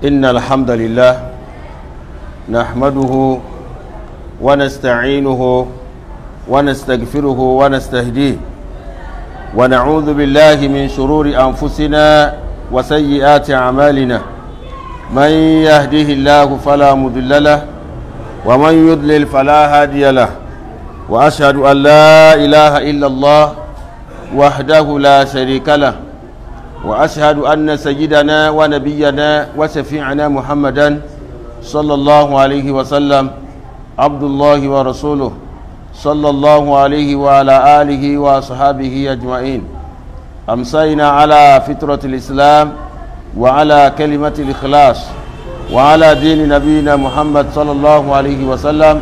إن الحمد لله نحمده ونستعينه ونستغفره ونستهديه ونعوذ بالله من شرور أنفسنا وسيئات أعمالنا من يهده الله فلا مضل له ومن يضلل فلا هادي له وأشهد أن لا إله إلا الله وحده لا شريك له وأشهد أن سيدنا ونبينا وشفيعنا محمدا صلى الله عليه وسلم عبد الله ورسوله صلى الله عليه وعلى آله وصحابه أجمعين. أمسينا على فطرة الإسلام وعلى كلمة الإخلاص وعلى دين نبينا محمد صلى الله عليه وسلم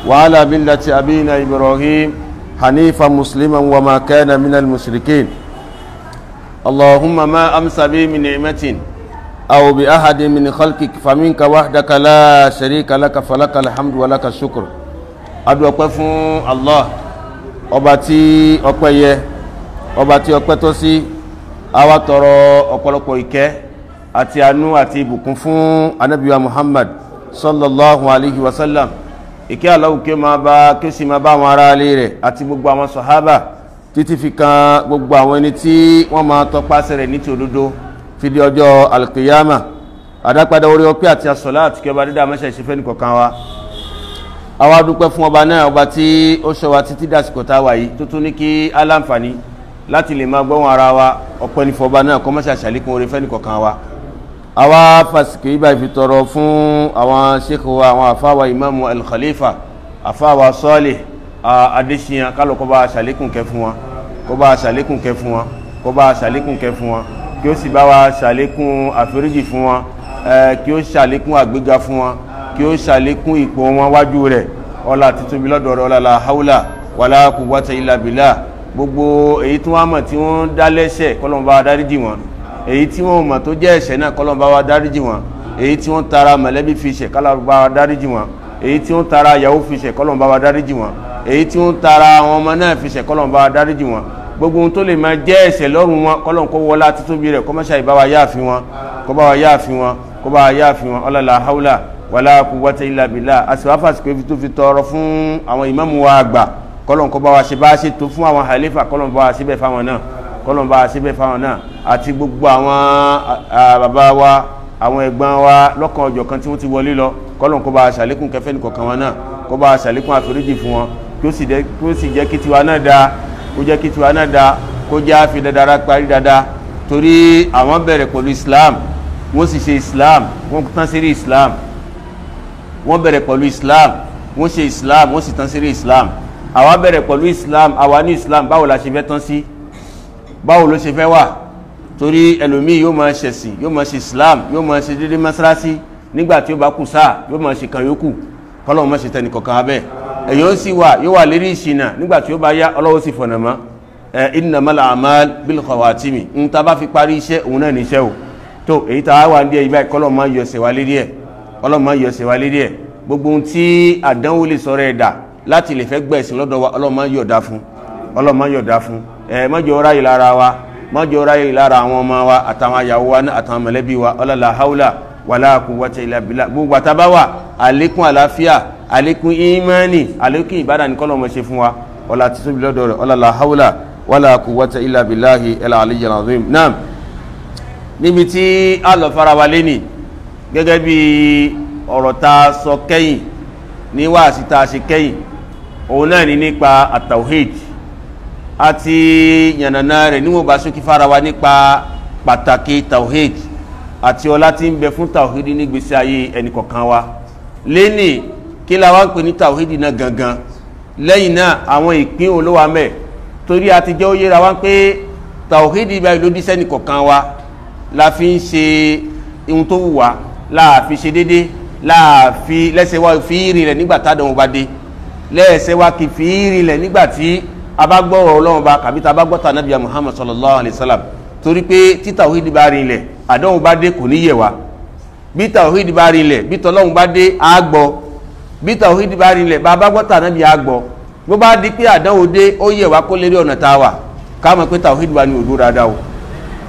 وعلى ملة أبينا إبراهيم حنيفا مسلما وما كان من المشركين. اللهم ما أمسى بي من نعمة أو بأحد من خلقك فمنك وحدك لا شريك لك فلك الحمد ولك الشكر. Adu ọpẹ́ fún Allah, ọba tí ọpẹ́ yẹ, ọba tí ọpẹ́ tọ́ sí. Àwa tọrọ ọ̀pọ̀lọpọ̀ ìkẹ́ àti àánú àti ìbùkún fún Ànábì wa Muhammad sallallahu alaihi wasallam. Ìkẹ́ Allahu kí máa bá kí sì máa bá àwọn ará ilé rẹ̀ àti gbogbo àwọn sàhábà títí fi kan gbogbo àwọn ẹni tí wọ́n máa tọpasẹ̀ rẹ̀ ní ti òdodo fi di ọjọ́ alqiyama. Àdápadà orí ọpẹ́ àti àsọ̀lá àti kí ọba dídá mẹ́ṣẹ̀ ìṣẹ́fẹ́ nìkọ̀kan wa. Àwa dúpẹ́ fún ọba náà, ọba tí ó ṣọ́ wa títí dásìkò tá a wà yìí tó tún ní kí aláǹfààní láti lè máa gbọ́hùn ara wa. Ọpẹ́ ní fọba náà kó má ṣe àṣàlékún orí fẹ́ni kọ̀ọ̀kan wa. Àwa fàsìkò yìí báyìí fi tọrọ fún àwọn sheikh wa, àwọn àfáwà Imam al-Khalifa, àfáwà Salih Adéṣíyàn, kálọ̀ kó bá ṣàlékún kẹ́ fún wọn, kó bá ṣàlékún kẹ́ fún wọn, kó bá ṣàlékún kẹ́ fún wọn, kí ó sì bá wa ṣàlékún àforíjì fún wọn, kí ó ṣàlékún àgbéga fún wọn, kí ó ṣàlékún ipò wọn wájú rẹ̀. Ọlá títóbi lọ́dọ̀ rẹ̀, ọlá la haula wala quwwata illa billah. Gbogbo èyí tí wọ́n mọ̀ tí wọ́n dá lẹ́ṣẹ̀ kọ́lọ́n bá wa dáríjì wọn, èyí tí wọ́n mọ̀ tó jẹ́ ẹ̀ṣẹ̀ náà kọ́lọ́n bá wa dáríjì wọn, èyí tí wọ́n tara mọ̀lẹ́bí fi ṣẹ̀ kọ́lọ́n bá wa dáríjì wọn, èyí tí wọ́n tara ìyàwó fi ṣẹ̀ kọ́lọ́n bá wa dáríjì wọn, èyí tí wọ́n tara àwọn ọmọ náà fi ṣẹ̀ kọ́lọ́n bá wa dáríjì wọn. Gbogbo ohun tó lè máa jẹ́ ẹ̀ṣẹ̀ lọ́rùn wọn kọ́lọ́n kó wọlá títóbi rẹ̀ kó má ṣe ìbá wa yáàfin wọn, kó bá wa yáàfin wọn, kó bá wa yáàfin wọn. Ọlá la haula wala quwwata illa billah. Àsìwáfà sì pé tó fi tọrọ fún àwọn ìmáàmù wa àgbà kọ́lọ́n kó bá wa ṣe bá ṣe tó fún àwọn halifa, kọ́lọ́n bá wa ṣe bẹ́ẹ̀ fáwọn náà, kọ́lọ́n bá wa ṣe bẹ́ẹ̀ fáwọn náà, àti gbogbo àwọn bàbá wa, àwọn ẹ̀gbọ́n wa lọ́kàn ọjọ́ kan tí wọ́n ti wọlé lọ, kọ́lọ́n kó bá wa ṣàlékún kẹfẹ́ nìkọ̀ọ̀kan wọn náà, kó bá wa ṣàlékún àforíjì fún wọn, kí ó sì jẹ́ kí tiwa náà dáa, kó jẹ́ kí tiwa náà dáa, kó jẹ́ àfi dáadáa parí dáadáa. Torí àwọn bẹ̀rẹ̀ pẹ̀lú Islam, wọ́n sì ṣe Islam, wọ́n tán sí rí Islam. Wọ́n bẹ̀rẹ̀ pẹ̀lú Islam, wọ́n ṣe Islam, wọ́n sì tán sí rí Islam. Àwa bẹ̀rẹ̀ pẹ̀lú Islam, àwa ní Islam, báwo la ṣe fẹ́ tán sí? Báwo ló ṣe fẹ́ wà? Torí ẹlòmíì yóò máa ṣẹ̀sìn, yóò máa ṣe Islam, yóò máa ṣe dédé mọ́sálásí, nígbà tí ó bá kù sáà yóò máa ṣe kan yókù. Kọ́lọ́hun má ṣe tẹnì kọ̀ọ̀kan abẹ́. Èyàn sì wà, yóò wà lérí ìṣìnà, nígbà tí ó bá yá Ọlọ́hun sì fọ̀nà mọ́. Innamal a'mal bil khawatimi. Ń ta bá fi parí iṣẹ́ òun náà níṣẹ́ o. Tó èyí tá a wà ní ibà Ọlọ́hun má yọ ẹsẹ̀ wa lérí ẹ̀. Ọlọ́hun má yọ ẹsẹ̀ wa lérí ẹ̀. Gbogbo ohun tí àdánwò lè sọ̀rọ̀ ẹ̀dá láti lè fẹ́ gbẹ̀sìn lọ́dọ̀ wa, Ọlọ́hun má yọ̀dá fún, Ọlọ́hun má yọ̀dá fún. Má jẹ́ ó ráyè lára wa, má jẹ́ ó ráyè lára àwọn ọmọ wa àtàwọn àyàwó wa àtàwọn mọ̀lẹ́bí wa. Ọlá la haula wala quwwata illa billah. Gbogbo àtàbá wà, àlékún àlàáfíà, àlékún ìmánì, àlékún ìbádà ní kọ́lọ́hun má ṣe fún wa. Ọlá títóbi lọ́dọ̀ rẹ̀. Ọlá la haula wala quwwata illa billahi al-aliyyil azim. Naam, níbi tí a lọ fara wa léni gẹ́gẹ́ bí ọ̀rọ̀ ta sọ kẹ́yìn ní wáàsí ta ṣe kẹ́yìn, òun náà ni nípa at-tawhid àti yànnàná rẹ̀ níwọ̀n bá ṣókí fara wa nípa pàtàkì tawhid àti ọlá tí ń bẹ fún tawhid ní gbèsè ayé ẹnìkọ̀ọ̀kan wa. Lẹ́nì kí la wá ń pè ní tawhid náà gangan, lẹ́yìn náà àwọn ìpín olówó mẹ́, torí a ti jẹ́ ó yẹra wá pé tawhid ibà ìlódí sẹ́nìkọ̀ọ̀kan wa la fi ń ṣe ohun tó wù wá, láàfi ṣe dédé, láàfi lẹ́sẹ̀ wá fi rinlẹ̀ nígbà tádàn bá dé, lẹ́sẹ̀ wá kì fi rinlẹ̀ nígbà tí a bá gbọ́rọ̀ Ọlọ́run bá kàbí ta bá gbọ́ta Ànábì Muhammad sallallahu alaihi wasallam. Torí pé tí tawhid bá rinlẹ̀ àdánwò bá dé kò ní yẹ̀ wá, bí tawhid bá rinlẹ̀ bí tọ́lọ́run bá dé á gbọ́, bí tawhid bá rinlẹ̀ bá bá gbọ́ta Ànábì á gbọ́. Bó bá di pé àdánwò dé ó yẹ̀ wá kó lérí ọ̀nà tá a wà, ká mọ̀ pé tawhid wà ní òdó dáadáa o.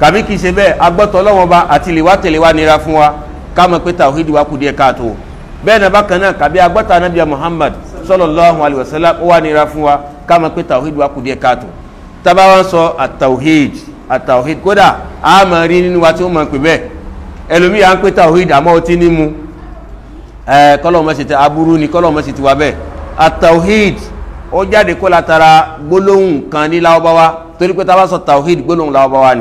Kàbí kìí ṣe bẹ́ẹ̀ agbọ́tọ̀ Ọlọ́run bá àti lè wá tẹ̀lé wá nira fún wa, ká mọ̀ pé tawhid wa kù díẹ̀ káàtó bẹ́ẹ̀ náà bákan náà kàbí agbọ́ta Ànábì Muhammad sallallahu alaihi wasallam ó wà nira fún wa ká mọ̀ pé tawhid wa kù díẹ̀ káàtó tá bá wá sọ at-tawhid kódà a máa rí nínú wa tí ó máa pè bẹ́ẹ̀ ẹlòmíì à ń pè tawhid àmọ́ ó ti ní mu kọ́lọ́mọ́ sì ti aburú ni kọ́lọ́mọ́ sì ti wà bẹ́ẹ̀ at-tawhid ó jáde kó látara gbólóhùn kan ní Lárúbáwá torí pé tá a bá sọ tawhid gbólóhùn Lárúbáwá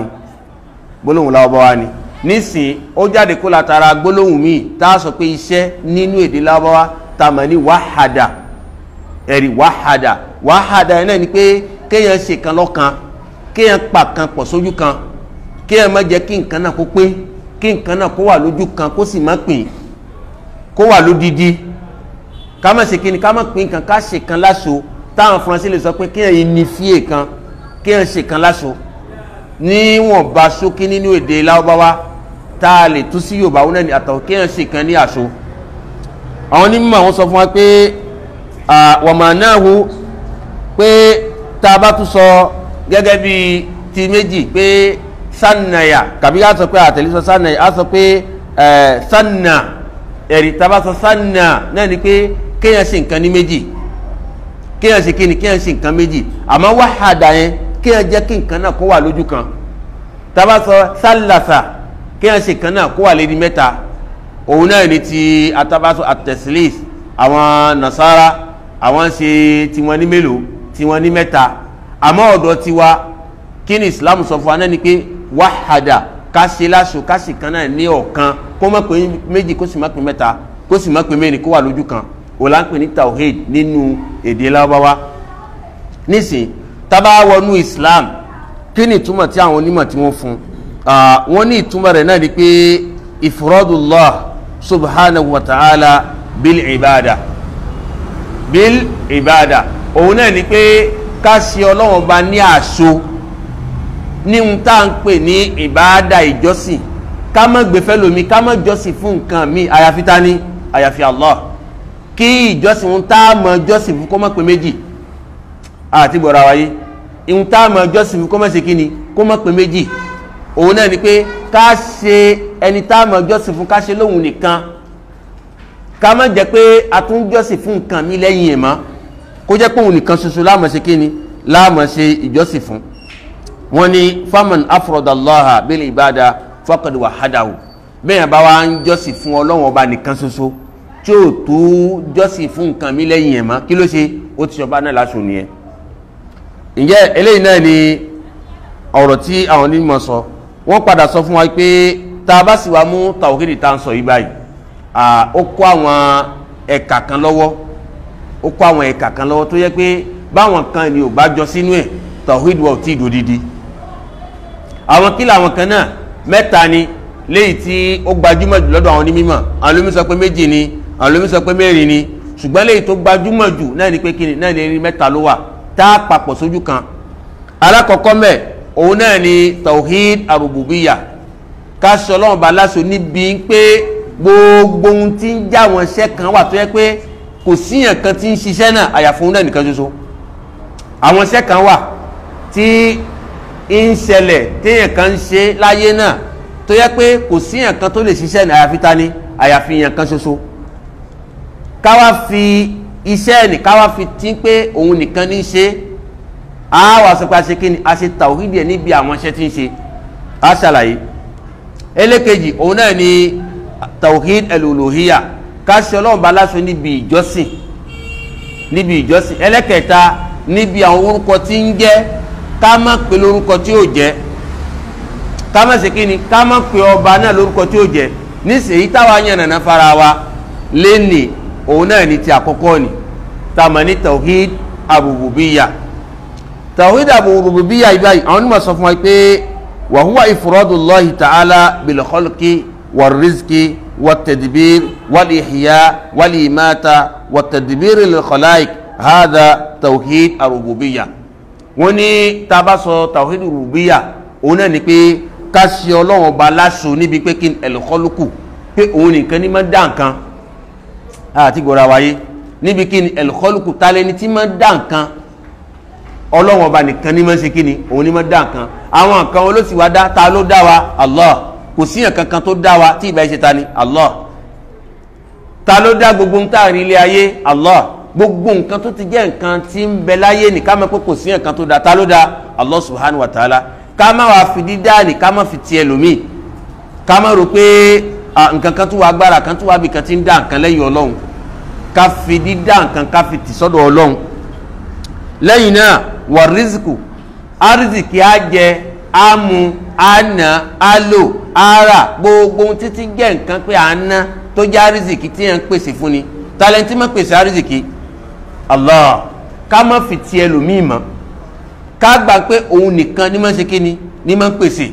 ni nísìn ó jáde kó látara gbólóhùn míì tá a sọ pé iṣẹ́ nínú èdè Lárúbáwá tá a mọ̀ ní wàhádà ẹ̀rí wàhádà ẹ̀ náà ni pé kéèyàn ṣe kan lọ́kan kéèyàn pa kan pọ̀ sójú kan kéèyàn má jẹ́ kí nǹkan náà kó pé kí nǹkan náà kó wà lójú kan kó sì má pín kó wà lódidi ká má ṣe kíni ká má pín nǹkan ká ṣe kan láṣo táwọn Faransé lè sọ pé kéèyàn unifie kan kéèyàn ṣe kan láṣo níwọ̀n bá ṣókí nínú èdè Lárúbáwá tá a lè tú sí Yorùbá wọn náà ní àtàwọn kéèyàn ṣe kan ní àṣo àwọn onímọ̀ àwọn sọ fún wa pé wàmánáhu pé tá a bá tún sọ gẹ́gẹ́ bí ti méjì pé sannaya kàbí á sọ pé àtẹ̀lẹ́sọ sannaya á sọ pé sanna ẹ̀rí tá a bá sọ sanna náà ni pé kéèyàn ṣe nǹkan ní méjì kéèyàn ṣe kíni kéèyàn ṣe nǹkan méjì àmọ́ wàhádà yẹn kéèyàn jẹ́ kí nǹkan náà kó wà lójú kan tá a bá sọ sálàsà kéèyàn ṣe nǹkan náà kó wà lédi mẹ́ta òun náà ni ti atabaso atẹsilis àwọn nasara àwọn ṣe tiwọn ní mélòó tiwọn ní mẹ́ta àmọ́ ọ̀dọ̀ tiwa kí ni Islam sọ fún wa náà ni pé wàhádà ká ṣe láṣọ ká ṣe kan náà ní ọ̀kan kó má pé méjì kó sì má pé mẹ́ta kó sì má pé mẹ́rin kó wà lójú kan òun là ń pè ní tawhid nínú èdè Lárúbáwá nísìn tábà wọnú Islam kí ni ìtumọ̀ tí àwọn onímọ̀ tí wọ́n fún wọ́n ní ìtumọ̀ rẹ̀ náà ni pé ifradullah subhanahu wa ta'ala bil ibada òun náà ni pé ká ṣe Ọlọ́run bá ní àṣọ ní ohun tá à ń pè ní ìbáadà ìjọsìn ká má gbé fẹ́lòmí ká má jọ́sìn fún nǹkan mi àyàfi ta ni àyàfi Allah kí ìjọsìn ohun tá a mọ̀ jọ́sìn fún kó má pé méjì àti gbọ́ra wáyé ohun tá a mọ̀ jọ́sìn fún kó má ṣe kí ni kó má pé méjì òun náà ni pé ká ṣe ẹni tá a mọ̀ jọ́sìn fún ká ṣe lóhun nìkan ká má jẹ́ pé a tún jọ́sìn fún nǹkan mi lẹ́yìn ẹ̀ mọ́ kó jẹ́ pé òun nìkan ṣoṣo la máa ṣe kí ni la máa ṣe ìjọsìn fún wọ́n ní faman afrodallaha bil ibada faqad wahadahu bẹ́ẹ̀ bá wa ń jọ́sìn fún Ọlọ́run ọba nìkan ṣoṣo tí ó tó jọ́sìn fún nǹkan mi lẹ́yìn ẹ̀ mọ́ kí ló ṣe ó ti ṣọba náà láṣọ nìyẹn. ǹjẹ́ eléyìí náà ni ọ̀rọ̀ tí àwọn onímọ̀ sọ wọ́n padà sọ fún wa pé tá a bá sì wá mú tàwhídì tá à ń sọ yìí báyìí ó kó àwọn ẹ̀ka kan lọ́wọ́ tó yẹ pé báwọn kan ni ò bá jọ sínú ẹ̀ tàwhídì wa ò tí ì dòdìdí àwọn kí làwọn kan náà mẹ́ta ni léyìí tí ó gbajúmọ̀ jù lọ́dọ̀ àwọn onímọ̀ àwọn olómi sọ pé méjì ni àwọn olómi sọ pé mẹ́rin ni ṣùgbọ́n léyìí tó gbajúmọ̀ jù náà ni pé kíni náà ni mẹ́ta ló wà tá a papọ̀ sójú kan alákọ̀ọ́kọ́ mẹ́ òun náà ni tawhid arububiyya ká sọ Ọlọ́run bá láṣọ níbi pé gbogbo ohun tí ń já wọn iṣẹ́ kan wà tó yẹ pé kò síyàn kan tí ń ṣiṣẹ́ náà àyàfún náà nìkan ṣoṣo àwọn iṣẹ́ kan wà tí ń ṣẹlẹ̀ téèyàn kan ń ṣe láyé náà tó yẹ pé kò síyàn kan tó lè ṣiṣẹ́ ní àyàfi ta ni àyàfi yàn kan ṣoṣo káwá fi iṣẹ́ ní káwá fi tí pé òun nìkan ní ṣe á wà sọ pé a ṣe kí ni a ṣe tàwhídì ẹ̀ níbi àwọn iṣẹ́ tí ń ṣe á ṣàlàyé ẹlẹ́kejì òun náà ni tawhid al-uluhiyya ká ṣe Ọlọ́run bá láṣọ níbi ìjọsìn ẹlẹ́kẹta níbi àwọn orúkọ tí ń jẹ́ ká má pe lórúkọ tí ó jẹ́ ká má ṣe kí ni ká má pe ọba náà lórúkọ tí ó jẹ́ níṣèyí táwa yànnàná fara wa lẹ́nì òun náà ní ti àkọ́kọ́ ni tàmà ní tawhid ar-rububiyyah tawhid ar-rububiyyah ìbáyìí àwọn onímọ̀ sọ fún wa pé wa huwa ifradullahi ta'ala bil khalqi war rizqi wat tadbir wal ihya wal imata wat tadbir lil khalaiq hadha tawhid ar-rububiyyah wọ́n ní tá bá sọ tawhid ar-rububiyyah òun náà ni pé ká ṣe Ọlọ́run ọba láṣọ níbi pé kí al-khalqu pé òun nìkan ní máa dá nǹkan àti gbọ́ra wáyé níbi kí ni al-khalqu tálẹ́ni tí máa dá nǹkan Ọlọ́run ọba nìkan ní máa ṣe kí ni òun ní máa dá nǹkan àwọn nǹkan olóṣì wá dá ta ló dá wa Allah kò sí nǹkan kan tó dá wa tí ìbá ṣe ta ni Allah. Ta ló dá gbogbo ń tàrí ilé ayé? Allah. Gbogbo nǹkan tó ti jẹ́ nǹkan tí ń bẹ láyé ní ká mọ̀ pé kò sí nǹkan tó dá. Ta ló dá? Allah subhanahu wa ta'ala. Ká má wá fi dídá ní ká má fi ti ẹlòmíì, ká má rò pé nǹkan kan tó wà agbára kan tó wà bí kan tí ń dá nǹkan lẹ́yìn Ọlọ́run, ká fi dídá nǹkan ká fi tì sọ́dọ̀ Ọlọ́run. Lẹ́yìn náà wà rízìkù, àrízìkì á jẹ, á mu, á nà, á lò, á rà, gbogbo ohun títí jẹ́ nǹkan pé à ń ná tó jẹ́ àrízìkì tí yẹn ń pèsè fún ni. Tálẹ́ntì má pèsè àrízìkì? Allah. Ká má fi ti ẹlòmíì mọ́, ká gbà pé òun nìkan ní máa ń ṣe kíni, ní máa ń pèsè,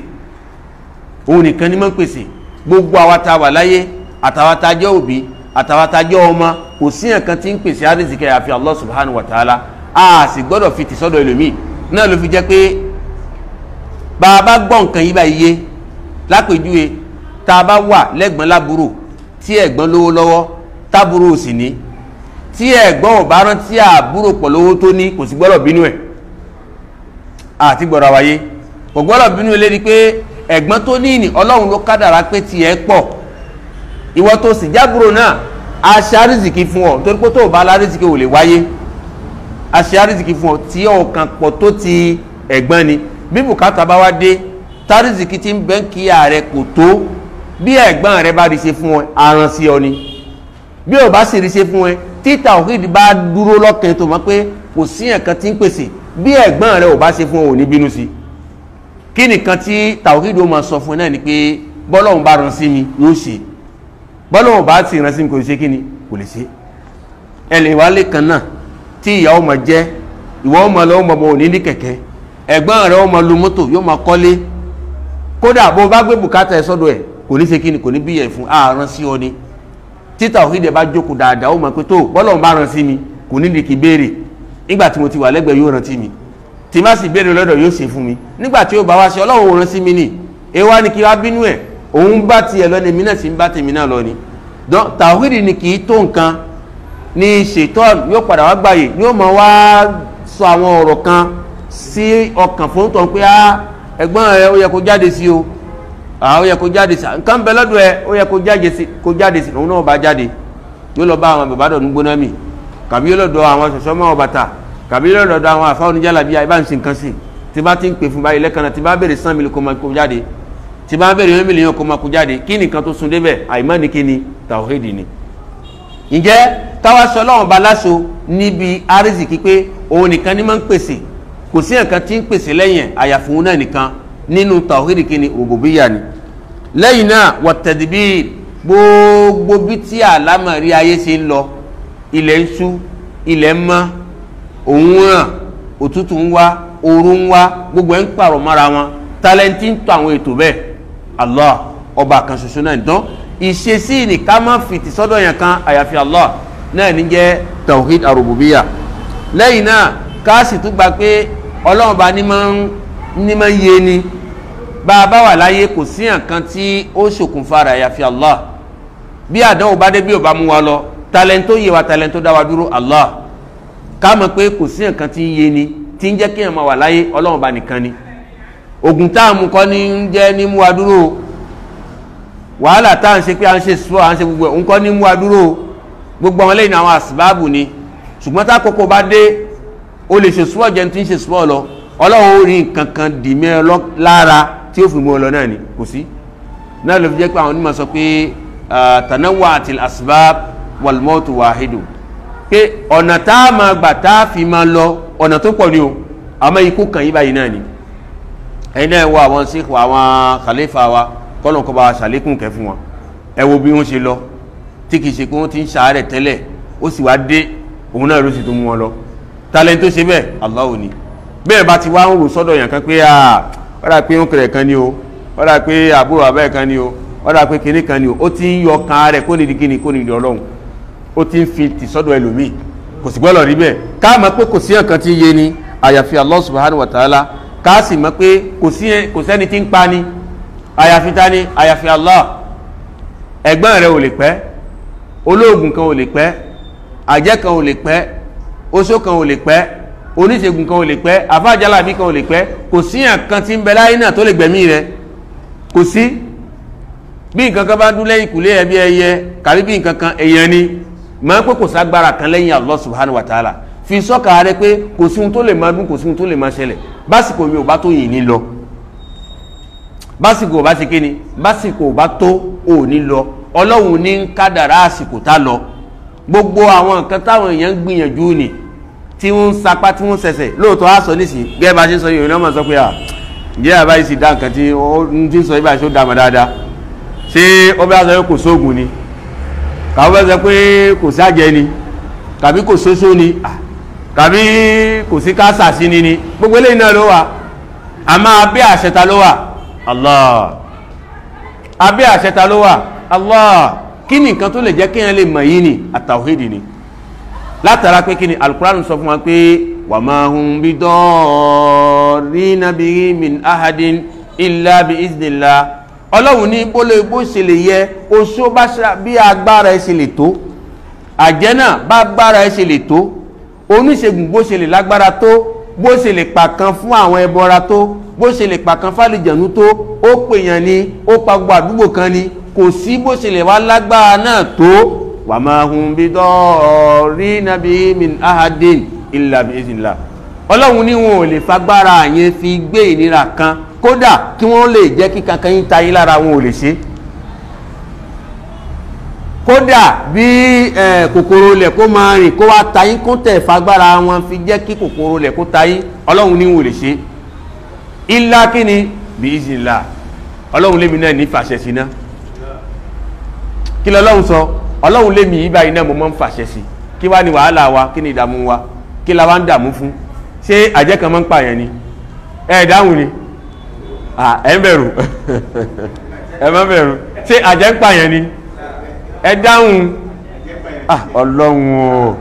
òun nìkan ní máa ń pèsè. Gbogbo àwa tá wà láyé, àtàwa tá jẹ́ òbí, àtàwa tá jẹ́ ọmọ, kò sí nǹkan tí ń pèsè àrízìkì àfi Allah subhanahu wa ta'ala. A sì gbọ́dọ̀ fi ti sọ́dọ̀ ẹlòmíì. Náà ló fi jẹ́ pé bá a bá gbọ́ nǹkan yí báyìí yé, lápèjúwe tá a bá wà lẹ́gbọ̀n lábúrò tí ẹ̀gbọ́n lówó lọ́wọ́ tábúrò sì ní, tí ẹ̀gbọ́n ò bá rántí àbúrò pọ̀ lówó tó ní, kò sì gbọ́dọ̀ bínú ẹ̀ àti gbọ́dọ̀ wáyé, kò gbọ́dọ̀ bínú ilé ni pé ẹ̀gbọ́n tó ní ìní Ọlọ́run ló kádàrá pé tiẹ̀ pọ̀, ìwọ tó sì jábúrò náà a ṣe àrízìkí fún ọ, torí pé tó bá lárízìkí ò lè wáyé, a ṣe àrízìkí fún ọ tí ọkàn pọ̀ tó ti ẹ̀gbọ́n ni. Bí bùkátà bá wá dé, tárízìkí tí ń bẹ́ ń kí ààrẹ kò tó, bí ẹ̀gbọ́n rẹ bá rí ṣe fún ẹ, aràn sí ọ ni. Bí ò bá sì rí ṣe fún ẹ, tí tàwhídì bá dúró lọ́kàn tó mọ̀ pé kò sí nǹkan tí ń pèsè, bí ẹ̀gbọ́n rẹ ò bá ṣe fún ọ ò ní bínú sí. Kí nìkan tí tàwhídì ó máa sọ fún ẹ náà ni pé bọ́lọ́hun bá rán sí mi yóò ṣe, bọ́lọ́hun bá sì rán sí mi kò ṣe kí ni, kò lè ṣe. Ẹ lè wá lé kan náà tí ìyàwó máa jẹ́, ìwọ ọmọ lọ́wọ́ mọ̀ òní ní kẹ̀kẹ́, ẹ̀gbọ́n rẹ̀ ọmọ lu mọ́tò yóò máa kọ́lé, kódà bó bá gbé bùkátà ẹ̀ sọ́dọ̀ ẹ̀ kò ní ṣe kí ni, kò ní bíyẹ̀ fún ààrán sí ọ ni. Títà òhìdẹ̀ bá jókòó dáadáa ó mọ̀ pé tó bọ́lọ̀ bá rán sí mi kò ní di kí béèrè, nígbà tí mo ti wà lẹ́gbẹ̀ẹ́ yóò rántí mi, tí má sì béèrè lọ́dọ̀ yóò ṣe fún mi, nígbà tí ó bá wá ṣe Ọlọ́run ò rán sí mi ni, ewa ni kí wá bínú ẹ̀, òun bá tiẹ̀ lọ ni, mí náà sì ń bá tèmi náà lọ ni. Tàwhídì ni kì í tó nǹkan ni ṣètọ́n yóò padà wá gbàyè, yóò máa wá sọ àwọn ọ̀rọ̀ kan sí ọkàn fún tọ́ pé ẹ̀gbọ́n rẹ̀ ó yẹ kó jáde sí o, ó yẹ kó jáde sí, nǹkan bẹ lọ́dọ̀ ẹ̀ ó yẹ kó jáde sí, òun náà bá jáde, yóò lọ bá àwọn bàbá dọ̀nù gbóná mi, kàbí yóò lọ́dọ̀ àwọn ṣọ̀ṣọ́ mọ́ bàtà, kàbí yóò lọ́dọ̀ àwọn àfáà oníjàlá bíi àìbá ń ṣe nǹkan sí, tí bá ti ń pè fún báyìí lẹ́kànnà, tí bá bèrè 100 mílíọ̀nù kó máa kó jáde, tí bá bèrè 1 mílíọ̀nù kó máa kó jáde, kí nìkan tó sun débẹ̀, àìmọ́ ni kí ni, tàwhídì ni. Ǹjẹ́ káwá sọ Ọlọ́run bá láṣọ níbi àrízìkí pé òun nìkan ní máa ń pèsè, kò sí nǹkan tí ń pèsè lẹ́yìn àyàfún òun náà nìkan, nínú tàwhídì kí ni, rububiyya ni. Lẹ́yìn náà wa tadbir, gbogbo bí tí àlámọ̀rí ayé ṣe ń lọ, ilẹ̀ ń ṣú, ilẹ̀ ń mọ́, òun ràn, òtútù ń wá, ooru ń wá, gbogbo ẹ̀ ń pààrọ̀ mọ́ra wọn, tálẹ́ntì ń tọ́ àwọn ètò bẹ́ẹ̀, Allah ọba kan ṣoṣo náà nìtàn. Ìṣesí ni ká má fìtì sọ́dọ̀ yẹn kan àyàfi Allah náà ní jẹ́ tawhid arububiyya. Lẹ́yìn náà ká sì tún gba pé Ọlọ́run bá ní máa ń yé ni, bá a bá wà láyé kò sí nǹkan tí ó ṣokùnfà rẹ̀ àyàfi Allah. Bí àdánwò bá dé bí ò bá mú wa lọ, talento yé wa, talento dá wa dúró Allah. Ká mọ̀ pé kò sí nǹkan tí ń yé ni, tí ń jẹ́ kí ẹ̀ máa wà láyé Ọlọ́run bá nìkan ni. Ògùn táàmù kọ́ ní ń jẹ́ ní mú wa dúró, wàhálà tá à ń ṣe pé à ń ṣe sùúrù, à ń ṣe gbogbo ẹ̀ nǹkan ní mú wa dúró, gbogbo àwọn lẹ́yìn àwọn àsìbáàbù ni. Ṣùgbọ́n tá àkókò bá dé, o lè ṣe sùúrù jẹun tí ń ṣe sùúrù lọ, Ọlọ́run ó rí nǹkan kan dì mẹ́ lára tí ó fi mú ọ lọ náà ni, kò sí. Náà ló fi jẹ́ pé àwọn onímọ̀ sọ pé tanawwa'atil asbab wal mautu wahidu, pé ọ̀nà tá a máa gbà tá a fi máa lọ ọ̀nà tó pọ̀ ni o, àmọ́ ikú kan yí báyìí náà ni. Ẹ̀yin náà wọ àwọn síkù àwọn khalifa wa kọ́lọ̀ kọ́ bá wa ṣàlékún kẹ́ fún wọn, ẹ wo bí wọ́n ṣe lọ, tí kìí ṣe pé wọ́n ti ń ṣàárẹ̀ tẹ́lẹ̀, ó sì wá dé, òun náà ló sì tún mú wọn lọ. Talent tó ṣe bẹ́ẹ̀ Allah ni. Bẹ́ẹ̀ bá ti wá ń rò sọ́dọ̀ yàn kan pé ọ̀dà pé ó kẹrẹ̀ kan ni o, ọ̀dà pé àbúrò abẹ́ kan ni o, ọ̀dà pé kinní kan ni o, ó ti ń yọ kan rẹ̀ kó nídìí kíni, kó nídìí Ọlọ́run, ó ti ń fi tì sọ́dọ̀ ẹlòmíì, kò sì gbọ́dọ̀ rí bẹ́ẹ̀. Ká mọ̀ pé kò sí nǹkan tí yé ni àyàfi Allah subhanahu wa ta'ala, ká sì mọ̀ pé kò sẹ́ni tí ń pa ni àyàfi ta ni, àyàfi Allah. Ẹ̀gbọ́n rẹ̀ ò lè pẹ́, olóògùn kan ò lè pẹ́, àjẹ́ kan ò lè pẹ́, oṣó kan ò lè pẹ́, oníṣègùn kan ò lè pẹ́, àfáàjálàbí kan ò lè pẹ́, kò sí nǹkan tí ń bẹ láyé náà tó lè gbẹ̀mí rẹ̀, kò sí. bí nǹkan kan bá dún lẹ́yìn kùlé ẹbí ẹyẹ kàbí bí nǹkan kan èèyàn ni máa pé kò ságbára kan lẹ́yìn Allah subhanahu wa ta'ala fi sọ́kà rẹ pé kò sí ohun tó lè máa dún kò sí ohun tó lè máa ṣẹlẹ̀ básìkò mi ò bá tó yìí ní lọ básìkò ò bá ṣe kíni básìkò ò bá tó ò ní lọ ọlọ́run ní ń kádàrá àsìkò tá lọ gbogbo àwọn nǹkan táwọn èèyàn ń gbìyànjú ni tí wọ́n ń sapá tí wọ́n ń sẹsẹ̀ lóòótọ́ á sọ nísìnyí gẹ́gẹ́ bá ṣe sọ yìí náà sọ pé ǹjẹ́ àbáyé sì dá nǹkan tí ó ń tí ń sọ ibà ṣó dàmọ́ dáadáa ṣé ó bá sọ pé kò sóògùn ni kàwé bá sọ pé kò sájẹ ni kàbí kò sóso ni kàbí kò sí káàsà sí ni gbogbo eléyìí náà ló wà àmọ́ abẹ́ àṣẹta ló wà Allah abẹ́ àṣẹta ló wà Allah kí ni nǹkan tó lè jẹ́ kéèyàn lè mọ̀ yìí ni àtàwídì ni látara pé kí ni Al-Qur'an sọ fún wa pé wa ma hum bidarrina bihi min ahadin illa bi iznillah ọlọ́run ní bó ṣe lè yẹ oṣó bá bí agbára ẹ ṣe lè tó àjẹ́ náà bá agbára ẹ ṣe lè tó oníṣègùn bó ṣe lè lágbára tó bó ṣe lè pàkan fún àwọn ẹbọra tó bó ṣe lè pàkan fálìjànú tó ó pèèyàn ni ó pa gbogbo àdúgbò kan ni kò sí bó ṣe lè wá lágbára náà tó wa ma hum bidarrina bihi min ahadin illa bi iznillah ọlọ́run ní wọn ò lè fagbára yẹn fi gbé ìnira kan kódà kí wọ́n lè jẹ́ kí kankan yín tayín lára wọn ò lè ṣe kódà bí kòkòrò lẹ̀ kó máa rìn kó wá tayín kó tẹ̀ fagbára wọn fi jẹ́ kí kòkòrò lẹ̀ kó tayín ọlọ́run ní wọn ò lè ṣe illa kíni bí iznillah ọlọ́run lémi náà ní fàṣẹ sí ná kí lọ́lọ́run sọ ọlọ́run lémi yìí báyìí náà mo máa ń fàṣẹ sí kí wá ní wàhálà wa kí ni ìdààmú wa kí la wá ń dààmú fún ṣé àjẹ́ kan máa ń pààyàn ni dáhùn ni ẹ ń bẹ̀rù ẹ má bẹ̀rù ṣé àjẹ́ ń pààyàn ni ẹ dáhùn ọlọ́run o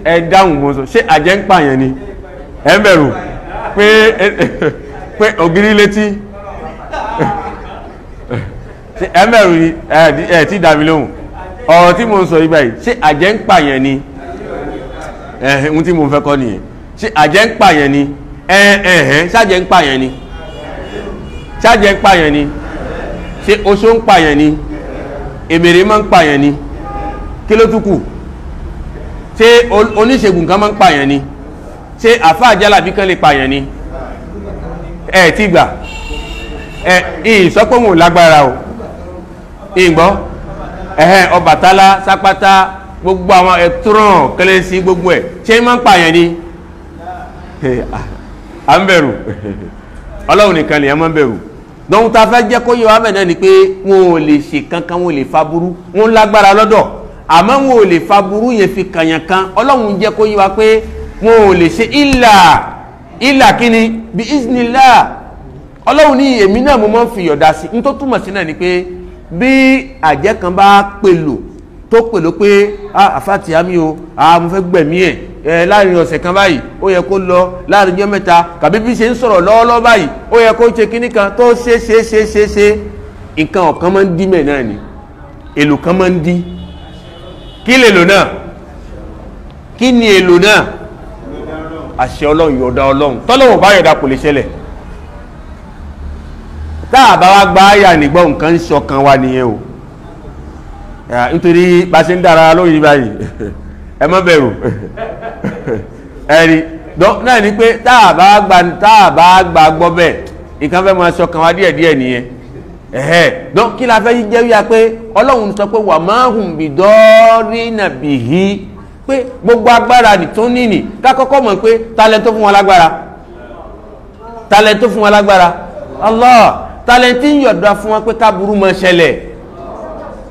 ẹ dáhùn mo sọ ṣé àjẹ́ ń pààyàn ni ẹ ń bẹ̀rù pé ògiri létí ẹ ń bẹ̀rù ni ẹ ti dá mi lóhùn ọ̀rọ̀ tí mo ń sọ yìí báyìí ṣé àjẹ́ ń pààyàn ni ohun tí mo fẹ́ kọ́ nìyẹn ṣé àjẹ́ ń pààyàn ni ṣáàjẹ́ ń pààyàn ni ṣáàjẹ́ ń pààyàn ni ṣé oṣó ń pààyàn ni èmèrè máa ń pààyàn ni kí ló tún kù ṣé oníṣègùn kan máa ń pààyàn ni ṣé àfáà jálàbí kan lè pààyàn ni tí gbà ìsọpọ̀ wọn ò lágbára o ìgbọ́ Ọbàtálá Sápátá gbogbo àwọn ẹ̀tùràn kẹlẹ́ sí gbogbo ẹ̀ ṣé máa ń pààyàn ni à ń bẹ̀rù ọlọ́run nìkan lè máa ń bẹ̀rù dọ́hun ta fẹ́ jẹ́ kó yẹ wá mẹ́rin ni pé wọn ò lè ṣe kankan wọn ò lè fa burú wọn lágbára lọ́dọ̀ àmọ́ wọn ò lè fa burú yẹn fi kàyàn kan ọlọ́run jẹ́ kó yẹ wá pé wọn ò lè ṣe ìlà kíni bí iznillah ọlọ́run ní èmi náà mo máa ń fi yọ̀dá sí ní tó túmọ̀ sí náà ni pé bí àjẹ́ kan bá pèlò tó pèlò pé àfàtì àmì o mo fẹ́ gbẹ̀mí ẹ̀ láàrin ọ̀sẹ̀ kan báyìí ó yẹ kó lọ láàrin ọjọ́ mẹ́ta kàbí bí ṣe ń sọ̀rọ̀ lọ́wọ́lọ́wọ́ báyìí ó yẹ kó ṣe kíní kan tó ṣe nǹkan ọ̀kan máa ń dí mẹ́ náà ni èlò kan máa ń dí kí lè lò náà kí ni èlò náà àṣẹ ọlọ́run yọ̀ọ̀dá ọlọ́run tọ́lọ́wọ̀n bá yọ̀dá kò lè ṣẹlẹ̀ táà bá wá gbá àyà nígbọ́ nǹkan ń ṣọkan wa nìyẹn o nítorí bá ṣe ń dára lóyìn báyìí ẹ má bẹ̀rù ẹ̀rí náà ni pé táà bá gbà gbọ́ bẹ́ẹ̀ nǹkan fẹ́ máa ṣọkan wa díẹ̀díẹ̀ nìyẹn kí la fẹ́ jẹ́ wíyá pé ọlọ́run sọ pé wa ma hum bidarrina bihi pé gbogbo agbára tó níní ká kọ́kọ́ mọ̀ pé talent tó fún wọn lágbára Allah talent ń yọ̀dọ̀ fún wọn pé káburú máa ṣẹlẹ̀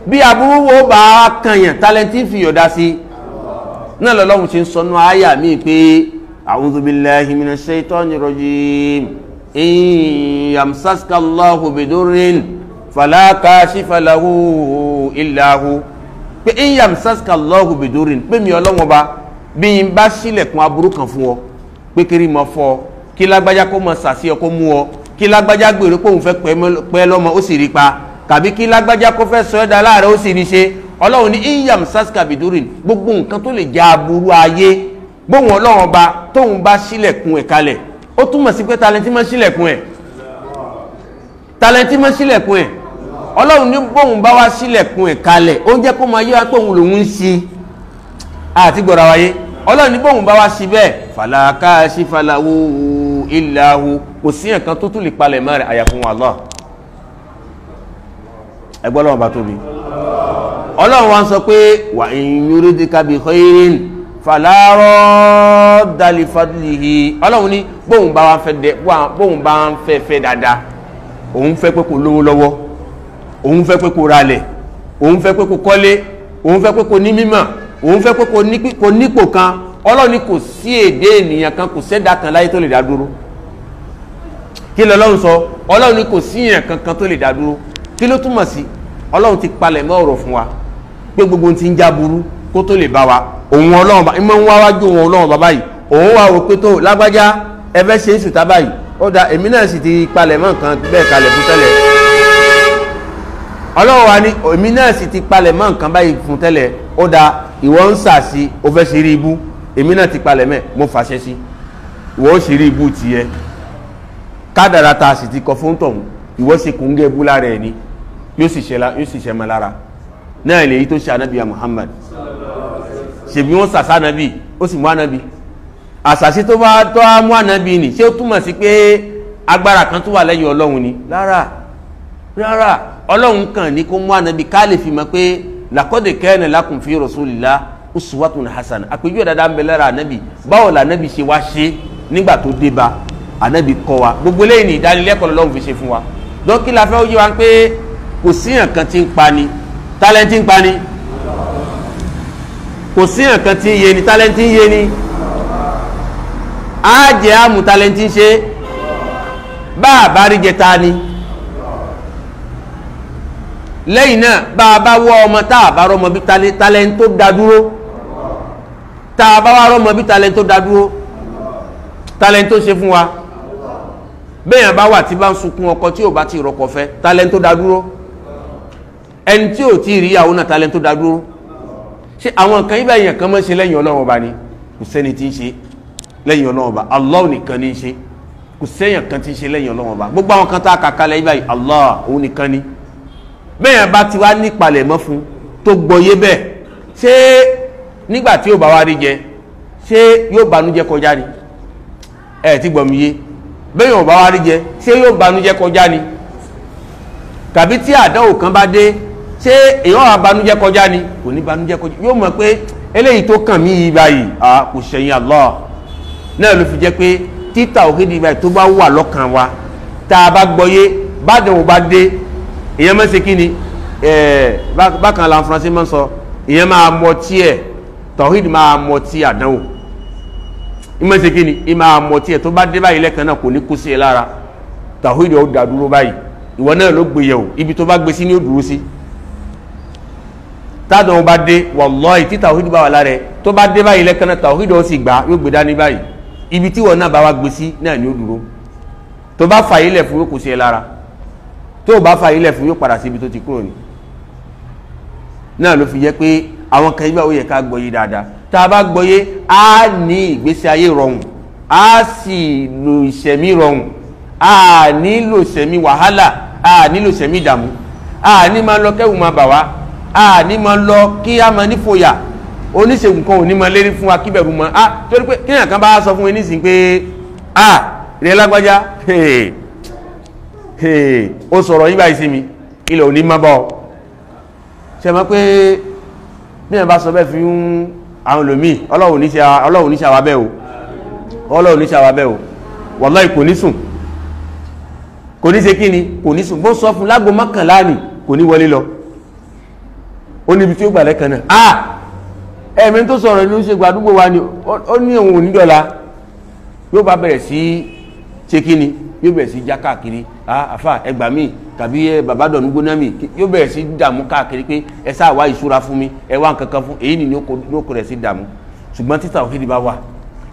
bí aburú wo bá kànyàn talent ń fi yọ̀dá sí náà lọ́lọ́run ṣe ń sọnù àyà mi pé a'udhu billahi minash shaitani rajim in yamsaska Allahu bidurrin fala kashifa lahu illa hu pé in yamsaska Allahu bidurrin pé mi Ọlọ́run bá bí n bá ṣílẹ̀kùn aburú kan fún ọ pé kiri mọ́ fọ́ kí lágbájá kó mọ sàṣí ọ kó mú ọ kí lágbájá gbèrò pé òun fẹ́ pẹ́ lọ́mọ ó sì rí pa tàbí kí lágbájá kó fẹ́ sọ ẹ́dá láàrẹ ó sì rí ṣe ọlọ́run ní iyam saska bidurin gbogbo nǹkan tó lè já aburú ayé gbóhùn ọlọ́run ọba tóun bá sílẹ̀kùn ẹ̀ kalẹ̀ ó túmọ̀ sí pé talenti máa sílẹ̀kùn ẹ̀ ọlọ́run ní bóun bá wá sílẹ̀kùn ẹ̀ kalẹ̀ ó ń jẹ́ kó máa yé wa pé òun lòun ń ṣe àti gbọ́ra wáyé ọlọ́run ní bóun bá wá sí bẹ́ẹ̀ fala kashifa lahu illa hu kò sí ẹ̀kan tó tún lè palẹ̀ mọ́ rẹ̀ àyà fún Allah ẹgbẹ́ ọlọ́run bá tóbi ọlọ́run wá ń sọ pé wa in yuridika bi khairin fala radda li fadlihi ọlọ́run ní bóun bá ń fẹ́ dáadáa òun fẹ́ pé kó lówó lọ́wọ́ òun fẹ́ pé kó ralẹ̀ òun fẹ́ pé kó kọ́lé òun fẹ́ pé kó ní mímọ̀ òun fẹ́ pé kó nípò kan ọlọ́run ní kò sí èdè ènìyàn kan kò sẹ́dá kan láyé tó lè dá dúró kí lọ́lọ́run sọ ọlọ́run ní kò sí èèyàn kankan tó lè dá dúró kí ló túmọ̀ sí ọlọ́run ti palẹ̀ mọ́ ọ̀rọ̀ fún wa pé gbogbo ti ń já burú kó tó lè bá wa òun ọlọ́run bá ìmọ̀ ń wá wájú òun ọlọ́run bá báyìí òun wá wò pé tó lágbájá ẹ fẹ́ ṣe é sùtá báyìí ó da èmi náà sì ti palẹ̀ mọ́ nǹkan bẹ́ẹ̀ kalẹ̀ fún tẹ́lẹ̀ ọlọ́run wa ní èmi náà sì ti palẹ̀ mọ́ nǹkan báyìí fún tẹ́lẹ̀ ó da ìwọ ń sà sí o fẹ́ ṣe rí ibú èmi náà ti palẹ̀ mẹ́ mo fàṣẹ sí ìwọ ó ṣe rí ibú tiẹ̀ kádàrá ta sì ti kọ fún tọ̀hún ìwọ ṣe kò ń gé ebú lára ẹ̀ ni yóò sì ṣe mọ́ lára náà lèyí tó ṣe anábìyà Muhammad ṣèbí wọn sàṣà anábì ó sì mú anábì àṣàṣì tó bá tọ́ á mú anábì ni ṣé ó túmọ̀ sí pé agbára kan tó wà lẹ́yìn ọlọ́run ni rárá ọlọ́run kan ní kó mú anábì ká lè fi mọ̀ pé laqad kana lakum fi rasulillah uswatun hasana àpèjúwe dáadáa ń bẹ lára anábì báwo la anábì ṣe wá ṣe nígbà tó dé bá anábì kọ́ wa gbogbo lẹ́yìn ní ìdánilẹ́kọ̀ọ́ lọ́run fi ṣe fún wa dókí la fẹ́ ó yé wa pé kò síyàn kan tí ń pani tálẹ́ntì ń pani kò síyàn kan tí ń yé ni tálẹ́ntì ń yé ni á jẹ́ àmú tálẹ́ntì ń ṣe bá a bá rí jẹ ta ni lẹ́yìn náà bá a bá wọ́ ọmọ tá a bá rọ́mọ bí tálẹ́ntì tó dá dúró tá a bá wá rọ́mọ bí tálẹ́ntì tó dá dúró tálẹ́ntì tó ṣe fún wa bẹ́yàn bá wà tí bá ń sunkún ọkọ tí ò bá ti rọkọ fẹ́ tálẹ́ntì tó dá dúró ẹni tí ò tí rí ìyàwó náà tálẹ́ntì tó dá dúró ṣé àwọn nǹkan ibà èèyàn kan mọ́ ṣe lẹ́yìn ọlọ́run ọba ni kò sẹ́ni tí ń ṣe lẹ́yìn ọlọ́run ọba Allah nìkan ní í ṣe kò sẹ́yìn kan tí ń ṣe lẹ́yìn ọlọ́run ọba gbogbo àwọn kan tá a kà kalẹ̀ ibà yìí Allah òun nìkan ni bẹ́yàn bá ti wá nípalẹ̀ mọ́ fún tó gbọ́yé bẹ́ẹ̀ ṣé nígbà tí ò bá wá rí jẹ ṣé yóò banújẹ́ kọjá ni ẹ ti gbọ́ mi yé bẹ́yàn ò bá wá rí jẹ ṣé yóò banújẹ́ kọjá ni tàbí tí àdánwò kan bá dé ṣé èèyàn wà banújẹ́ kọjá ni kò ní banújẹ́ kọjá yóò mọ̀ pé eléyìí tó kàn mí yìí báyìí kò ṣẹ̀yìn Allah náà ló fi jẹ́ pé títà òkèdè báyìí tó bá wà lọ́kàn wa tá a bá gbọ́yé bádànwò bá dé èèyàn máa ṣe kí ni bákan la faransé máa ń sọ èèyàn máa mọ tí ẹ̀ tawhid máa mọ tí àdánwò ìmọ̀ ṣe kí ni ìmọ̀ àmọ̀ tí ẹ̀ tó bá dé báyìí lẹ́kan náà kò ní kú sí ẹ lára tawhid ó dá dúró báyìí ìwọ náà ló gbé yẹ̀wò ibi tó bá gbé sí ní ó dúró sí tádàn bá dé wallahi tí tawhid bá wà lára ẹ tó bá dé báyìí lẹ́kan náà tawhid ó sì gbà yóò gbé dání báyìí ibi tí wọn náà bá wá gbé sí náà ni ó dúró tó bá fà ilẹ̀ fún yóò kù sí ẹ lára tó bá fà ilẹ̀ fún yóò padà sí ibi tó ti kúrò ní náà ló fi jẹ́ pé àwọn kan ibà ó yẹ ká gbọ́yé dáadáa tá a bá gbọ́yé á ní ìgbésí ayé rọrùn á sì lo ìṣẹ̀mí rọrùn á nílò ìṣẹ̀mí wàhálà á nílò ìṣẹ̀mí ìdààmú á ní máa lọ kẹ́wù máa bà wá á ní máa lọ kí á máa nífòyà oníṣègùn kan ò ní máa lérí fún wa kíbẹ̀rù mọ́ á torí pé kíyàn kan bá sọ fún mi nísìnyí pé rẹ lágbájá ó sọ̀rọ̀ yín báyìí sí mi ilẹ̀ ò ní má bọ́ ṣe mọ́ pé bí ẹ̀ bá sọ bẹ́ẹ̀ fi ń àwọn olómi ọlọ́run ní ṣàwábẹ́ o ọlọ́run ní ṣàwábẹ́ o wallahi kò ní sùn kò ní ṣe kí ni kò ní sùn bó sọ fún lágbo mọ́kànlá ní kò ní wọlé lọ ó níbi tí ó gbà lẹ́kan náà ẹ̀mí tó sọ̀rọ̀ ní ṣe gbàdúgbò wa ni ó ní òun onídọ̀la yóò bá bẹ̀rẹ̀ sí ṣe kí ni yóò bẹ̀rẹ̀ sí já káàkiri àfà ẹgbà míì tàbí bàbá dọ̀nù gbóná mi yóò bẹ̀rẹ̀ sí dààmú káàkiri pé ẹ sáà wá ìṣúra fún mi ẹ wá nǹkan kan fún èyí ni ó kó rẹ̀ sí dààmú ṣùgbọ́n tí tàwhídì bá wà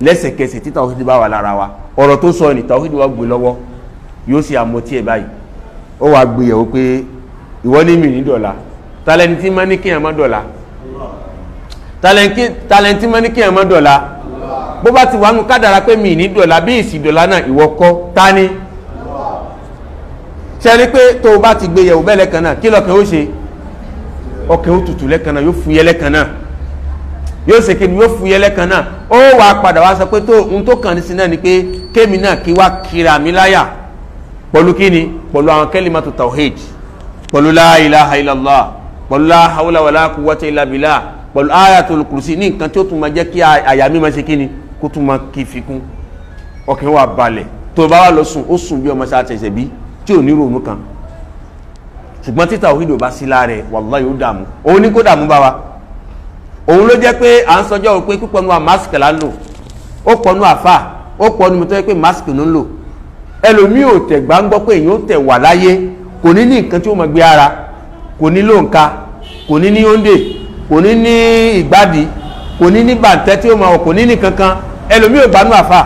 lẹ́sẹ̀kẹsẹ̀ tí tàwhídì bá wà lára wa ọ̀rọ̀ tó sọ ni tàwhídì wa gbé lọ́wọ́ yóò sì àmọ́tí ẹ̀ báyìí ó wàá gbé yẹ̀wò pé ìwọ ní mi ní dọ̀la talẹ́ntì máa ní kéèyàn má dọ̀la talẹ́ntì máa ní kéèyàn má dọ̀la bó bá ti wà nù kádàrá pé mi ní dọ̀la bí ìsì dọ̀la náà ìwọ kọ́ ta ni ṣe rí pé tó o bá ti gbé yẹ̀wò bẹ́ẹ̀ lẹ́kan náà kí lọ́kàn ó ṣe ọkàn ó tutù lẹ́kan náà yóò fúyẹ́ lẹ́kan náà yóò ṣe kíni yóò fúyẹ́ lẹ́kan náà ó wà padà wá sọ pé tó ohun tó kàn ní sí náà ni pé kémi náà kí wá kíra mi láyà pẹ̀lú kíni pẹ̀lú àwọn kalimatu tawhid pẹ̀lú la ilaha illallah pẹ̀lú la hawla wala quwwata illa billah pẹ̀lú ayatul kursi ní nǹkan tí ó tún máa jẹ́ kí àyà mi máa ṣe kíni kó tún máa kí fi kún ọkàn wà balẹ̀ tó bá wà lọ sùn ó sùn bí ọmọ sáà tẹ̀sẹ̀ bí tí ò ní ronú kan ṣùgbọ́n tí tawhid ò bá sí lára ẹ̀ wallahi ó dààmú òun ní kó dààmú bá wa òun ló jẹ́ pé à ń sọjọ́ pé púpọ̀ nu mask là ń lò ó pọ̀ nu àfà ó pọ̀ nu tó yẹ pé mask ló ń lò ẹlòmíì ò tẹ̀ gbá ń gbọ́ pé èyàn ó tẹ̀ wà láyé kò ní ní nǹkan tí ó máa gbé ara kò ní lóǹka kò ní ní òǹdè kò ní ní ìgbádìí kò ní ní bàǹtẹ́ tí ó máa wọ̀ kò ní ní kankan ẹlòmíì ò gbanú àfà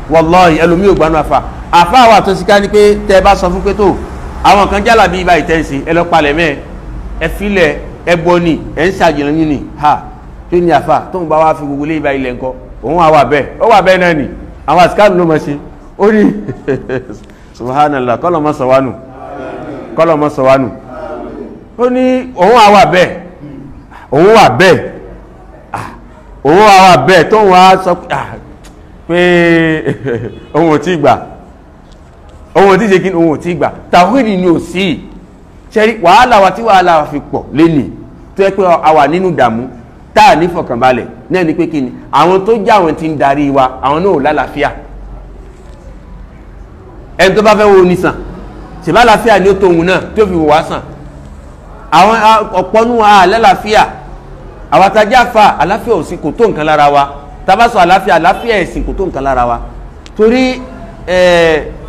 wallahi ẹlòmíì ò gbanú àfà àfà wà tó sì ká ní pé tẹ́ ẹ bá sọ fún pé tó àwọn kan jálà bí ibà ìtẹ́sí ẹ lọ palẹ̀ mẹ́ ẹ filẹ̀ ẹbọ ni ẹ ń ṣàjìnà yín ni ha tó ní àfà tóun bá wá fi gbogbo lé ibà ilẹ̀ ńkọ́ òun wà bẹ́ẹ̀ ó wà bẹ́ẹ̀ náà ni àwọn àsìkáàlù ló mọ̀ ṣe ó ní subhanallah kọ́lọ̀mọ́ sọ̀wánù ó ní òun wà bẹ́ẹ̀ òun wà bẹ́ẹ̀ tóun wá sọ pé òun ò tí gbà òun ò tí ṣe kí òun ò tí gbà tàwíìdì ni ò sí ṣẹ́rí wàhálà wa tí wàhálà wa fi pọ̀ lẹ́nìí tó yẹ pé a wà nínú ìdààmú táà ní fọkànbalẹ̀ náà ni pé kí ni àwọn tó jẹ́ àwọn tí ń darí wa àwọn náà ò lálàáfíà ẹni tó bá fẹ́ wo ní sàn ṣèbá àlàáfíà ni ó tó òun náà tó fi wò wá sàn àwọn ọ̀pọ̀nú àlàáfíà àwọn atajà fa àlàáfíà òsì kò tó nǹkan lára wa tabasọ àlàáfíà ẹ̀sìn kò tó nǹkan lára wa torí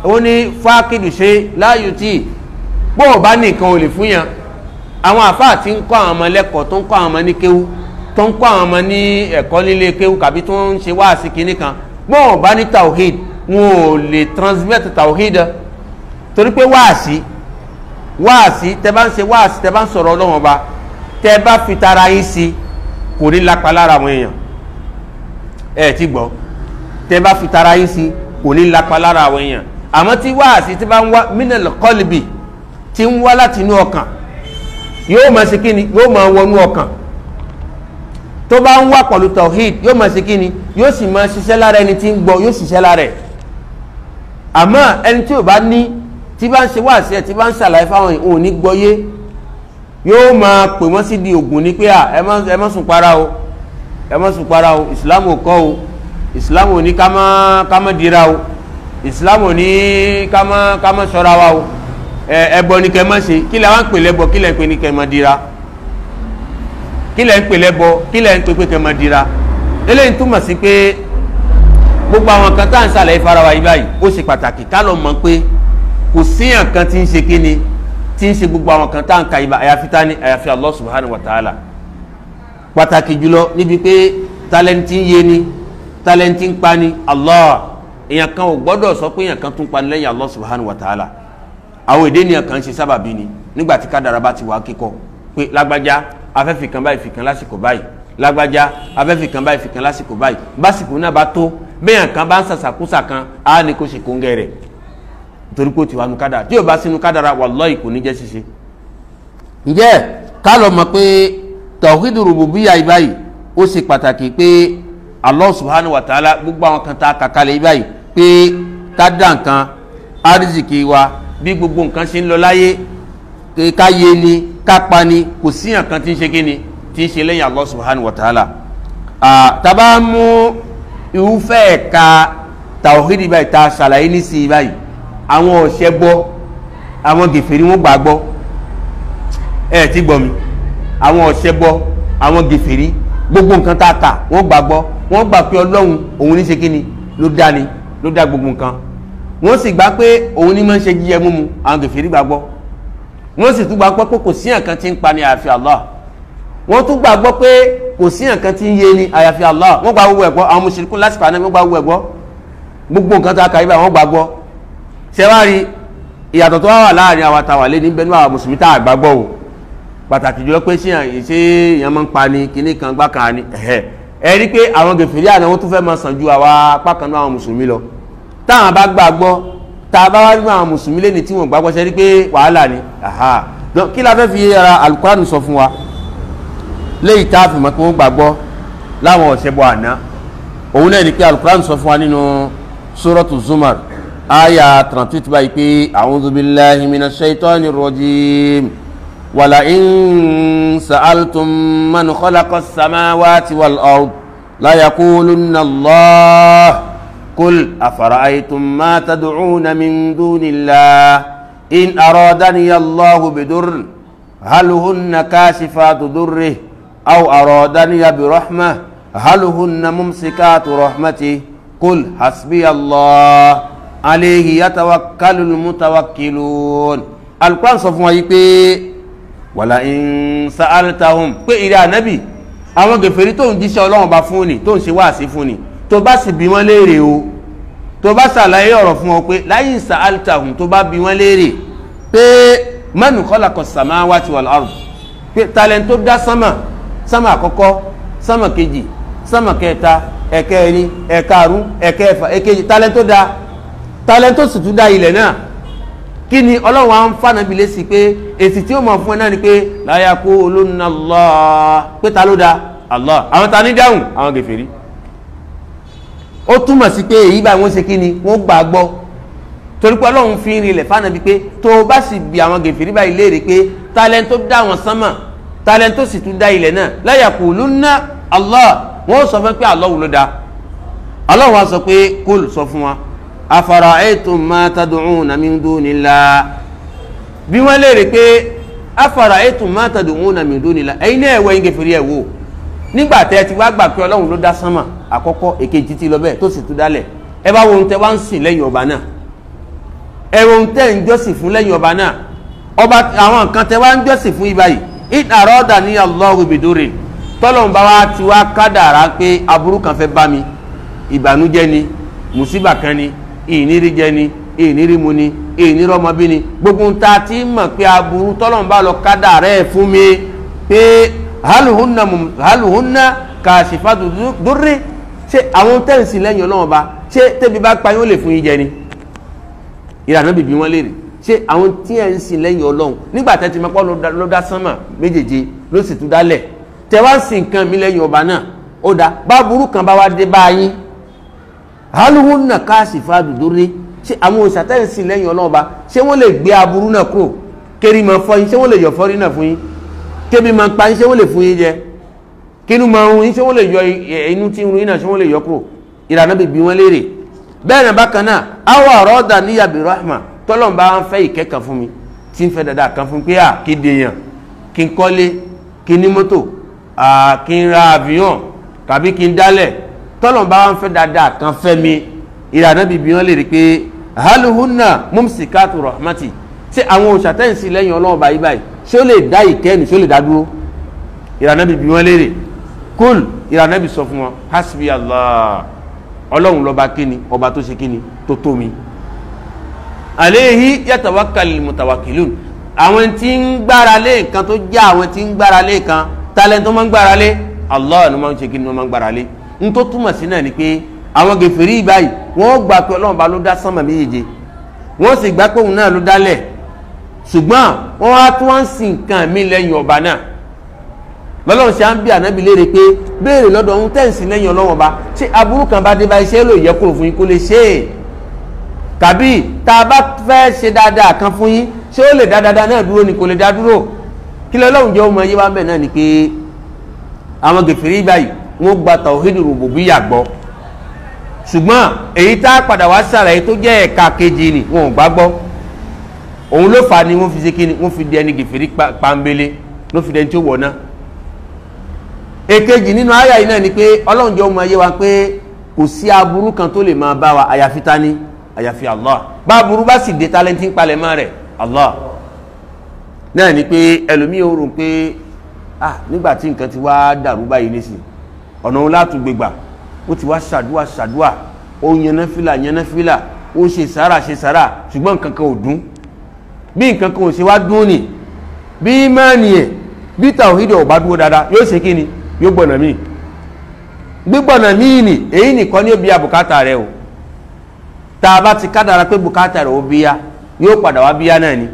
ó ní fákìdù ṣe láàyò tí bóò bá nìkan ò lè fún yàn àwọn àfáà tí ń kọ́ àwọn ọmọ lẹ́kọ̀ọ́ tó ń kọ́ àwọn ọmọ ní kéwú tó ń kọ́ àwọn ọmọ ní ẹ̀kọ́ nílé kéwú kàbí tó ń ṣe wáàsí kinní kan bóò bá ní tawhid wọn ò lè transmit tawhid torí pé wáàsí tẹ bá ń ṣe wáàsí tẹ bá ń sọ̀rọ̀ Ọlọ́run Ọba tẹ bá fi tara yín sí kò ní lápá lára àwọn èèyàn ti gbọ́ tẹ bá fi tara yín sí kò ní lápá lára àwọn èèyàn àmọ́ tí wáàsí tí bá ń wá minal qalbi tí ń wá láti inú ọkàn yóò máa ṣe kíni yóò máa wọnú ọkàn tó bá ń wá pẹ̀lú tawhid yóò máa ṣe kíni yóò sì máa ṣiṣẹ́ lára ẹni tí ń gbọ́ yóò ṣiṣẹ́ lára ẹ̀ àmọ́ ẹni tí ò bá ní tí bá ń ṣe wáàsí ẹ̀ tí bá ń ṣàlàyé fáwọn òun ní gbọ́yé yóò máa pè wọ́n sí di ògùn ní pé ẹ má sùn para o ẹ má sùn para o ìsìlámù ò kọ́ o ìsìlámù ò ní ká má dira o ìsìlámù ò ní ká má ṣọ́ra wa o ẹbọ ní kẹ́ má ṣe kí lẹ wá ń pè lẹ́bọ kí lẹ ń pè ní kẹ́ má dira kí lẹ ń pè lẹ́bọ kí lẹ ń pè pé kẹ́ má dira eléyìí túmọ̀ sí pé gbogbo àwọn kan tá à ń ṣàlàyé fara wa yìí báyìí ó ṣe pàtàkì ká lọ mọ̀ pé kò síyàn kan tí ń ṣe kíni tí ń ṣe gbogbo àwọn kan tá à ń ka ibà àyàfi tani àyàfi Allah subhanahu wa ta'ala pàtàkì jùlọ níbi pé tálẹ́ntì ń yé ni tálẹ́ntì ń pa ni Allah èèyàn kan ò gbọ́dọ̀ sọ pé èèyàn kan tún pa ni lẹ́yìn Allah subhanahu wa ta'ala àwọn èdè ènìyàn kan ṣe sábàbí ni nígbà tí kádàrá bá ti wà kíkọ pé lágbájá afẹ́fì kan báyìí fìkan lásìkò báyìí lágbájá afẹ́fì kan báyìí fìkan lásìkò báyìí básìkò náà bá tó bẹ́yàn kan bá ń sàṣàkúsà kan á ní kó ṣe kóńgẹ́ rẹ̀ nítorí pé ó ti wà nù kádàrá tí ò bá sínú kádàrá wallahi kò ní jẹ́ ṣíṣe. ǹjẹ́ ká lọ mọ̀ pé tawhidu rububiyyah báyìí ó ṣe pàtàkì pé Allah subhanahu wa ta'ala gbogbo àwọn kan tá a kàkálẹ̀ báyìí pé ká dá nǹkan arzikì wa bí gbogbo nǹkan ṣe ń lọ láyé ká yé ni ká pa ni kò sí nǹkan tí ń ṣe kíni tí ń ṣe lẹ́yìn Allah subhanahu wa ta'ala. tàbá mú irúfẹ́ ẹ̀ka tawhidi báyìí tá a ṣàlàyé ní sí báyìí àwọn ọ̀ṣẹ́ gbọ́ àwọn gèfèrí wọn gbà gbọ́ ti gbọ́ mi àwọn ọ̀ṣẹ́ gbọ́ àwọn gèfèrí gbogbo nǹkan tá a kà wọ́n gbà gbọ́ wọ́n gbà pé Ọlọ́run òun ní ṣe kíni ló dá gbogbo nǹkan wọ́n sì gbà pé òun ní máa ń ṣe jíjẹ múmu àwọn gèfèrí gbàgbọ́ wọ́n sì tún gbàgbọ́ pé kò sí nǹkan tí ń pa ní àyàfi Allah wọ́n tún gbàgbọ́ pé kò sí nǹkan tí ń yé ní àyàfi Allah wọ́n gba gbogbo ẹ̀gbọ́ àwọn mùsùlùmí lásìkò àná wọ́n gba gbogbo ẹ̀gbọ́ gbogbo nǹkan tá a kà yí bá wọ́n gbàgbọ́ ṣẹ́wárí ìyàtọ̀ tó wà láàrin àwọn àtàwà lé níbẹ̀ ní àwọn mùsùlùmí tá a gbàgbọ́ o pàtàkì jùlọ pé ṣé èèyàn máa ń pa ni kíní kan gbá kan ni ẹ rí pé àwọn gèfèrí àná wọ́n tún fẹ́ máa sàn ju àwa apá kan náà àwọn mùsùlùmí lọ táwọn bá gbàgbọ́ tá a bá wá rí àwọn mùsùlùmí lẹ́ni tí wọ́n gbàgbọ́ sẹ́rí pé wàhálà ni kí la fẹ́ fi ara alukurani sọ fún wa léyìí tá a fi mọ̀ pé wọ́n gbàgbọ́ láwọn ọ̀sẹ̀ bọ̀ àná òun náà ni pé alukurani sọ fún wa nínú suratu Zumar aya 38 báyìí pé a'udhu billahi minash shaitani rrajim wala in sa'altum man khalaqa as-samawati wal ard la yaqulunna Allah qul afara'aytum ma tad'una min dunillah in aradani Allahu bidurrin hal hunna kashifatu durrihi aw aradani birahmah hal hunna mumsikatu rahmatihi qul hasbiya Allah alayhi yatawakkalul mutawakkilun. Al-Qur'an sọ fún wa yìí pé wala in sa'altahum pé ìrẹ́ ànábì àwọn gèfèrí tó ń jíṣẹ́ Ọlọ́run bá fún ni tó ń ṣe wáàsí fún ni tó bá sì bí wọ́n léèrè o tó bá ṣàlàyé ọ̀rọ̀ fún ọ pé la in sa'altahum tó bá bí wọ́n léèrè pé man khalaqa samawati wal ard pé talent tó dá sánmà àkọ́kọ́ sánmà kejì sánmà kẹta ẹ̀kẹrin ẹ̀karùn ẹ̀kẹfà ẹ̀kejì talent tó dá talent tó sì tún dá ilẹ̀ náà kí ni Ọlọ́run á ń fànàbí lé sí pé èsì tí ó mọ̀ fún ẹ náà ni pé la yaqulunna Allah pé ta ló dá Allah àwọn ta ní dáhùn àwọn gèfèrí ó túmọ̀ sí pé èyí báyìí wọ́n ṣe kí ni wọ́n gbà gbọ́ torí pé Ọlọ́run fi ń rinlẹ̀ fànàbí pé tó o bá sì bi àwọn gèfèrí báyìí léèrè pé talent tó dá wọn sánmà talent tó sì tún dá ilẹ̀ náà la yaqulunna Allah wọ́n sọ fún pé Allah ló dá Allah wá sọ pé kúl sọ fún wa afara'aytum ma tad'una min dunillah bí wọ́n léèrè pé afara'aytum ma tad'una min dunillah ẹ̀yin náà ẹ̀wọ̀ ẹ̀yin gèfèrí ẹ̀ wò nígbà tẹ́ ti wá gbà pé Ọlọ́run ló dá sánmà àkọ́kọ́ èkejì tí lọ bẹ́ẹ̀ tó sì tún dálẹ̀ ẹ bá wo ohun tẹ́ wá ń sìn lẹ́yìn ọba náà ẹ wo ohun tẹ́ ń jọ́sìn fún lẹ́yìn ọba náà ọba àwọn nǹkan tẹ́ wá ń jọ́sìn fún ibà yìí in aradani Allahu bidurin tọ́lọ́run bá wá ti wá kádàrá pé aburú kan fẹ́ bá mi ìbànújẹ́ ni mùsíbà kan ni ìnírí jẹ ni ìnírí mu ni ìnírí ọmọ bí ni gbogbo ń ta ti mọ̀ pé aburú tọ́lọ́run bá lọ kádàrá ẹ̀ fún mi pé haluhunna kashifatu durri ṣé àwọn tẹ́ǹsì lẹ́yìn Ọlọ́run bá ṣé tẹ́bi bá pa yín ó lè fún yín jẹ ni ìlànà bìbí wọn léèrè ṣé àwọn tí ẹ̀ ń sìn lẹ́yìn Ọlọ́run nígbà tẹ́ ti mọ̀ pé ló dá sánmà méjèèje ló sì tún dálẹ̀ tẹ́ wá sìn nǹkan mi lẹ́yìn ọba náà ó dá bá burú kan bá wá dé bá yín haluhunna kashifatu durri ṣé àwọn òṣàtẹ́ǹsì lẹ́yìn Ọlọ́run bá ṣé wọ́n lè gbé aburú náà kúrò kéri máa fọ́ yín ṣé wọ́n lè yọ fọ́rí náà fún yín kébi máa pa yín ṣé wọ́n lè fún yín jẹ kínú máa ń yín ṣé wọ́n lè yọ inú tí ń ru yín náà ṣé wọ́n lè yọ kúrò ìlànà bíbí wọn léèrè bẹ́ẹ̀ náà bákan náà awa àrọ́dà níyà bí rahma tọ́lọ́n bá ń fẹ́ ìkẹ́kàn fún mi tí ń fẹ́ dáadáa kan fún pé kí dèèyàn kí n kọ́lé kí n ní mọ́tò kí n ra avion tàbí kí n dálẹ̀ tọ́lọ́n bá ń fẹ́ dáadáa kan fẹ́ mi ìlànà bíbí wọn léèrè pé haluhunna mumsikatu rahmati ṣé àwọn òṣàtẹ́ǹsì lẹ́yìn Ọlọ́run báyìí báyìí ṣé ó lè dá ìkẹ́ni ṣé ó lè dá dúró ìlànà bíbí wọn léèrè kúl ìlànà bí sọ fún wọn hasbi Allah Ọlọ́run lọ́ba kíni ọba tó ṣe kíni tó tó mi alayhi yatawakkalul mutawakkilun àwọn tí ń gbára lé nǹkan tó jẹ́ àwọn tí ń gbára lé nǹkan talent tó máa ń gbára lé Allah ni wọ́n ń ṣe kíni wọ́n máa ń gbára lé ń tó túmọ̀ sí náà ni pé àwọn gèfèrí báyìí wọ́n gbà pé Ọlọ́run bá ló dá sánmà méjèèje wọ́n sì gbà pé òun náà ló dálẹ̀ ṣùgbọ́n wọ́n wá tún wá ń sin nǹkan mi lẹ́yìn ọba náà lọ́lọ́run ṣe à ń bí ànábì léèrè pé béèrè lọ́dọ̀ ohun tẹ́ǹsì lẹ́yìn Ọlọ́run ọba ṣé aburú kan bá dé bá iṣẹ́ ló yẹ kúrò fún yín kó lè ṣe é tàbí tá a bá fẹ́ ṣe dáadáa kan fún yín ṣé ó lè dá dáadáa náà dúró ni kò lè dá dúró kí lọ́lọ́run jẹ́ ọmọ yé wá bẹ́ẹ̀ náà ni pé àwọn gèfèrí báyìí wọ́n gba tawhid rububiyyah gbọ́ ṣùgbọ́n èyí tá a padà wá ṣàlàyé tó jẹ́ ẹ̀ka kejì ni wọn ò gbàgbọ́ òun ló fà á ni wọ́n fi ṣe kí ni wọ́n fi di ẹni gèfèrí pàmbélé ló fi dẹni tí ó wọ̀ náà èkejì nínú àyà yìí náà ni pé Ọlọ́run jẹ́ ọmọ ayé wa pé kò sí aburú kan tó lè máa bá wa àyàfi tani àyàfi Allah bá aburú bá sì dé tálẹ́ntì ń palẹ̀ mọ́ rẹ̀ Allah náà ni pé ẹlòmíì ó rò pé nígbà tí nǹkan ti wá dàrú báyìí nísìn ọ̀nà òun látún gbégbà ó ti wá ṣàdúà ó yanáfìlà ó ṣe sàrà ṣùgbọ́n nǹkan kan ò dún bí nǹkan kan ò ṣe wá dún ni bí ìmánì ẹ̀ bí tàwhídì ò bá dúró dáadáa yóò ṣe kí ni yóò gbọ̀nà míì gbígbọ̀nà míì ni èyí nìkan ní òbí àbùkátà rẹ o tá a bá ti kádàrá pé bùkátà rẹ̀ ó bíyá yóò padà wá bíyá náà ni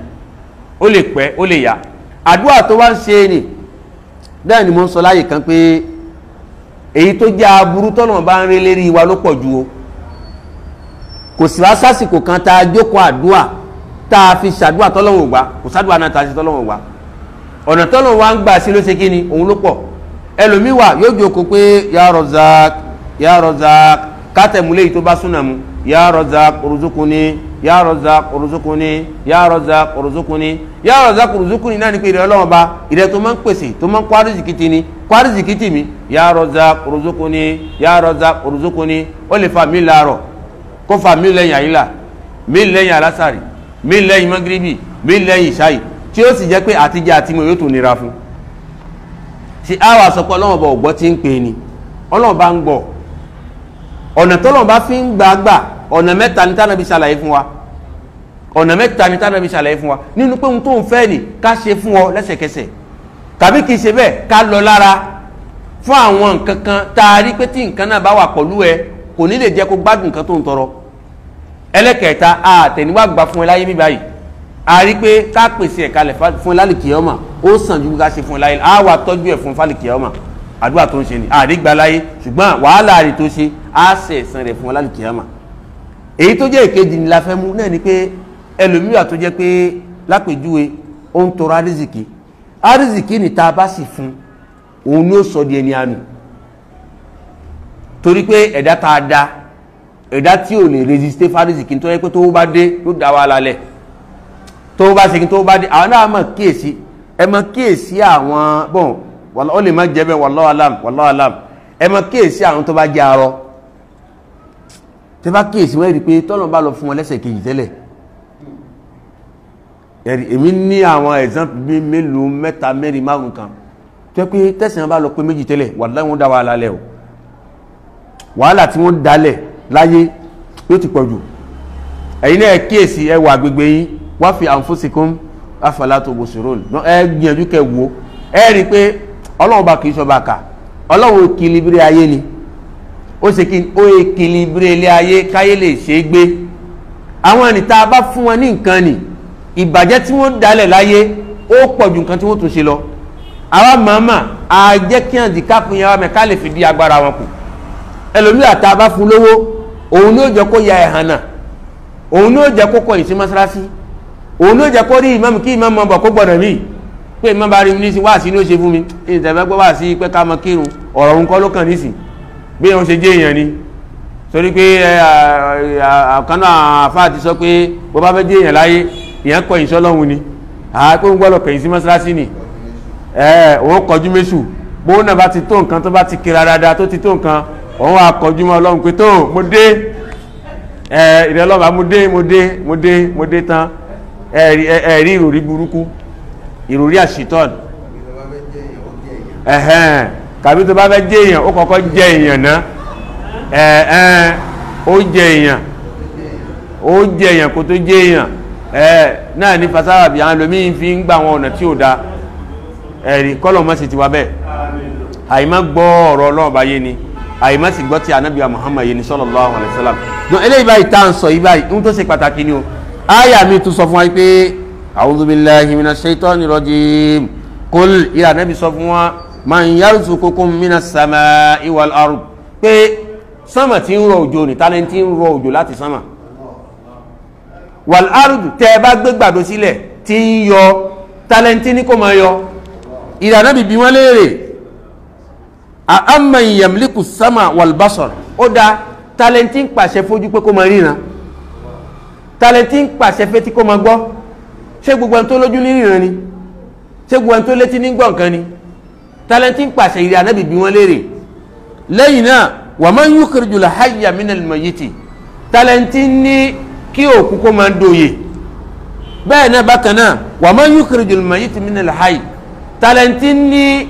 ó lè pẹ́ ó lè yá àdúrà tó wá ń ṣe ni bẹ́ẹ̀ ni mo ń sọ láyè kan pé èyí tó jẹ́ aburú tọ́nà bá ń rí lérí wa ló pọ̀ ju o kò sì wá sásìkò kan tá a jókòó àdúrà tá a fi ṣàdúrà tọ́lọ́wọ̀n gbà kò sádùá náà tá a ṣe tọ́lọ́wọ̀n gbà ọ̀nà tọ́lọ́wọ̀n wa ń gbà sí ló ṣe kí ni òun ló pọ̀ ẹlòmíì wà yóò jókòó pé ya Razak ya Razak kátẹ̀múlẹ̀ yìí tó bá súnà mu ya Razak uruzukuni ya Razak uruzukuni ya Razak uruzukuni ya Razak uruzukuni náà ní pé ìrẹ́ ọlọ́wọ́n bá ìrẹ́ tó máa ń pèsè tó máa ń kwárí zikiti ni kwárí zikiti mi ya Razak uruzukuni ya Razak uruzukuni ó lè fa mí láàárọ̀ kó fa mí lẹ́yìn àyílà mí lẹ́yìn alásàrì mí lẹ́yìn magribi mí lẹ́yìn ìṣáì tí ó sì jẹ́ pé àtijọ́ àti mo yóò tún nira fún ṣe àwọn àsọpọ̀ ọlọ́wọ́n bá ògbọ́ tí ń pè ní ọlọ́wọ́n bá ń gbọ́ ọ̀nà tọ́lọ́wọ́n bá fi ń gbàgbà ọ̀nà mẹ́ta ní tánàbí ṣàlàyé fún wa ọ̀nà mẹ́ta ní tánàbí ṣàlàyé fún wa nínú pé ohun tó ń fẹ́ ni ká ṣe fún ọ lẹ́sẹ̀kẹsẹ̀ tàbí kì í ṣe bẹ́ẹ̀ ká lọ lára fún àwọn nǹkan kan tá a rí pé tí nǹkan náà bá wà pẹ̀lú ẹ kò ní lè jẹ́ kó gbádùn nǹkan tó ń tọrọ ẹlẹ́kẹ̀ẹ́ta àtẹ̀níwá gbà fún ẹ láyé bí báyìí a rí pé ká pèsè ẹ̀ka lẹ̀ fún ẹ lálìkìyámà ó sàn ju ká ṣe fún ẹ láyé á wà tọ́jú ẹ̀ fún fálìkìyámà àdúrà tó ń ṣe ni àrígbà láyé ṣùgbọ́n wàhálà rẹ̀ tó ṣe á ṣe ẹ̀san rẹ̀ fún ẹ lálìkìyámà èyí tó jẹ́ ìkejì ni la fẹ́ mú náà ni pé ẹlòmíà tó jẹ́ pé lápèjúwe ó ń tọrọ àrísìkí ni tá a bá sì fún òun ni ó sọ di ẹni àánú torí pé ẹ̀dá tá a dá ẹ̀dá tí ò lè resiste fárísìkí tó yẹ pé tó bá dé yóò dá wa lálẹ́ tó bá ṣe kí tó bá dé àwọn náà mọ̀ kíyèsí ẹ mọ̀ kíyèsí àwọn bọ́n ó lè má jẹ́ bẹ́ẹ̀ wallahu alam ẹ mọ̀ kíyèsí àwọn tó bá jẹ́ arọ tẹ bá kíyèsí wọ́n rí pé tọ́nà bá lọ fún wọn lẹ́sẹ̀ kejì tẹ́lẹ̀ èmi ní àwọn example bí mélòó mẹ́ta mẹ́rin márùn kan tó yẹ pé tẹ̀sán bá lọ pé méjì tẹ́lẹ̀ wallahi wọ́n dá wàhálà lẹ̀ o wàhálà tí wọ́n dálẹ̀ láyé yóò ti pọ̀ jù ẹ̀yin náà kíyèsí ẹ wà agbègbè yín wá fi anfusikum afala tubsirun ẹ gbìyànjú kẹ wo ẹ rí i pé ọlọ́run bá kì í sọba kà ọlọ́run ekilibiri ayé ni ó ṣe kí ó ekilibiri ilé ayé káyé lè ṣe é gbé àwọn ẹni tá a bá fún wọn ní nǹkan ni ìbàjẹ́ tí wọ́n dálẹ̀ láyé ó pọ̀ ju nǹkan tí wọ́n tún ṣe lọ àwa màmá a jẹ́ kí hàn dìkápù yẹn wá mẹ́ká lè fi di agbára wọn kù ẹlòmíà tá a bá fún lówó òun ló jẹ́ kó ya ẹ̀hànà òun ló jẹ́ kó kọ̀yìn sí mọ́sálásí òun ló jẹ́ kó rí ìmáàmù kí ìmáàmù ọbọ̀ kó gbọ́dọ̀ mí pé ìmáàmù bá rí mi nísìn wá sí ní ó ṣe fún mi ìtẹ̀fẹ́ gbọ́ wá sí pé ká mọ kírun ọ̀rọ̀ òun kọ́ ló kàn nísìn bí wọ́n ṣe jẹ́ èèyàn ni torí pé àkànnà àfáà ti sọ pé bó bá fẹ́ jẹ́ èèyàn láyé ìyẹn kọ̀yìn sọ́lọ́hun ni àápé ń gbọ́dọ̀ kọ̀yìn sí mọ́sálásí ni òun kọjú méṣù bóun náà bá ti tó nǹkan tó bá ti kira dáadáa tó ti tó nǹkan òun wà kọjú mọ́ ọlọ́run pé tó mo dé ìrẹ́ ọlọ́ba mo dé tán ẹ̀rí ìròrí burúkú ìròrí àṣìtọ́n kàbí tó bá fẹ́ jẹ́ èèyàn ó kọ́kọ́ jẹ́ èèyàn náà ó jẹ́ èèyàn kó tó jẹ́ èèyàn náà ní fasára bí àwọn ẹlòmíín fi ń gbà wọn ọ̀nà tí ò da ẹ̀rí kọ́lọ̀ mọ́ sí ti wá bẹ́ẹ̀ àìmọ́ gbọ́ ọ̀rọ̀ ọlọ́run bá yé ni àìmọ́ sì gbọ́ ti ànábì Muhammad yé ni sallallahu alaihi wasallam náà eléyìí báyìí tá à ń sọ yìí báyìí ohun tó ṣe pàtàkì ni o áyà mi tún sọ fún wa pé a'udhu billahi minash shaitani rajim kul ìlà ànábì sọ fún wa man yarzuqukum minas samai wal ard pé sánmà tí ń rọ òjò ní tálẹ́ tí ń rọ òjò láti sánmà wal ard tẹ́ bá gbé gbàdó sílẹ̀ tí ń yọ tálẹ́ntì ní kò máa yọ ìlànà bìbí wọn léèrè amman yamliku sama wal basar ó dá tálẹ́ntì ń pàṣẹ fojú pé kó máa ríran tálẹ́ntì ń pàṣẹ fétí kó máa gbọ́ ṣé gbogbo ẹni tó lójú ní ríran ni ṣé gbogbo ẹni tó létí ní gbọ́ nǹkan ni tálẹ́ntì ń pàṣẹ ìlànà bìbí wọn léèrè lẹ́yìn náà wa man yukhrijul hayya minal mayyiti tálẹ́ntì ní kí òkú kó máa dòye bẹ́ẹ̀ náà bákan náà wa man yukhrijul mayyita minal hayy tálẹ́ntì ní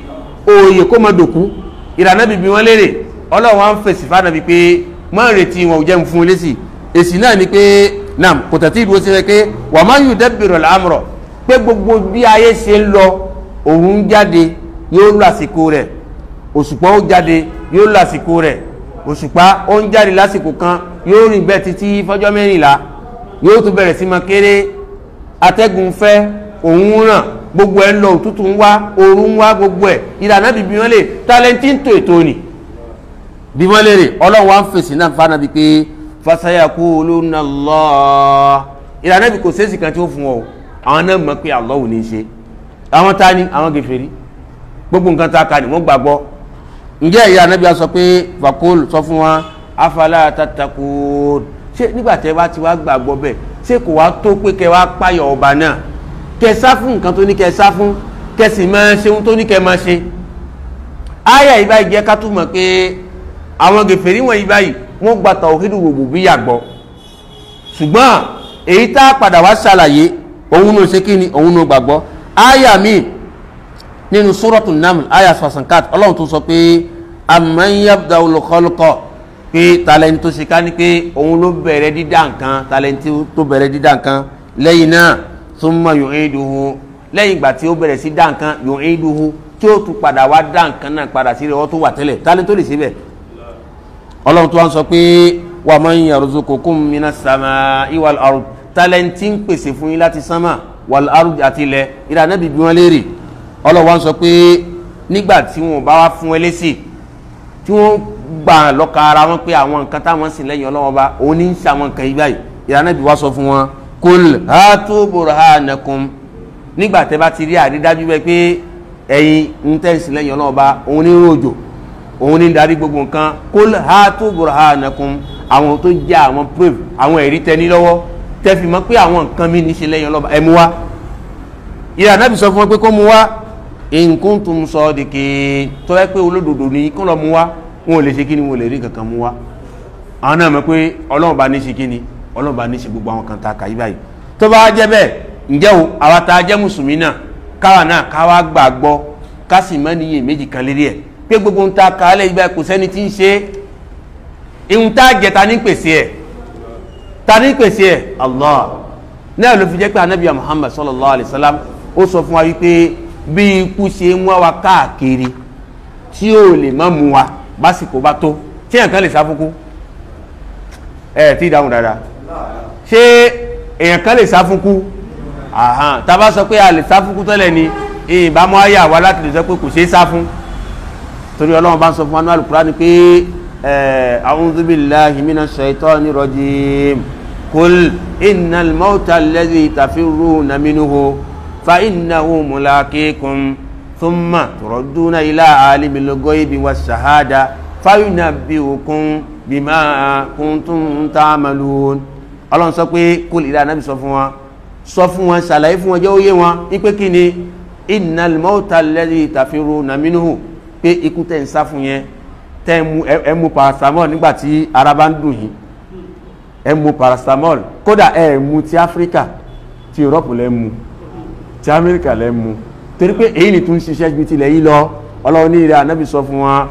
òye kó máa dòkú ìlànà bìbí wọn léèrè ọlọ́run wọn fèsì fánàbí pé má retí wọn ò jẹ́ fún lésì èsì náà ni pé nam kò tẹ̀tí ìdúró sí rẹ pé wa man yudabbiru al-amra pé gbogbo bí ayé ṣe ń lọ òun jáde yóò lásìkò rẹ̀ òṣùpá ó jáde yóò lásìkò rẹ̀ òṣùpá ó ń jáde lásìkò kan yóò rìn bẹ́ẹ̀ títí fọ́jọ́ 14 yóò tún bẹ̀rẹ̀ sí máa kéré atẹ́gùn fẹ́ òun ràn gbogbo ẹ̀ ń lọ òtútù ń wá ooru ń wá gbogbo ẹ̀ ìlànà bíbí wọn lè tálẹ́ntì ń tò ètò ni bí wọ́n lè rè ọlọ́run wa ń fèsì náà fana bíi pé fasayaquluna Allah ìlànà bí kò sẹ́sì kan tí ó fún ọ àwọn náà mọ̀ pé Allah ò ní ṣe àwọn ta ni àwọn kèfèrí gbogbo nǹkan tá a kà ní wọ́n gbàgbọ́ ǹjẹ́ ìyá anábì sọ pé fakul sọ fún wọn afala tattaqun ṣé nígbà tẹ́ bá ti wá gbàgbọ́ bẹ́ẹ̀ ṣé kò wá tó pé kẹ́ wá páyọ̀ ọba náà kẹ́ sá fún nǹkan tó ní kẹ́ sá fún kẹ́ sì máa ṣe ohun tó ní kẹ́ máa ṣe. àyà yìí báyìí jẹ́ ká túmọ̀ pé àwọn gèfèrí wọ̀nyí báyìí wọ́n gba tawhidu rububiyyah gbọ́ ṣùgbọ́n èyí tá a padà wá ṣàlàyé òun ló ṣe kí ni òun ló gbàgbọ́. àyà míì nínú suratul naml àyà 64 ọlọ́run tó sọ pé amman yabda'ul khalqa pé talẹ́ni tó ṣe ká ní pé òun ló bẹ̀rẹ̀ dídá nǹkan talẹ́ni tó bẹ̀rẹ̀ dídá nǹkan lẹ́yìn náà thumma yu'iduhu lẹ́yìn ìgbà tí ó bẹ̀rẹ̀ sí dá nǹkan yu'iduhu tí ó tún padà wá dá nǹkan náà padà sí rẹ̀ tó wà tẹ́lẹ̀ talẹ́ni tó lè ṣe bẹ́ẹ̀. ọlọ́run tó wá ń sọ pé wa man yarzuqukum minas samaa'i wal ard talẹ́ni tí ń pèsè fún yín láti sánmà wal ard àti ilẹ̀ ìlànà bíbí wọn léèrè ọlọ́run wá ń sọ pé nígbà tí wọn bá wá fún ẹ lésì tí wọ́n gbà lọ́ka ara wọn pé àwọn nǹkan táwọn sì lẹ́yìn ọlọ́wọ́ bá òun ní sàwọn nǹkan yìí báyìí ìlànà bí wá sọ fún wọn kul hatu burhanakum nígbà tẹ́ bá ti rí àrídájú bẹ́ẹ̀ pé ẹ̀yin ń tẹ̀sí lẹ́yìn ọlọ́wọ́ bá òun ní rọ̀jò òun ní darí gbogbo nǹkan kul hatu burhanakum àwọn tó jẹ́ àwọn proof àwọn ẹ̀rí tẹ́ ní lọ́wọ́ tẹ́ fi mọ̀ pé àwọn nǹkan mi ní ṣe lẹ́yìn ọlọ́wọ́ bá ẹ mú wá ìlànà bí sọ fún wọn pé kó mú wá in kuntum sadiqin tó yẹ pé olódodo ní kó lọ mú wá wọn ò lè ṣe kíni wọn ò lè rí kankan mú wá àwọn náà mọ̀ pé Ọlọ́run bá ní ṣe kíni Ọlọ́run bá ní ṣe gbogbo àwọn kan tá a kà yí báyìí tó bá jẹ́ bẹ́ẹ̀ ǹjẹ́ o àwa tá a jẹ́ mùsùlùmí náà káwa náà káwa gbàgbọ́ ká sì mọ́ níyè méjì kan lérí ẹ̀ pé gbogbo ń ta kálẹ̀ yí báyìí kò sẹ́ni tí ń ṣe ihun tá a jẹ ta ní pèsè ẹ̀ Allah náà ló fi jẹ́ pé anabiya Muhammad sallallahu alayhi wa sallam ó sọ fún wa wípé bí ikú ṣe mú wa káàkiri tí ó lè má mú wa básìkò bá tó tí èèyàn kan lè sá fúnkú tí ìdáhùn dáadáa ṣé èèyàn kan lè sá fúnkú tá bá sọ pé a lè sá fúnkú tẹ́lẹ̀ ni ìbámu ayé àwa láti lè sọ pé kò ṣeé sá fún torí Ọlọ́run bá ń sọ fún wa ní Al-Qur'ani pé a'udhu billahi minash shaitani rajim kul innal mawta alladhi tafirruna minhu فإنه ملاقيكم ثم تردون إلى عالم الغيب والشهادة فينبئكم بما كنتم تعملون Ọlọ́run sọ pé kul ìlà Ànábì sọ fún wọn ṣàlàyé fún wọn jẹ́ ó yé wọn ipé kí ni innal mawta alladhi tafirruna minhu pé ikú tẹ́ ń sá fún yẹn tẹ́ ẹ mú paracetamol nígbà tí ara bá ń dùn yín ẹ mú paracetamol kódà ẹ mú ti Áfíríkà ti Europe lẹ́ mú tí Amẹ́ríkà lẹ́ mú torí pé èyí ni tún ṣiṣẹ́ ju tilẹ̀ yìí lọ Ọlọ́run ní ìrẹ́ Ànábì sọ fún wa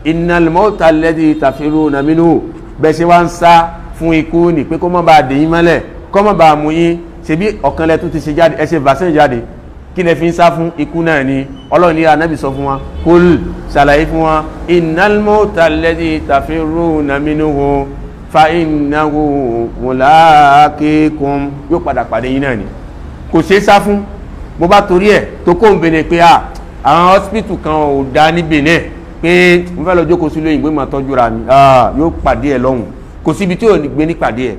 innal mawta alladhi tafirruna minhu bẹ́ẹ̀ ṣe wá ń sá fún ikú ní pé kó má bàa dè yín mọ́lẹ̀ kó má bàa mú yín ṣebí ọ̀kan lẹ tún ti ṣe jáde ẹ ṣe vaccine jáde kí lẹ fi ń sá fún ikú náà ni Ọlọ́run ní ìrẹ́ Ànábì sọ fún wa kul ṣàlàyé fún wa innal mawta alladhi tafirruna minhu fa innahu mulaqikum yóò padà pàdé yín náà ni kò ṣe é sá fún bó bá torí ẹ̀ tó kó ń bene pé àwọn hospital kan ò dá ní Benin pé mo fẹ́ lọ jókòó sí lóyìnbó máa tọ́jú ra mi yóò pàdé ẹ̀ lọ́hùn kò síbi tí ò ní gbé ní pàdé ẹ̀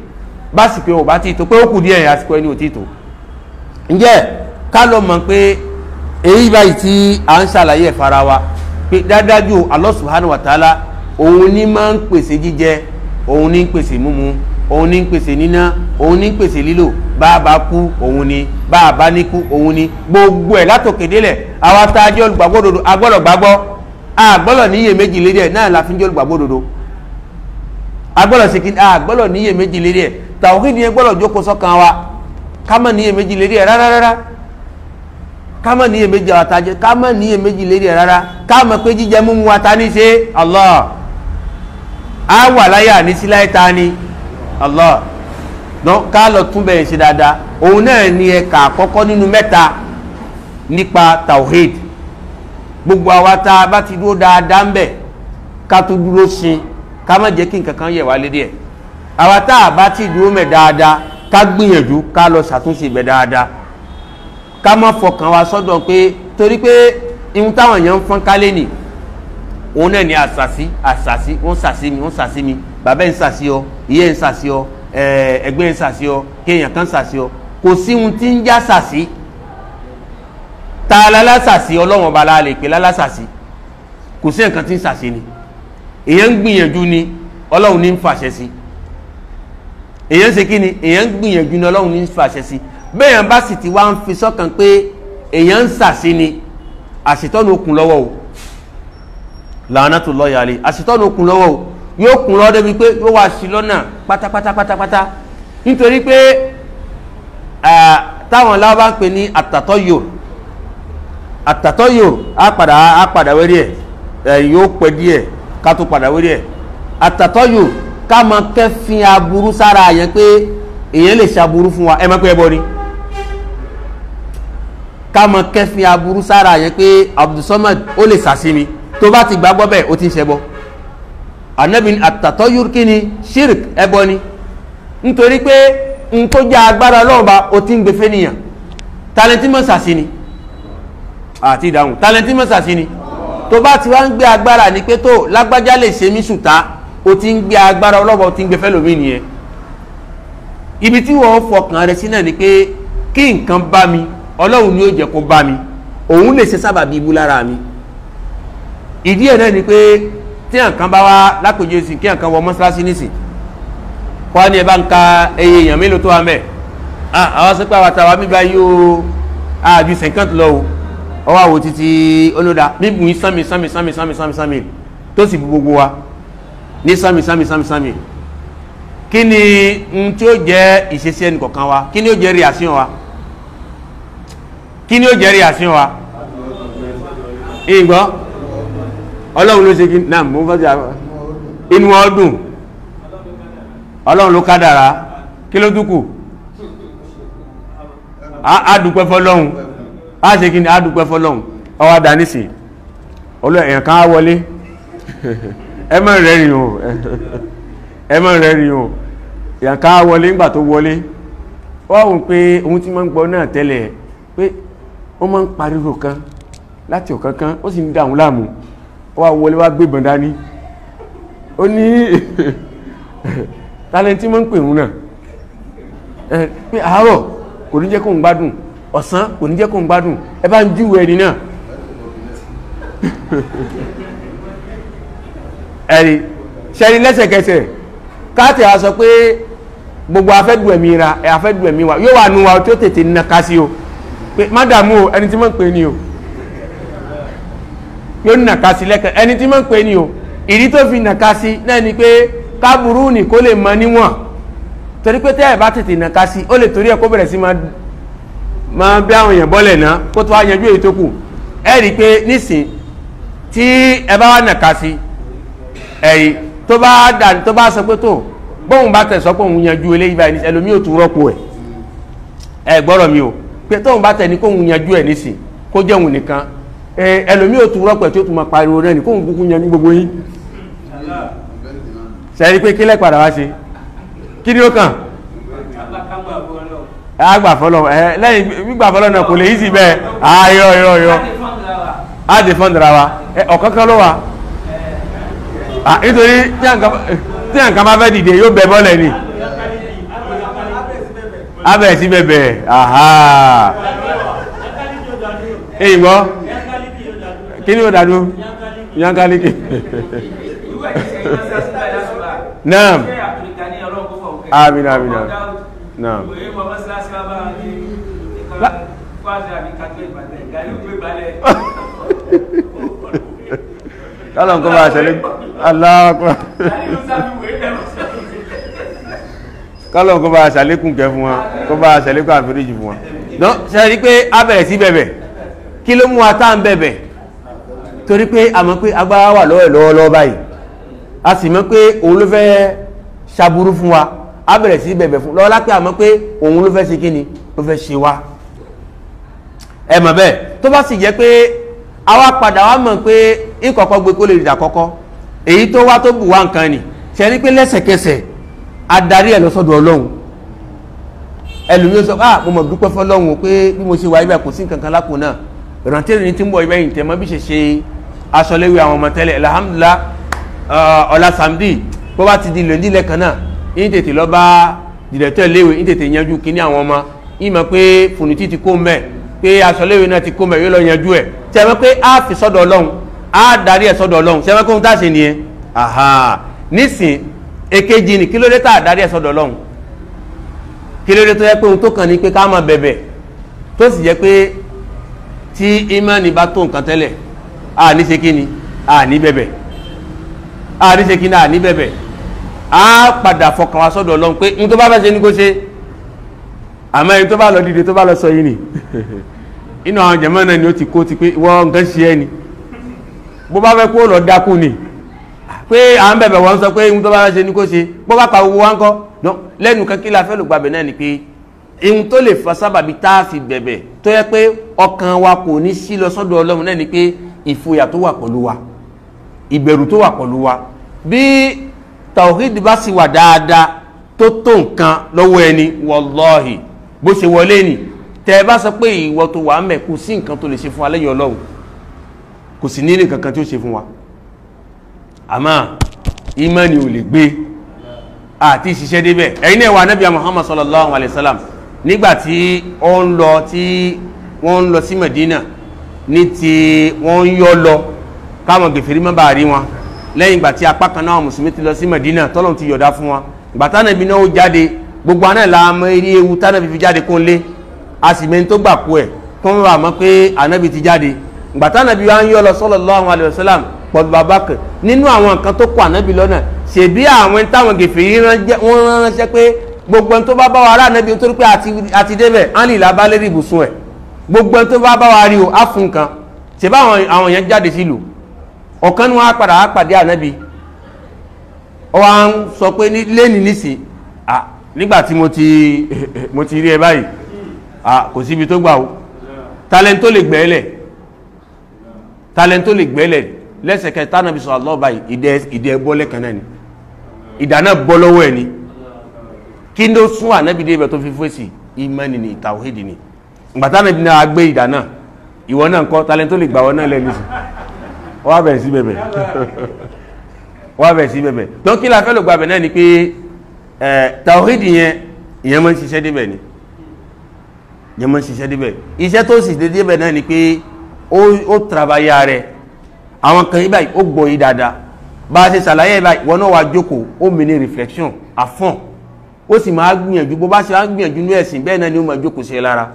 básìkò ò bá ti tó pé ó kù díẹ̀ àsìkò ẹni ò tí tó. ǹjẹ́ ká lọ mọ̀ pé èyí báyìí tí à ń ṣàlàyé ẹ̀ fara wa pé dájú Allah subhanahu wa ta'ala òun ní máa ń pèsè jíjẹ òun ní ń pèsè mímu òun ní ń pèsè níná òun ní ń pèsè lílò bá a bá kú òun ni bá a bá ní kú òun ni gbogbo ẹ̀ látòkè délẹ̀ àwa tá a jẹ́ olùgbàgbọ́ òdodo agbọ́dọ̀ gbàgbọ́ agbọ́dọ̀ níyè méjì lérí ẹ̀ náà la fi ń jẹ́ olùgbàgbọ́ òdodo agbọ́dọ̀ sí kí agbọ́dọ̀ níyè méjì lérí ẹ̀ tàwhídì yẹn gbọ́dọ̀ jókòó sọ́kàn wa ká má níyè méjì lérí ẹ̀ rárá ká má níyè méjì àwọn àtàjẹ ká má níyè méjì lérí ẹ̀ rárá ká mọ̀ pé jíjẹ múmu wa ta ní ṣe Allah á wà láyé àníṣí láyé ta ni Allah ká lọ tún bẹ̀rẹ̀ ṣe dáadáa òun náà ni ẹ̀ka àkọ́kọ́ nínú mẹ́ta nípa tawhid gbogbo àwa tá a bá ti dúró dáadáa ń bẹ̀ ká tó dúró ṣin ká má jẹ́ kí nǹkan kan yẹ̀ wá lédè ẹ̀ àwa tá a bá ti dúró mẹ́ dáadáa ká gbìyànjú ká lọ ṣàtúnṣe ibẹ̀ dáadáa ká má fọkàn wa sọ́dọ̀ pé torí pé ihun táwọn èèyàn ń fọ́n kálé nì òun náà ní àṣàṣì wọ́n ṣàṣì mi bàbá ń ṣàṣì ọ ìyá ń ṣàṣì ọ ẹgbẹ́ ń ṣàṣì ọ kéèyàn kan ṣàṣì ọ kò sí ohun tí ń já ṣàṣì ta lálásàṣì ọlọ́wọ̀n ọba la lè pè lálásàṣì kò sí nǹkan tí ń ṣàṣì ni èèyàn ń gbìyànjú ni ọlọ́run ní ń fàṣẹ sí èèyàn ṣe kí ni èèyàn ń gbìyànjú ni ọlọ́run ní ń fàṣẹ sí bẹ́ẹ̀yàn bá sì ti wá ń fi sọ́kàn pé èèyàn ń ṣàṣì ni àṣetọ́nu okùn lọ́wọ́ o la'natullahi alayhi àṣetọ́nu okùn lọ́wọ́ o yóò kùn lọ́wọ́ débi pé yóò wá sí lọ́nà pátápátá nítorí pé táwọn láwọn bá ń pè ní àtàtọ́yò á padà wérí ẹ̀ yóò pẹ́ díẹ̀ ká tó padà wérí ẹ̀ àtàtọ́yò ká mọ kẹfìn aburú sára yẹn pé èyàn lè ṣaburú fún wa ẹ mọ̀ pé ẹbọ ni ká mọ kẹfìn aburú sára yẹn pé Abdulsamad ó lè sàsí mi tó bá ti gbàgbọ́ bẹ́ẹ̀ ó ti ń ṣẹbọ Ànábì àtàtọ́yò kí ni shirk ẹbọ ni nítorí pé n tó jẹ́ agbára Ọlọ́run bá ó ti ń gbé fẹ́ nìyàn talenti mọ́ sàsí ni àti ìdáhùn talenti mọ́ sàsí ni tó bá ti wá ń gbé agbára ní pé tó lágbájá lè ṣe mí ṣùtá ó ti ń gbé agbára ọlọ́bọ̀ ó ti ń gbé fẹ́lòmí nìyẹn ibi tí wọ́n fọkàn rẹ̀ sí náà ni pé kí nǹkan bá mi ọlọ́run ni ó jẹ́ kó bá mi òun lè ṣe sábàbí ibú lára mi ìdí ẹ̀ náà ni pé tí nǹkan bá wá lápèjọ sí kí nǹkan wọ mọ́ṣáláṣí nísìn kọ́ ni ẹ bá ń ka eye èèyàn mélòó tó wà mẹ́ àwọn sọ pé àwọn àtàwọn mi bá yóò àbí 50 lọ o ọwọ́ àwò títí olóda bíbù yí sánmi tó sì gbogbo wa ní sánmi kí ni n tí ó jẹ́ ìṣesí ẹnì kọ̀ọ̀kan wa kí ni ó jẹ́ reaction wa ìgbọ́ ọlọ́run ló ṣe kí náà mú fọ́sí inú ọdún ọlọ́run ló kádàrá kí ló dúkù á dúpẹ́ fọ́lọ́run a ṣe kí ni a dúpẹ́ fọ́lọ́hun ọwá dánísì olú ẹ̀yàn kan á wọlé ẹmọ́ rẹ̀ rí o ẹ̀yàn kan á wọlé nígbà tó wọlé wọ́n wọ́n pé ohun tí máa ń gbọ́ náà tẹ́lẹ̀ pé wọ́n máa ń pariwo kan láti ọ̀kan kan ó sì ń dá àwọn láàmú wá wọlé wá gbébọn dání ó ní tálẹ́ntì máa ń pè hún náà pé àárọ̀ kò ní jẹ́ kó ń gbádùn ọ̀sán kò ní jẹ́ kó ń gbádùn ẹ bá ń júwẹ́ ẹni náà ẹ̀rí ṣẹ́rí lẹ́sẹ̀kẹsẹ̀ káàtì a sọ pé gbogbo afẹ́dù ẹ̀mí wa yóò wà nù wa tí ó tètè nàka sí o pé mádàmú o ẹni tí mọ́ ń pè ní o yóò nàka sí lẹ́kẹ̀ ẹni tí mọ́ ń pè ní o ìdí tó fi nàka sí náà ni pé káburú ní kó lè mọ níwọ̀n torí pé tẹ́ ẹ̀ bá tètè nàka sí ó lè torí ẹ̀ kó bẹ̀rẹ̀ sí máa bí àwọn èèyàn bọ́lẹ̀ náà kó tó wá yanjú èyí tó kù ẹ rí i pé nísìn tí ẹ bá wà nàka sí ẹ̀yìn tó bá sọ pé tó bóun bá tẹ̀ sọ pé òun yanjú eléyìí báyìí ẹlòmí ò tún rọ́pò ẹ̀ gbọ́rọ̀ mi o pé tóun bá tẹ̀ ní kóun yanjú ẹ̀ nísìn kó jẹun nìkan ẹlòmí ò tún rọ́pò ẹ̀ tí ó tún máa pariwo náà ní kóun kúkú yanjú gbogbo yín sẹ́rí pé kílẹ̀ padà wá ṣe kí ni ó kàn àgbà fọlọ́ lẹ́yìn gbígbà fọlọ́ náà kò lè yí sí bẹ́ẹ̀ ayọ́ á dé fọ́ndra wa ọ̀kankan ló wà nítorí tí àǹkan bá fẹ́ dìde yóò bẹ bọ́lẹ̀ ni abẹ́ sí bẹ̀bẹ̀ àhá èyí gbọ́ kí ni ó dàdú yankaliki naam àmín àmín naam kálọ̀ nǹkan bá ṣẹlẹ̀ aláàkọ́ kálọ̀ nǹkan bá ṣàlékún kẹ fún wọn kó bá ṣàlékún àforíjì fún wọn náà ṣe rí pé a bẹ̀rẹ̀ sí bẹ̀bẹ̀ kí ló mú wa tá ń bẹ̀bẹ̀ torí pé a mọ̀ pé agbára wà lọ́wọ́ báyìí a sì mọ̀ pé òun ló fẹ́ ṣaburú fún wa a bẹ̀rẹ̀ sí bẹ̀bẹ̀ fún lọ́wọ́ lápẹ́ a mọ̀ pé òun ló fẹ́ ṣe kíni ló fẹ́ ṣe wa ẹ mọ̀ bẹ́ẹ̀ tó bá sì jẹ́ pé àwa padà wá mọ̀ pé ìkọ̀kọ́ gbé kó lè dà kọ́kọ́ èyí tó wá tó bù wá nǹkan ni ṣe rí pé lẹ́sẹ̀kẹsẹ̀ adarí ẹ̀ lọ́sọ́dọ̀ ọlọ́run ẹlòmíì sọ mo mọ̀ dúpẹ́ fọlọ́run pé bí mo ṣe wà ibà kò sí nǹkan kan lápò náà ìrántí ẹni tí ń bọ̀ ibà yìí tẹ̀mọ́ bí ṣe aṣọléwé àwọn ọmọ tẹ́lẹ̀ alhamdulillah ọ̀la samdi bó bá ti di lòdìlẹ̀ kan náà yín tètè lọ bá dìrẹ̀tọ̀ léwe yín tètè yanjú kíní àwọn ọmọ yín mọ̀ pé fùnìtì ti kó mẹ́ pé aṣọléwé náà ti kó mẹ́ yóò lọ yanjú ẹ̀ tẹ̀mọ́ pé a fi sọ́dọ̀ ọlọ́run a darí ẹ̀ sọ́dọ̀ ọlọ́run tẹ̀mọ́ pé ohun tá a ṣe nìyẹn nísìn èkejì ni kí ló dé tá a darí ẹ̀ sọ́dọ̀ ọlọ́run kí ló dé tó yẹ pé ohun tó kàn ní pé ká máa bẹ̀bẹ̀ tó sì jẹ́ pé tí ìmánì bá tó nǹkan tẹ́lẹ̀ ní ṣe kíni ní bẹ̀bẹ̀ ní ṣe kíni ní bẹ̀bẹ̀ á padà fọkàn wá sọ́dọ̀ ọlọ́run pé n tó bá fẹ́ ṣe ní kó ṣe àmọ́ ẹni tó bá lọ dìde tó bá lọ sọ yìí ni inú àwọn jẹ̀mọ́ náà ni ó ti kó ti pé wọ́n nǹkan ṣe ẹ́ ni bó bá fẹ́ kó lọ dákú ni pé à ń bẹ̀bẹ̀ wọ́n sọ pé n tó bá fẹ́ ṣe ní kó ṣe bó bá pa owó wá ń kọ́ lẹ́nu kan kí la fẹ́ lò gbàgbé náà ni pé ihun tó lè fa sábàbí tá a fi bẹ̀bẹ̀ tó yẹ pé ọkàn wa kò ní sí lọ sọ́dọ̀ ọlọ́run náà ni pé ìfòyà tó wà pẹ̀lú wa ìbẹ̀rù tó wà pẹ̀lú wa bí tawhid bá sì wà dáadáa tó nǹkan lọ́wọ́ ẹni wallahi bó ṣe wọlé ni tẹ́ ẹ bá sọ pé ìwọ tó wà mẹ́ kò sí nǹkan tó lè ṣe fún wa lẹ́yìn ọlọ́run kò sì nílé kankan tí ó ṣe fún wa àmọ́ ìmánì ò lè gbé àti ìṣiṣẹ́ débẹ̀ ẹ̀yin náà wà nábì Muhammad sallallahu alayhi wa sallam nígbàtí wọ́n ń lọ sí Medina ní ti wọ́n ń yọ́ lọ káwọn gèfèrí má bàa rí wọn lẹ́yìn ìgbà tí apá kan náà mùsùlùmí ti lọ sí Medina tọ́lọ́run ti yọ̀dá fún wọn ìgbà tánàbí náà ó jáde gbogbo àná la mọ eré ewu tánàbí fi jáde kó ń lé a sì mẹ́ni tó gbà kú ẹ̀ tó ń rà mọ́ pé ànábì ti jáde ìgbà tánàbí wa ń yọ́ lọ sallallahu alayhi wa sallam pọ̀lú babakẹ́ nínú àwọn nǹkan tó kọ ànábì lọ́nà ṣèbí àwọn táwọn gèfèrí wọ́n ránṣẹ́ pé gbogbo ẹni tó bá bá wa rà nábì nítorí pé àti débẹ̀ á lè lábá lérí ibùsùn ẹ̀ gbogbo ẹni tó bá bá wa rí o á fún nǹkan ṣèbá àwọn yẹn jáde sílùú ọ̀kan ní wọn á padà á pàdé ànábì ọ wá ń sọ pé lẹ́ni nísì nígbà tí mo ti rí ẹ báyìí kò síbi tó gbà ó talento lè gbẹ́lẹ̀ lẹ́sẹ̀kẹ́ tánàbí sọ àlọ́ báyìí ìdẹ́ bọ́ lẹ́kan náà ni ìdáná bọ́ lọ́wọ́ ẹ̀ ni kí ló sún ànábì débẹ̀ tó fi fèsì ìmánì ní tàwhídì ni ìgbà tánàbí náà gbé ìdáná ìwọ náà kọ́ talento lè gbà wọ́n náà lẹ́nu sí wọ́n bẹ̀rẹ̀ sí bẹ̀bẹ̀ tó kí la fẹ́ lò gbàbẹ̀ náà ni pé tàwhídì yẹn ìyẹn mọ́ ń ṣiṣẹ́ débẹ̀ ni ìyẹn mọ́ ń ṣiṣẹ́ débẹ̀ iṣẹ́ tó sì débẹ̀ náà ni pé ó travaya rẹ̀ àwọn kan ibà ó gbọ́ yìí dáadáa bá a ṣe ṣàlàyé ibà wọn náà wá jókòó ó mi ní reflection àfọ̀n ó sì máa gbìyànjú bó bá ṣe wá ń gbìyànjú ní ẹ̀sìn bẹ́ẹ̀ náà ni ó máa jókòó sí ẹ lára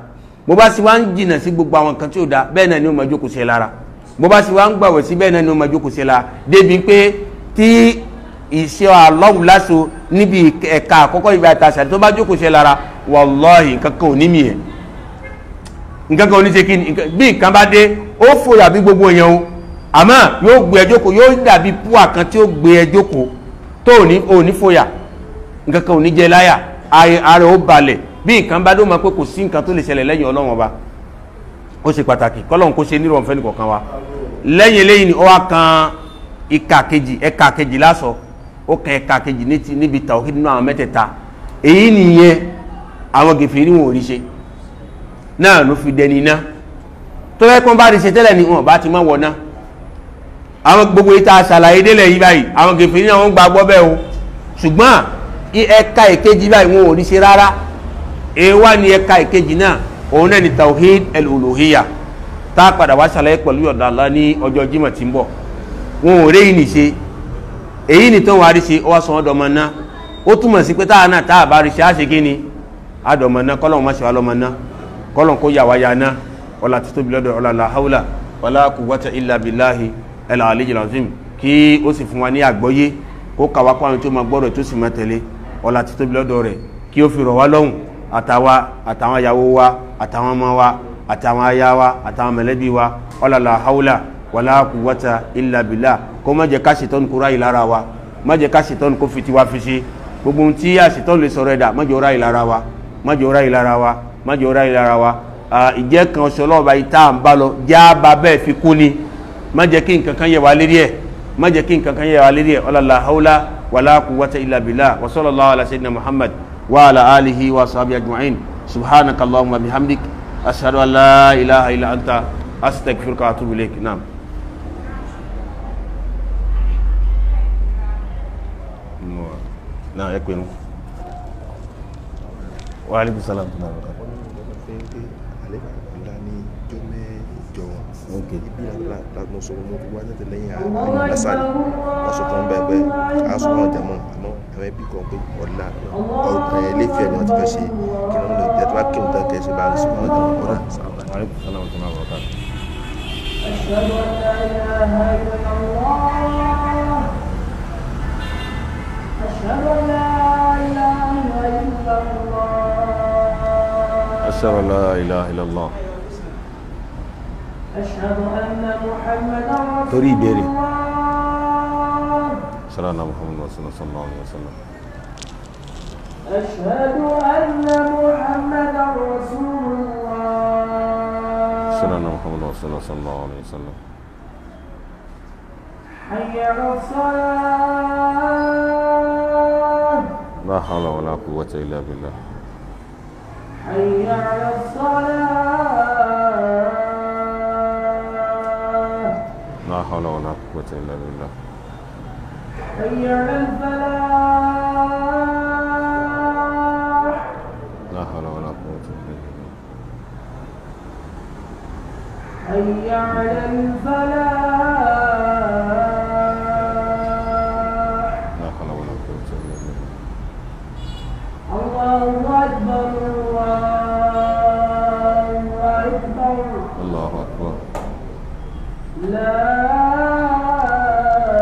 bó bá ṣe wá ń jìnà sí gbogbo àwọn kan tí ó da bẹ́ẹ̀ náà ni ó máa jókòó sí ẹ lára bó bá ṣe wá ń gbàwẹ̀ sí bẹ́ẹ̀ náà ni ó máa jókòó sí ẹ lára débi pé tí ìṣe Allahu láṣọ níbi ẹ̀ka àkọ́kọ́ ìgbà ìtaṣà tó bá jókòó sí ẹ lára wallahi nǹkan kan ò ní mìíràn nǹkan kan ò ní ṣe kí bí nǹkan bá dé ó fòyà bí gbogbo èèyàn o àmọ́ yóò gbé ẹjọ́kò yóò dàbí púà kan tí ó gbé ẹjọ́kò tó ò ní fòyà nǹkan kan ò ní jẹ láyà ààrẹ ó balẹ̀ bí nǹkan bá dó mọ̀ pé kò sí nǹkan tó lè ṣẹlẹ̀ lẹ́yìn ọlọ́run ọba ó ṣe pàtàkì kọ́lọ́run kó ṣe nírọ̀rùn fẹ́ni kọ̀ọ̀kan wa lẹ́yìn eléyìí ni ó wá kan ẹ̀ka kejì lásọ ó kan ẹ̀ka kejì níbi tàwhídì nínú àwọn mẹ́tẹ̀ẹ̀ta èyí nìyẹn àwọn gèfèrí wọn ò rí ṣe náà ló fi dẹni iná tó yẹ kó bá rí ṣe tẹ́lẹ̀ ni wọn bá ti mọ́ wọ náà àwọn gbogbo ìta àṣàlàyé délẹ̀ yìí báyìí àwọn gèfèrí náà wọ́n gbàgbọ́ bẹ́ẹ̀ o ṣùgbọ́n ẹ̀ka ìkejì báyìí wọn ò ní ṣe rárá èèwà ni ẹ̀ka ìkejì náà òun náà ni tawhid al-uluhiyya tá a padà wá ṣàlàyé pẹ̀lú yọ̀dà Allah ní ọjọ́ Jímọ̀ tí ń bọ̀ wọn ò rí yìí ní ṣe èyí ni tó wà rí ṣe ọwọ́ sọ wọn dọ̀mọ ná ó túmọ̀ sí pé táà náà táà bá rí ṣe á ṣe kí ni àdọ̀mọ ná kọ́lọ́n má ṣe wá lọ́mọ ná kọ́lọ́n kó yà wá ya ná ọlá títóbi lọ́dọ̀ ọlá la hawla wala quwwata illa billahi al-aliyyil azim kí ó sì fún wa ní àgbọ́yé kó kàwá pàwọn tó máa gbọ́rọ̀ tó sì máa tẹ̀lé ọlá títóbi lọ́dọ̀ rẹ̀ kí ó fi rọ̀ wá lọ́hùn àtàwọn ìyàwó wa àtàwọn ọmọ wa àtàwọn aya wa àtàwọn mẹ̀lẹ́bí wa ọlá la hawla wala quwwata illa billah kó má jẹ́ ká ṣètọ́nù kó ráyì lára wa má jẹ́ ká ṣètọ́nù kó fi tiwa fi ṣe gbogbo ohun tí àṣetọ́nù lè sọ̀rọ̀ ẹ̀dá má jẹ́ ó ráyì lára wa má jẹ́ ó ráyì lára wa má jẹ́ ó ráyì lára wa ìjẹ́ kan ọ̀ṣọ́ ọlọ́ọ̀bá yìí tá à ń bá lọ já bá bẹ́ẹ̀ fi kú ni má jẹ́ kí nǹkan kan yẹ wá lérí ẹ̀ má jẹ́ kí nǹkan kan yẹ wá lérí ẹ̀ ọlá la hawla ولا قوة إلا بالله وصلى الله على سيدنا محمد وعلى آله وصحبه أجمعين سبحانك اللهم بحمدك أشهد أن لا إله إلا أنت أستغفرك وأتوب إليك. نعم. نعم يكون. وعليكم السلام ورحمة الله وبركاته. ibi la mo sọ̀rọ̀ mo fi wá jáde lẹ́yìn lásàrì wọ́n sọ kan bẹ́ẹ̀ bẹ́ẹ̀ aṣọ náà jàmọ́ àmọ́ àwọn ẹbí kan pé ọ̀la ẹlẹ́fẹ̀ẹ́ ni wọ́n ti fẹ́ ṣe kí wọ́n lè jẹ́ tó bá kí wọ́n tán kẹ́sì bá ń sọ wọ́n jàmọ́ ọ̀la sábà. أشهد أن لا إله إلا الله. أشهد أن محمدا رسول تري بيري. الله. أشهد أن محمدا رسول الله صلى الله عليه وسلم. أشهد أن محمدا رسول الله. أشهد أن محمدا رسول الله صلى الله عليه وسلم. حي على الصلاة. لا حول ولا قوة إلا بالله. حي على الصلاة. لا حول ولا قوة إلا بالله. حي على الفلاح. لا حول ولا قوة إلا بالله. حي على الفلاح. لا حول ولا قوة إلا بالله. الله أكبر الله أكبر. الله أكبر. لا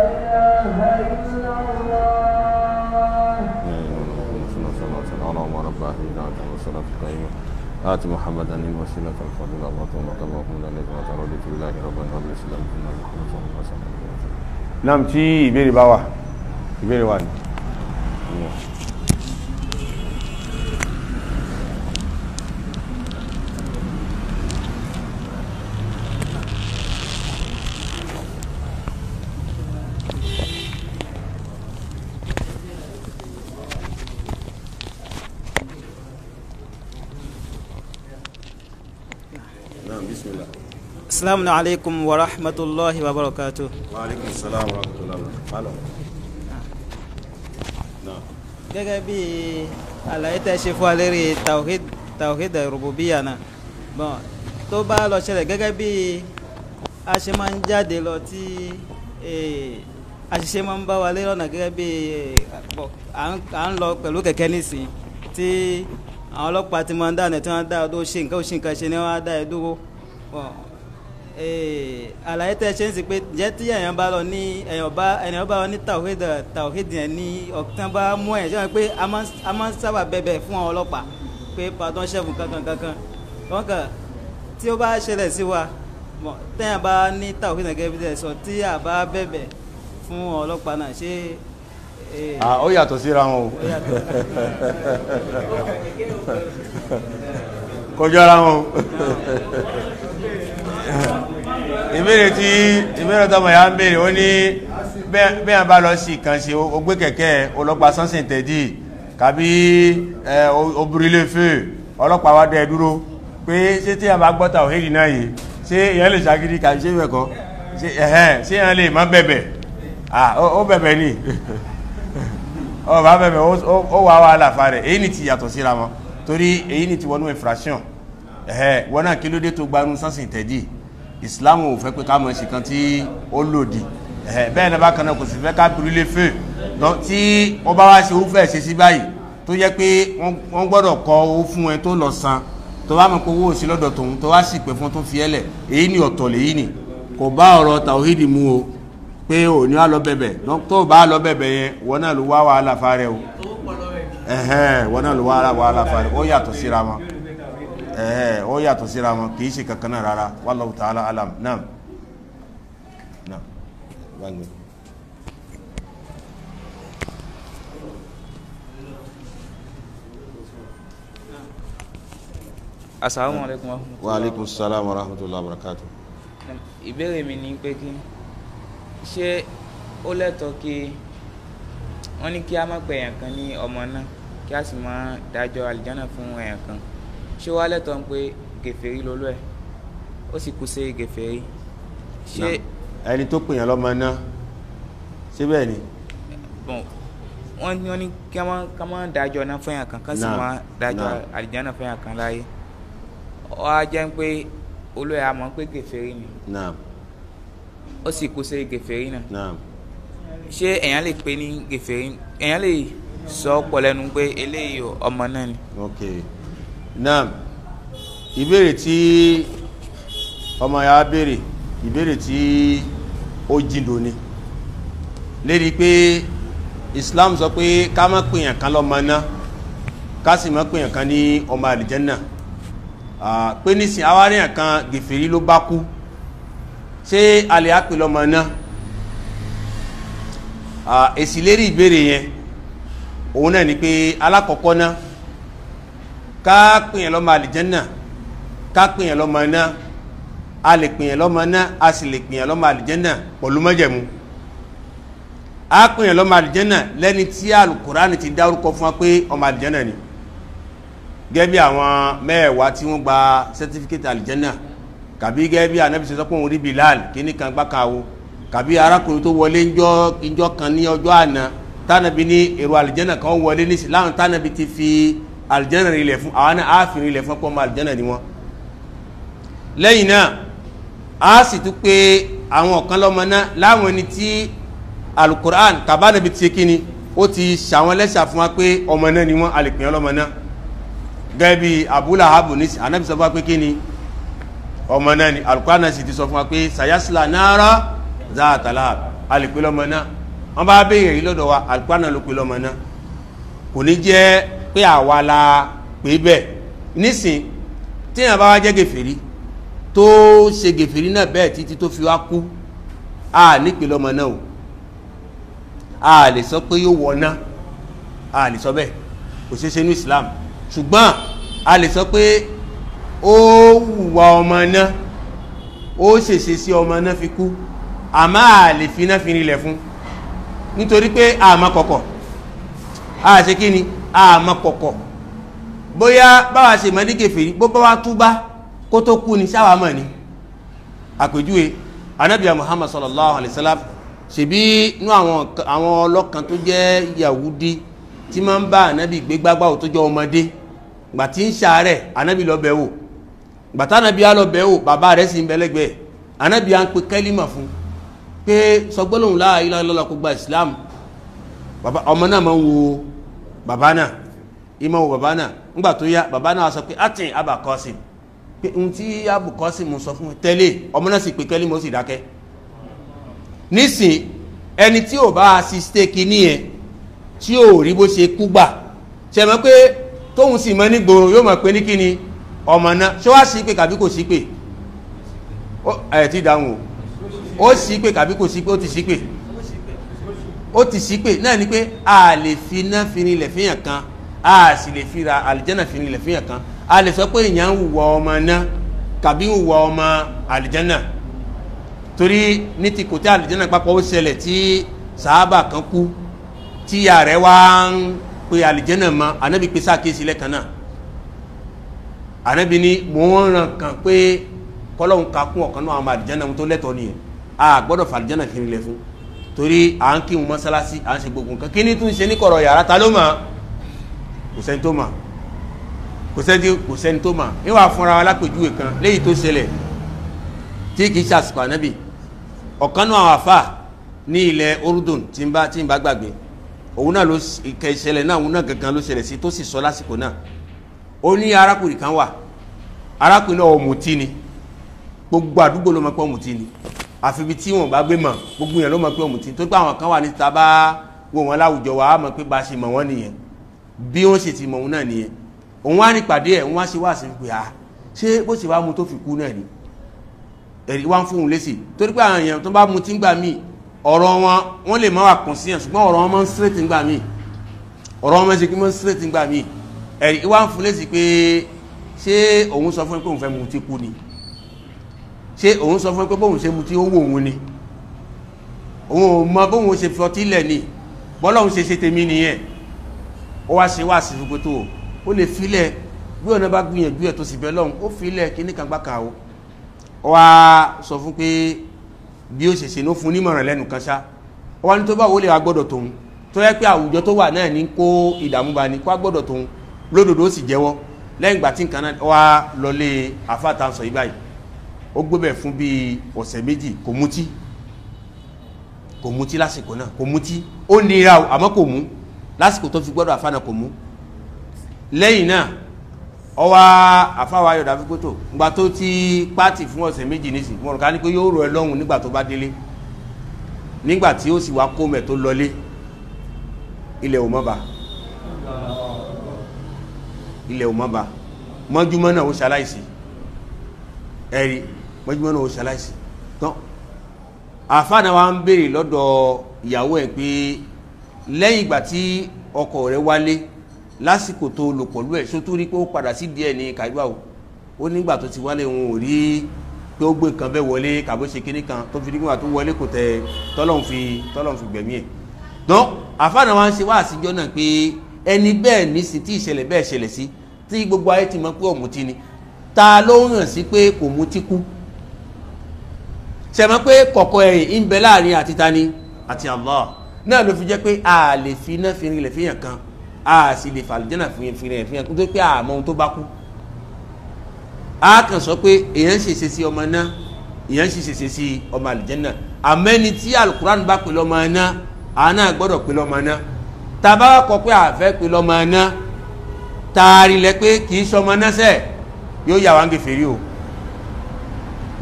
إله إلا الله. اللهم رب هذه الدعوة والصلاة القائمة آت محمدا الوسيلة الفضيلة وطمة اللهم عليك وترضيت بالله ربا قبل الإسلام كنا محمد صلى الله عليه وسلم. نعم tí ìbéèrè bá wà ìbéèrè wà ní. Assalamu alaikum wa rahmatullahi wa barakatuh. Wa alaikum salam wa rahmatullahi wa barakatuh. Gẹ́gẹ́ bí àlàyé tẹ́ ṣe fún wa lérí tawhid rububiyya náà bon tó bá lọ ṣẹlẹ̀ gẹ́gẹ́ bí a ṣe máa ń jáde lọ tí àṣìṣe máa ń bá wa lé lọ́nà gẹ́gẹ́ bí à ń lọ pẹ̀lú kẹ̀kẹ́ nísìn tí àwọn ọlọ́pàá ti máa ń dáná tí wọ́n dá ọdún ṣe nǹkan ṣe ni wọ́n á dá ẹ dúró àlàyé tẹ́ ṣe ń sì pé jẹ́ tí èèyàn bá lọ ní èèyàn bá lọ ní tawhid yẹn ní ọ̀tán bá mú ẹ̀ ṣe pé a máa ń sábà bẹ̀bẹ̀ fún àwọn ọlọ́pàá pé pardon chef kankan wọn kàn tí ó bá ṣẹlẹ̀ sí wa téèyàn bá ní tawhid yẹn gẹ́gẹ́ bí ẹ sọ tí a bá bẹ̀bẹ̀ fún ọlọ́pàá náà ṣé. Ó yàtọ̀ síra wọn o kọjá ara wọn o. ìbéèrè tọmọ ya ń béèrè ó ní bẹ́ẹ̀ bá lọ sí kan ṣe ó gbé kẹ̀kẹ́ ọlọ́pàá sánsìn tẹ̀dí kàbí obìnrin fẹ́ ọlọ́pàá wá dẹ̀ dúró pé ṣé tí a bá gbọ́ta òhèdì náà yìí ṣé èèyàn lè ṣàgídí kàbí ṣé bẹ̀kọ́ ṣé èèyàn lè má bẹ̀bẹ̀ ó bẹ̀bẹ̀ ní ó bá bẹ̀bẹ̀ ó wà wàhálà fa rẹ̀ èyí ni ti yàtọ̀ síra wọn torí èyí ni ti wọnú infraction wọn náà kí ló dé tó gbanú sánsìn tẹ̀dí Islam ò fẹ́ pé ká mọ̀ ṣe kan tí ó lòdì bẹ́ẹ̀ náà bákan náà kò sì fẹ́ ká brûler feu tí wọ́n bá wá ṣe ó fẹ́ ṣe sí báyìí tó jẹ́ pé wọ́n gbọ́dọ̀ kọ owó fún ẹ tó lọ san tó bá mọ̀ pé owó òsì lọ́dọ̀ tòun tó wá sì pé fún tó fi ẹlẹ̀ èyí ni ọ̀tọ̀ lèyí ni kò bá ọ̀rọ̀ tàwíìdì mu o pé ò ní wá lọ bẹ̀bẹ̀ tó bá lọ bẹ̀bẹ̀ yẹn wọ́n náà ló wá wàhálà fárẹ̀ o wọ́n náà ló wá wàhálà fárẹ̀ ó yàtọ̀ síra wọn ó yàtọ̀ síra wọn kìí ṣe kankan náà rárá wallahu ta'ala alam naam naam wàlú. Assalamu alaikum wa alaikum salam wa rahmatullahi wa barakatuh. Ìbéèrè mi ni pé kí ṣé ó lẹ́tọ̀ọ́ kí wọ́n ní kí a má pe èèyàn kan ní ọmọ náà kí a sì má dájọ́ àlìjánà fún èèyàn kan ṣé wàá lẹ́tọ̀ọ́ pé gèfèrí lolú ẹ̀ ó sì kú sí gèfèrí ṣé ẹni tó pèèyàn lọ́mọ náà ṣé bẹ́ẹ̀ ni. wọ́n ní kí a má dájọ́ náà fún èèyàn kan ká sì má dájọ́ àlìjánà fún èèyàn kan láyé ó á jẹ́ pé olú ẹ̀ á mọ̀ pé gèfèrí ni ó sì kú sí gèfèrí náà ṣé èèyàn lè pè ní gèfèrí èèyàn lè sọ pọ̀ lẹ́nu pé eléyìí ọmọ náà ni. ok naam ìbéèrè tí ọmọ ya béèrè ìbéèrè tí ó jìndò ni lérí pé Islam sọ pé ká má pèèyàn kan lọ́mọ náà ká sì má pèèyàn kan ní ọmọ àlìjẹ́nà pé nísìn awáríyàn kan gèfèrí ló bá kú ṣé a lè á pè lọ́mọ náà èsì lérí ìbéèrè yẹn òun náà ni pé alákọ̀ọ́kọ́ náà ká pèèyàn lọ́mọ àlìjẹ́nà ká pèèyàn lọ́mọ náà a lè pèèyàn lọ́mọ náà a sì lè pèèyàn lọ́mọ àlìjẹ́nà pẹ̀lú májẹ̀mú a pèèyàn lọ́mọ àlìjẹ́nà lẹ́ni tí Al-Qur'ani ti dárúkọ fún wa pé ọmọ àlìjẹ́nà ni gẹ́gẹ́ bí àwọn mẹ́ẹ̀wá tí wọ́n gba sẹ́tífíkẹ́tì àlìjẹ́nà kàbí gẹ́gẹ́ bí Ànábì sọ pé òun rí Bilal kíní kan gbákàwó kàbí arákùnrin tó wọlé ìjọ kan ní ọjọ́ àná tánàbí ní èrò àlìjẹ́nà kan wọlé ní láwọn tánàbí ti fi àlìjẹ́nà rí ilẹ̀ fún àwọn náà á fi rí ilẹ̀ fún ọpọ́ ọmọ àlìjẹ́nà ni wọ́n lẹ́yìn náà a sì tún pé àwọn ọ̀kan lọ́mọ náà láwọn ẹni tí Al-Qur'an kàbánàbí ti kíni ó ti ṣàwọn lẹ́ṣà fún wa pé ọmọ náà ni wọ́n alìpìyàn lọ́mọ náà gẹ́gẹ́ bí Abu Lahab ní Ànábì sọ fún wa pé kíni ọmọ náà ni Al-Qur'an náà sì ti sọ fún wa pé sayasla nara zaata lahab alìpìyàn lọ́mọ náà wọ́n bá béèrè yìí lọ́dọ̀ wa Al-Qur'an náà ló pè lọ́mọ náà kò ní jẹ́ pé àwa la pè bẹ́ẹ̀ nísìn tí èèyàn bá wá jẹ́ gèfèrí tó ṣe gèfèrí náà bẹ́ẹ̀ títí tó fi wá kú a nípe lọ́mọ náà o a lè sọ pé yóò wọná a lè sọ bẹ́ẹ̀ kò ṣe ṣe ní Islam ṣùgbọ́n a lè sọ pé ó wùwà ọmọ náà ó ṣèṣe sí ọmọ náà fi kú àmọ́ a lè fi náà fi rinlẹ̀ fún nítorí pé a mọ̀ kọ̀kọ̀ a ṣe kí ni a mọ̀ kọ̀kọ̀ bóyá báwa ṣe mọ̀ ní gèfèrí bó bá wá túbá kó tó kú ni sáwà mọ̀ ní àpèjúwe anábìyà Muhammad sallallahu alaihi wasallam ṣe bí inú àwọn ọlọ́kan tó jẹ́ Yahudi tí ma ń bá anábì gbé gbágbáwò tó jọ ọmọdé gbà tí ń ṣàárẹ̀ anábì lọ bẹ̀wò gbàtà anábì á lọ bẹ̀wò bàbá rẹ̀ sì ń bẹ̀lẹ́gbẹ̀ anábì á ń pe kẹ́límà fún pé sọgbọ́lòhùn la ilaha illallah kó gba Islam ọmọ náà ma ń wo bàbá náà ìmọ̀ wo bàbá náà ńgbà tó yá bàbá náà sọ pé atin Aba Qasim pé ohun tí Abu Qasim sọ fún tẹ́lẹ̀ ọmọ náà sì pé kẹ́lí mọ́ sì dákẹ́ nísìn ẹni tí ò bá assiste kìíní ẹ tí ò rí bó ṣe kú gbà ṣe mọ̀ pé tóun sì mọ́ ní gbòòrò yóò mọ̀ pé ní kíni ọmọ náà ṣé wá sí pé kàbí kò sí pé ẹ̀ tí dáhùn ó sí pé kàbí kò sí pé ó ti sí pé ó ti sí pé náà ni pé a lè fi náà fi rinlẹ̀ fíyàn kan a sì lè fi ra àlìjẹ́nà fi rinlẹ̀ fíyàn kan a lè sọ pé èèyàn ń wùwà ọmọ náà kàbí ń wùwà ọmọ àlìjẹ́nà torí ní ti kò tí àlìjẹ́nà papọ̀ ó ṣẹlẹ̀ tí sàábà kan kú tí ìyá rẹ̀ wá ń pe àlìjẹ́nà mọ́ anábì pé sáàkéèsì lẹ́kan náà anábì ní mò ń ràn kàn pé kọ́lọ́hún ka kún ọ̀kan náà àwọn àlìjẹ́nà tó lẹ́tọ̀ọ́ nìyẹn a gbọ́dọ̀ fà àlìjẹ́nà fi rinlẹ̀ fún torí à ń kírun mọ́sálásí à ń ṣe gbogbo nǹkan kí ni tún ṣe ní kọ̀rọ̀ yàrá ta ló mọ̀ kò sẹ́ni tó mọ̀ kò sẹ́ni tó mọ̀ níwà fúnra wa lápèjúwe kan léyìí tó ṣẹlẹ̀ tí kìí ṣàṣìkò ànábì ọ̀kan náà àwọn àfà ní ilẹ̀ Urdun tí ń bá gbàgbé òun náà ló ìkẹ́ ìṣẹ̀lẹ̀ náà òun náà gangan ló ṣẹlẹ̀ sí tó sì sọ lásìkò náà ó ní arákùnrin kan wà arákùnrin náà ọ̀mùtí ni gbogbo àdúgbò ló mọ̀ pé ọ̀mùtí ni àfi ibi tí wọn bá gbé mọ̀ gbogbo yẹn ló mọ̀ pé ọ̀mùtí tó gbé àwọn kan wà ní ta bá wò wọn láwùjọ wa á mọ̀ pé bá a ṣe mọ̀ wọ́n nìyẹn bí wọ́n ṣe ti mọ̀ òun náà nìyẹn òun wá ní pàdé ẹ̀ òun wá ṣe wá sí pé à ṣé bó ṣe wá mu tó fi kú náà ni ẹ̀rí wá ń fún un lésì torí pé àwọn èèyàn tó bá mu tí ń gbà míì ọ̀rọ̀ wọn lè má wà kàn sí yàn ṣùgbọ́n ọ̀rọ̀ wọn máa ń straight ń gbà míì ọ̀rọ̀ wọn máa ń ṣe kí wọ́n straight ń gbà míì ẹ̀rí wá ń fún un lésì pé ṣé òun sọ fún ẹ pé òun fẹ́ mu tí kú ni ṣé òun sọ fún ẹ pé bóun ṣe mu tí ó wò òun ni òun ò mọ bóun ṣe fi ọtí lẹ̀ ni bọ́lọ́hún ṣe tèmi nìyẹn ó wá ṣe wá sí gbogbo tó ó lè filẹ̀ bí ọ̀nà bá gbìyànjú ẹ̀ tó sì bẹ́ lọ́hún ó filẹ̀ kíní kan gbá kan o ó wá sọ fún pé bí ó ṣe ṣe ló fún nímọ̀ràn lẹ́nu kan ṣá ó wá ní tó bá wọlé wa gbọ́dọ̀ tóun tó yẹ pé àwùjọ tó wà náà ní kó ìdààmú bá ní kó gbọ́dọ̀ tóun lódodo ó sì jẹ́wọ́ lẹ́yìn ìgbà tí nǹkan náà wá lọlé àfáàtà sọ yí báyìí ó gbébẹ̀ fún bíi ọ̀sẹ̀ méjì kò mutí lásìkò náà kò mutí ó nira àmọ́ kò mú lásìkò tó fi gbọ́dọ̀ àfáànà kò mú lẹ́yìn náà ọwá àfáwà ayọ̀dá fi kótó ìgbà tó ti pàtì fún ọ̀sẹ̀ méjì nísì wọn ká ní pé yóò rọ ẹ lọ́hùn nígbà tó bá délé nígbà tí ó sì wá kó mẹ́ tó lọlé ilẹ̀ ò mọ́ba mọ́júmọ́ náà ó ṣaláìsí ẹ̀rí mọ́júmọ́ náà ó ṣaláìsí tán àfáànà wa ń béèrè lọ́dọ̀ ìyàwó ẹ̀ pé lẹ́yìn ìgbà tí ọkọ rẹ̀ wálé lásìkò tó lò pọ̀lú ẹ̀ ṣó tó rí pé ó padà sí díẹ̀ ní kàíbà ó nígbà tó ti wálé wọn ò rí pé ó gbé nǹkan bẹ́ wọlé kàbó ṣe kíní kan tó fi nígbà tó wọlé kò tẹ tọ́lọ́hun fi gbẹ̀mí ẹ̀ tán àfáànà wa ń ṣe wá àsìjọ́ náà pé ẹni bẹ́ẹ̀ ní sí tí ìṣẹ̀lẹ̀ bẹ́ẹ̀ ṣẹlẹ̀ sí tí gbogbo ayé ti mọ̀ pé ọ̀mùtí ni ta ló hàn sí pé kò mutí kú ṣẹ̀mọ́ pé kọ̀kọ̀ ẹ̀yìn ń bẹ láàrin àti tani àti Allah náà ló fi jẹ́ pé a lè fi iná fi rinlẹ̀ fi hàn kan a sì lè fàlùjẹ́nà fi hàn kó tó pé àmọ́ ohun tó bá kú a kàn sọ pé èèyàn ń ṣèṣe sí ọmọ náà èèyàn ń ṣèṣe sí ọmọ àlùjẹ́nà àmẹ́ni tí alukuran bá pè lọ́mọ náà àná gbọ́dọ̀ pè lọ́mọ náà tàbá kọ pé àfẹ́ pè lọ́mọ náà taari lẹ pé kì í sọmọ náà sẹ́ yóò yà wá ń gèfèrí o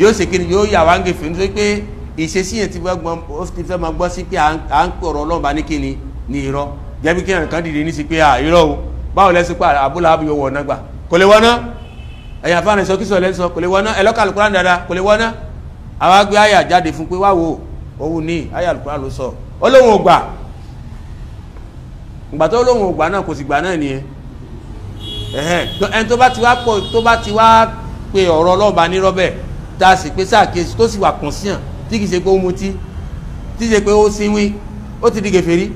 yóò ṣe kí ni yóò yà wá ń gèfèrí nítorí pé ìṣesí yẹn ti fẹ́ máa gbọ́ sí pé à ń pọ̀rọ̀ ọlọ́ọ̀bá ní kíni ní irọ́ jẹ́bi kí ẹnìkan dìde ní sí pé irọ́ o báwo lẹ́sí pé àbúlà àbúyọ wọ̀ náà gbà kò lè wọ́ná ẹ̀yà fáwọn ẹ̀sọ́ kí sọ lẹ́sọ kò lè wọ́ná ẹlọ́kà Al-Qur'an dáadáa kò lè wọ́ná àwa gbé àyà jáde fún pé wáwo òun ní àyà Al-Qur'an ló sọ olóhùn ògbà ìgbà tó olóhùn ògbà náà kò sì gbà náà nìyẹn ẹni tó bá ti wá pé ọ̀rọ̀ ọlọ́ọ̀bá ní rọ́bẹ̀ tá a sì pé sáàkèsí tó sì wà kọ̀nsíàn tí kìí ṣe pé ó mutí tí ṣe pé ó sínwín ó ti di gèfèrí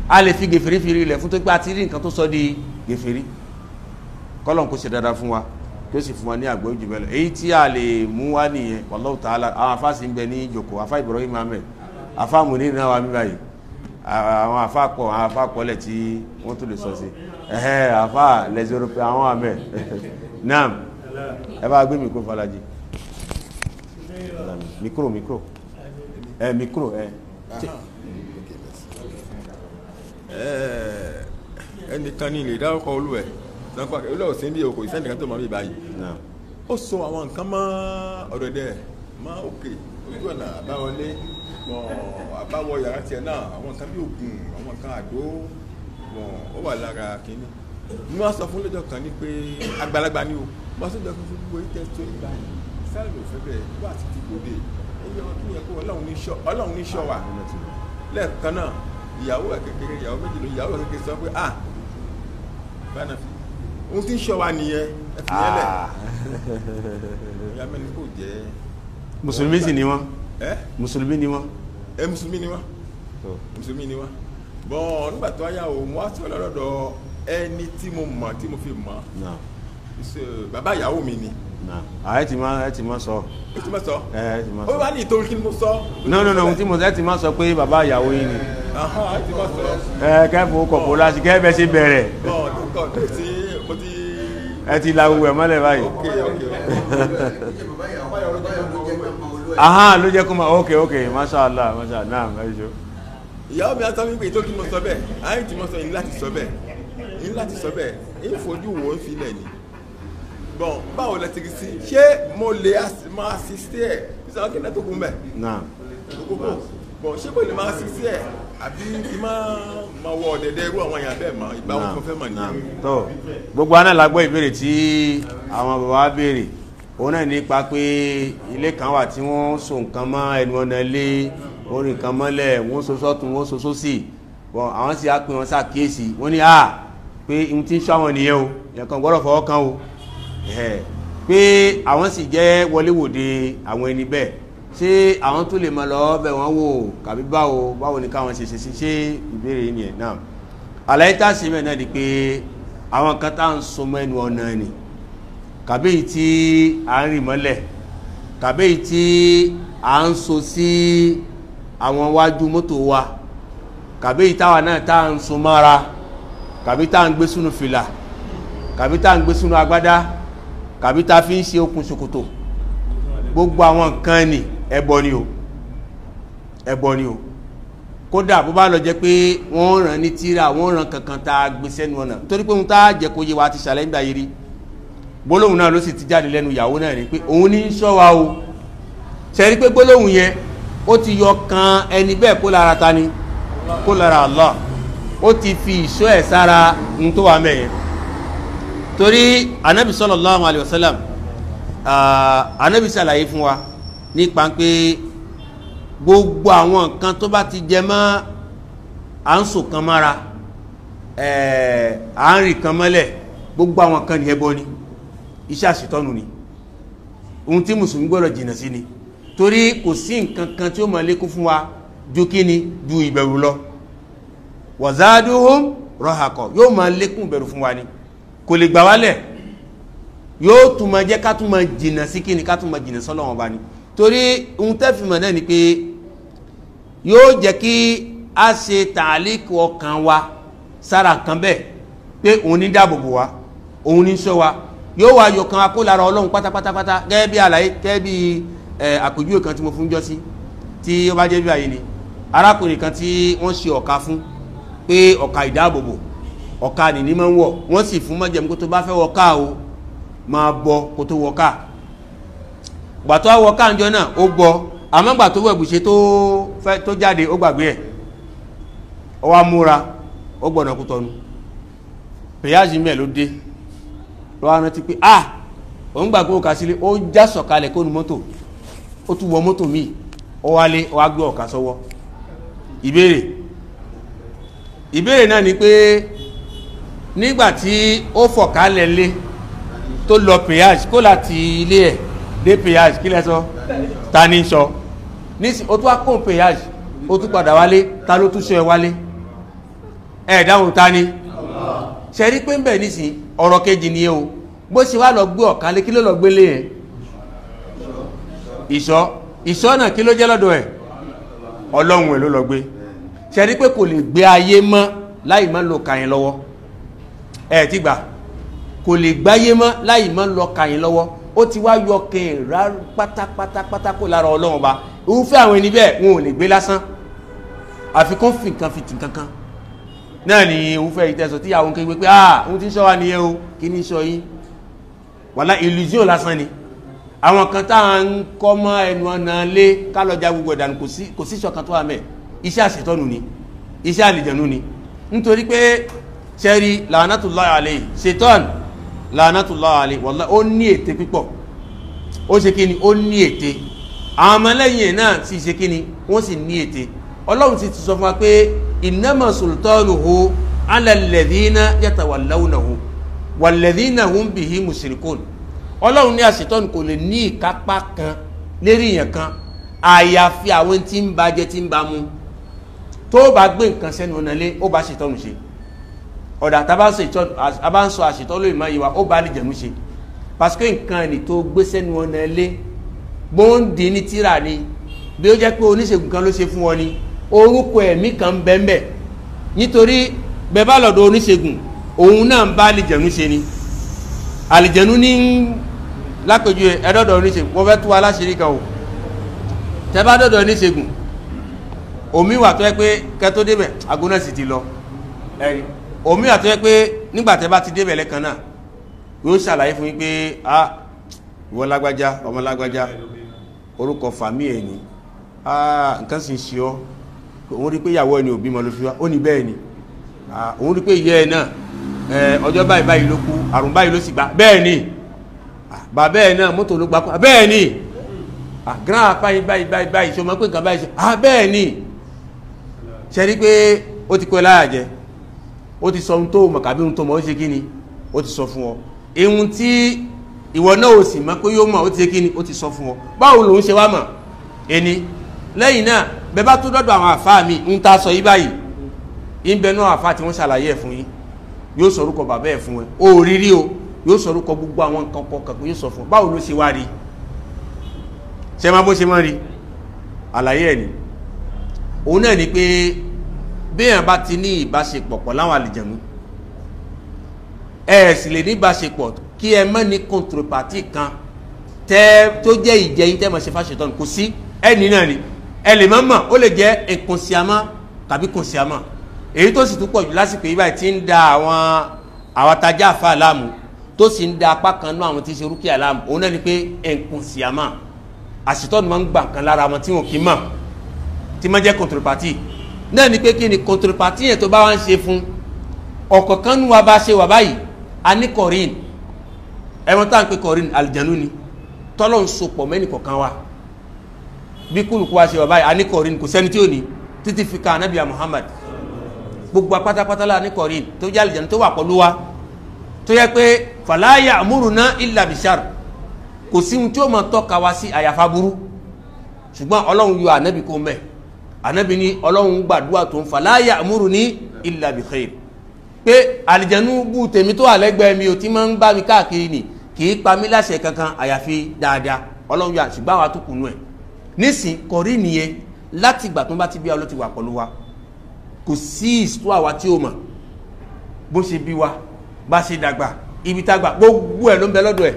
a lè fi gèfèrí fi rí ilẹ̀ fún tó pé a ti rí nǹkan tó sọ di gèfèrí kọ́lọ̀ kó ṣe dáadáa fún wa kí ó sì fún wa ní àgbẹ̀ òjì bẹ́ẹ̀ lọ èyí tí a lè mú wá nìyẹn wallahu ta'ala àwọn afá sì ń bẹ ní ìjòkó afá Ibrahim Ahmed afá Munir náà wà mí báyìí àwọn afá pọ̀lẹ̀ tí wọ́n tó lè sọ sí afá les Européens àwọn Ahmed naam ẹ bá gbé micro falaji micro ẹnìkan ní ilé ìdárúkọ olú ẹ̀ lọ́pàá olú ẹ̀ òsín bí òkò ìsẹ́nìkan tó máa bí báyìí ó so àwọn nǹkan mọ́ ọ̀dọ̀dẹ̀ mọ́ òkè ojú ọ̀nà àbáwọlé àbáwọ yàrá tiẹ̀ náà àwọn nǹkan bí ògùn àwọn nǹkan àdó ó wà lára kínní mo wá sọ fún lọ́jọ́ kan ní pé àgbàlagbà ni o mo wá sọ fún gbogbo ìtẹ́ tó ìgbà yìí sáré ló fẹ́ bẹ́ẹ̀ wá àti ti gbòde ẹ̀yẹ wọn kí ni ẹ̀kọ́ ọlọ́run ní ṣọ́ wa lẹ́ẹ̀kan náà ìyàwó ẹ̀ kékeré ìyàwó méjì ló ìyàwó ẹ̀ kékeré sọ pé báyìí fi ohun tí ń ṣọ́ wa nìyẹn ẹ fi yẹn lẹ̀ ìyá mẹ́ni kò jẹ́ mùsùlùmí sì ni wọ́n mùsùlùmí ni wọ́n mùsùlùmí ni wọ́n bọ́n nígbà tó wáyà o mo wá sí ọlọ́dọ̀ ẹni tí mo mọ̀ tí mo fi mọ̀ bàbá ìyàwó mi ni ẹ ti máa sọ ó wá ní ìtorí kí ni mo sọ no tí mo ẹ ti máa sọ pé bàbá ìyàwó yìí ni ẹ ti máa sọ kẹ́fù kọ̀pọ̀ láti kẹ́fẹ́ sí bẹ̀rẹ̀ ẹ ti la gbogbo ẹ̀ mọ́lẹ̀ báyìí ló jẹ́ kó máa ok masha Allah náà mẹ́jọ ìyàwó mi á sọ wípé ìtorí kí ni mo sọ bẹ́ẹ̀ àyè tí mo sọ yìí láti sọ bẹ́ẹ̀ ìfojú wo ń filẹ̀ ni bon báwo lẹ ti rí sí ṣé mo lè máa assisté ẹ sísan kí n tó kún bẹ. bon ṣé mo lè máa assisté ẹ àbí kí n máa wọ ọ̀dẹ̀dẹ̀ irú àwọn èèyàn bẹ́ẹ̀ mọ́ ìgbà wọn kò fẹ́ mọ̀ nìyẹn. tó gbogbo aná la gbọ́ ìbéèrè tí àwọn bàbá béèrè òun náà nípa pé ilé kan wà tí wọ́n so nǹkan mọ́ ẹnu ọ̀nà ilé orin nǹkan mọ́lẹ̀ wọ́n so sọ́tún wọ́n so sósì bon àwọn sì á pè wọ́n ṣàkíyèsí wọ́n ní pé ihun tí ń ṣọ́ àwọn nìyẹn o yẹn kan gbọ́dọ̀ fọwọ́ kan o pé àwọn sì jẹ́ wọléwòde àwọn ẹni bẹ́ẹ̀ ṣé àwọn tó lè mọ lọ bẹ̀ wọ́n wò kàbí báwo ni káwọn ṣe ṣe ìbéèrè yìí nìyẹn náà àlàyé tá a ṣe mẹ́ẹ̀ náà di pé àwọn kan tá à ń so mọ́ ẹnu ọ̀nà ni kàbí yìí tí à ń rì mọ́lẹ̀ kàbí yìí tí à ń so sí àwọn wájú mọ́tò wa kàbí yìí táwa náà tá à ń so mọ́ra kàbí tá à ń gbé sínú fìlà kàbí tá à ń gbé sínú agbádá kàbí tá a fi ń ṣe okùn ṣòkòtò gbogbo àwọn nǹkan ni ẹbọ ni o kódà bó bá lọ jẹ́ pé wọ́n ràn ní tíra wọ́n ràn kankan tá a gbé sẹ́nu ọ̀nà torí pé òun tá a jẹ́ kó yé wa ti ṣàlẹ́ nígbà yìí rí gbólóhùn náà ló sì ti jáde lẹ́nu ìyàwó náà ni pé òun ní sọ wa o ṣe rí pé gbólóhùn yẹn ó ti yọ kan ẹni bẹ́ẹ̀ kó lára ta ni kó lára Allah ó ti fi ìṣọ́ ẹ̀ sára ń tó wà mẹ́yẹn torí anabi sallallahu alayhi wa sallam anabi ṣàlàyé fún wa nípa pé gbogbo àwọn nǹkan tó bá ti jẹ mọ́ à ń sò kan mára à ń rìn kan mọ́lẹ̀ gbogbo àwọn kan ní ẹbọ ni iṣẹ́ àṣetọ́nù ni ohun tí mùsùlùmí gbọ́dọ̀ jìnnà sí ni torí kò sí nǹkan kan tí ó máa lékún fún wa ju kíni ju ìbẹ̀rù lọ wazaduhum rahaqa yóò máa lékún ìbẹ̀rù fún wa ni kò lè gbà wálẹ̀ yóò tún máa jẹ́ ká tún máa jìnnà sí kíni ká tún máa jìnnà sọ́lọ́wọ́n bá ni torí ohun tẹ́fìmọ̀ náà ni pé yóò jẹ́ kí a ṣe tààlíkì ọkàn wa sára kan bẹ́ẹ̀ pé òun ní dáàbòbò wa òun ní ṣọ́ wa yóò wá yọkan akó lára ọlọ́run pátápátápátá gẹ́gẹ́ bí àlàyé gẹ́gẹ́ bí àpèjúwe kan tí mo fún jọ sí tí ó bá jẹ́ bí àyè ni arákùnrin kan tí wọ́n ṣe ọ̀ka fún pé ọ̀ka ìdáàbòbò ọ̀ka nìní máa ń wọ̀ wọ́n sì fún májẹ̀mú kó tó bá fẹ́ wọ̀ká o máa bọ kó tó wọ̀ká gbàtọ́ wọ̀ká ńjọ náà ó bọ àmọ́ gbà tó wẹ̀bùṣe tó jáde ó gbàgbé ẹ̀ ó wá múra ó gbọ̀nà kú tọnu pèyájì mẹ́ ló dé lọ́wọ́ rántí pé òun gbàgbé ó kà sílé ó já sọ̀kalẹ̀ kó nu mọ́tò ó tún wọ mọ́tò míì ó wálé ó wá gbé ọ̀ka sọ́wọ́ ìbéèrè náà ni pé nígbàtí ó fọ̀kálẹ̀ lé tó lọ pèyájì kó láti ilé ẹ̀ dé pèyájì kí lẹ́sọ́ ta ní sọ nísì ó tún wá kó pèyájì ó tún padà wálé ta ló tún sọ ẹ wálé ẹ̀ dáhùn ta ní ṣe rí pé ń bẹ̀ nísì ọ̀rọ̀ kejì ni o bó ṣe wá lọ gbé ọ̀kan lé kí ló lọ gbé lé ẹ̀ ìṣọ́ náà kí ló jẹ́ lọ́dọ̀ ẹ̀ ọlọ́run ẹ̀ ló lọ gbé ṣe rí pé kò lè gbé ayé mọ́ láì má lo kàyìn lọ́wọ́ ẹ̀ ti gbà kò lè gbáyé mọ́ láì má lọ kàyìn lọ́wọ́ ó ti wá yọ kẹrin rárá pátápátá kó lára ọlọ́run ọba irúfẹ́ àwọn ẹni bẹ́ẹ̀ wọn ò lè gbé lásán àfikún fìkan fìtì kankan náà ni irúfẹ́ ìtẹ́sọ̀ tí àwọn kéwé pé ohun tí ń sọ wá nìyẹn o kí ní sọ yín wàlá illusion lásán ni àwọn kan tá à ń kọ́ mọ́ ẹnu ọ̀nà lé kálọ̀já gbogbo ìdànù kò sí ṣọ̀kan tó wà mẹ́ iṣẹ́ àṣetọ́nù ni iṣẹ́ àlìjẹ̀nú ni nítorí pé ṣẹ́rí la'natullahi alayhi ṣetán la'natullahi alayhi wàlá ó ní ète pípọ̀ ó ṣe kí ni ó ní ète àwọn ọmọlẹ́yìn náà sì ṣe kí ni wọ́n sì ní ète ọlọ́run sì ti sọ fún wa pé innama sultanuhu ala alladhina yatawallawnahu walladhina hum bihi mushrikun ọlọ́run ní àṣetọ́nù kò lè ní ìkápá kan lérí èèyàn kan àyàfi àwọn tí ń bá jẹ tí ń bá mu tó bá gbé nǹkan sẹ́nu ọ̀nà lé ó bá ṣetọ́nù ṣe ọ̀dà tàbá ń sọ àṣetọ́nù ìmọ̀ yìí wa ó bá lè jẹ̀mú ṣe pàṣẹ nǹkan ẹni tó gbé sẹ́nu ọ̀nà lé bóńdì ní tíra ni bí ó jẹ́ pé oníṣègùn kan ló ṣe fún wọn ni orúkọ ẹ̀mí kan bẹ́ẹ̀ nítorí bẹ́ẹ̀ bá lọ́dọ̀ oníṣègùn òun náà ń bá àlìjẹ̀nú ṣe ni àlìjẹ̀nú ní lápẹjù ẹ̀dọ́dọ̀ oníṣègùn wọ́n fẹ́ tú wa láṣìírí kan o tẹ́ bá dọ́dọ̀ oníṣègùn omi wà tó yẹ pé kẹ́ tó débẹ̀ aago náà sì ti lọ ẹ̀rí omi wà tó yẹ pé nígbà tẹ́ bá ti débẹ̀ lẹ́kan náà yóò ṣàlàyé fún yín pé ìwọ lágbájá ọmọ lágbájá orúkọ fàmí ẹ̀ ni nǹkan sì ń ṣe ọ́ òun rí pé ìyàwó ẹni òbí mọ́ ló fi wá ó ní bẹ́ẹ̀ ni òun rí pé ìyá ẹ̀ náà ọjọ́ báyìí ló kú àrùn báyìí ló sì gbà bẹ́ẹ̀ ni bàbá ẹ̀ náà mọ́tò ló gbà kú bẹ́ẹ̀ ni grand báyìí ṣe ọmọ pé nǹkan báyìí ṣe bẹ́ẹ̀ ni ṣe rí pé ó ti kọ́ ẹ láyà jẹ ó ti sọ ohun tó mọ̀ kàbí ohun tó mọ̀ ó ṣe kí ni ó ti sọ fún ọ ihun tí ìwọ náà ò sì mọ̀ pé yóò mọ̀ ó ti ṣe kí ni ó ti sọ fún ọ báwo lòun ṣe wá mọ̀ ẹni lẹ́yìn náà bẹ́ẹ̀ bá tún dọ́dọ̀ àwọn àfáà mi ń ta sọ yí báyìí ń bẹ náà àfáà tí wọ́n ṣàlàyé ẹ̀ fún yín yóò sọ orúkọ bàbá ẹ̀ fún ẹ ó rírí o yóò sọ orúkọ gbogbo àwọn nǹkan kọ̀ọ̀kan yóò sọ fún báwo ló ṣe wá rí ṣe máa bó ṣe máa rí àlàyé ẹ̀ ni òun náà ni pé béèyàn bá ti ní ìbáṣepọ̀ pọ̀ láwọn àlìjẹ̀nú ẹ sì lè ní ìbáṣepọ̀ kí ẹ mọ́ ní contrepartie kan tó jẹ́ ìjẹyìn tẹ́ mọ̀ ṣe fáṣetọ́nù kò sí ẹni náà ni ẹ lè mọ́ mọ̀ ó lè jẹ́ inconsciemment tàbí consciemment èyí tó sì tún pọ̀ jù lásìkò yìí báyìí tí ń da àwọn tajà àfa láàmú tó sì ń da apá kan náà àwọn tí ń ṣe rúkìá láàmú òun náà ni pé inconsciemment àṣetọ́nù máa ń gbà kan lára wọn tí wọn kì í mọ̀ tí máa jẹ́ contrepartie náà ni pé kí ni contrepartie yẹn tó bá wá ń ṣe fún ọ̀kọ̀ọ̀kan nu wa bá ṣe wà báyìí a ní kọ̀rin ẹ̀wọ̀n tá à ń pè kọ̀rin àlìjánu ni tọ́lọ̀ ń sopọ̀ mẹ́nì kọ̀ọ̀kan wa bí kúlùkù wa ṣe wà báyìí a ní kọ̀rin kò sẹ́ni tí ò ní títí fi ka anabiya Muhammad gbogbo apátápátá la ní kọ̀rin tó jẹ́ àlìjánu tó wà pẹ̀lú wa tó yẹ pé fala ya'muruna illa bishar kò sí ohun tí ó máa tọ́ka wa sí àyàfà burú ṣùgbọ́n ọlọ́run yọ ànábì kó mẹ́ ànábì ní ọlọ́run gbàdúrà tó ń fala ya'muruni illa bi khair pé àlìjẹ̀nú bú tèmi tó wà lẹ́gbẹ̀ẹ́ mi ò tí máa ń bá mi káàkiri nì kì í pa mí láṣẹ kankan àyàfi dáadáa ọlọ́run yọ àṣùgbọ́n àwa tó kùnú ẹ̀ nísìn kọ̀rí nìyẹn láti ìgbà tó ń bá ti bí wa ló ti wà pẹ̀lú wa kò sí ìsútó àwa tí ó mọ̀ bó ṣe bí wa bá ṣe dàgbà ibi tá gbà gbogbo ẹ̀ ló ń bẹ lọ́dọ̀ ẹ̀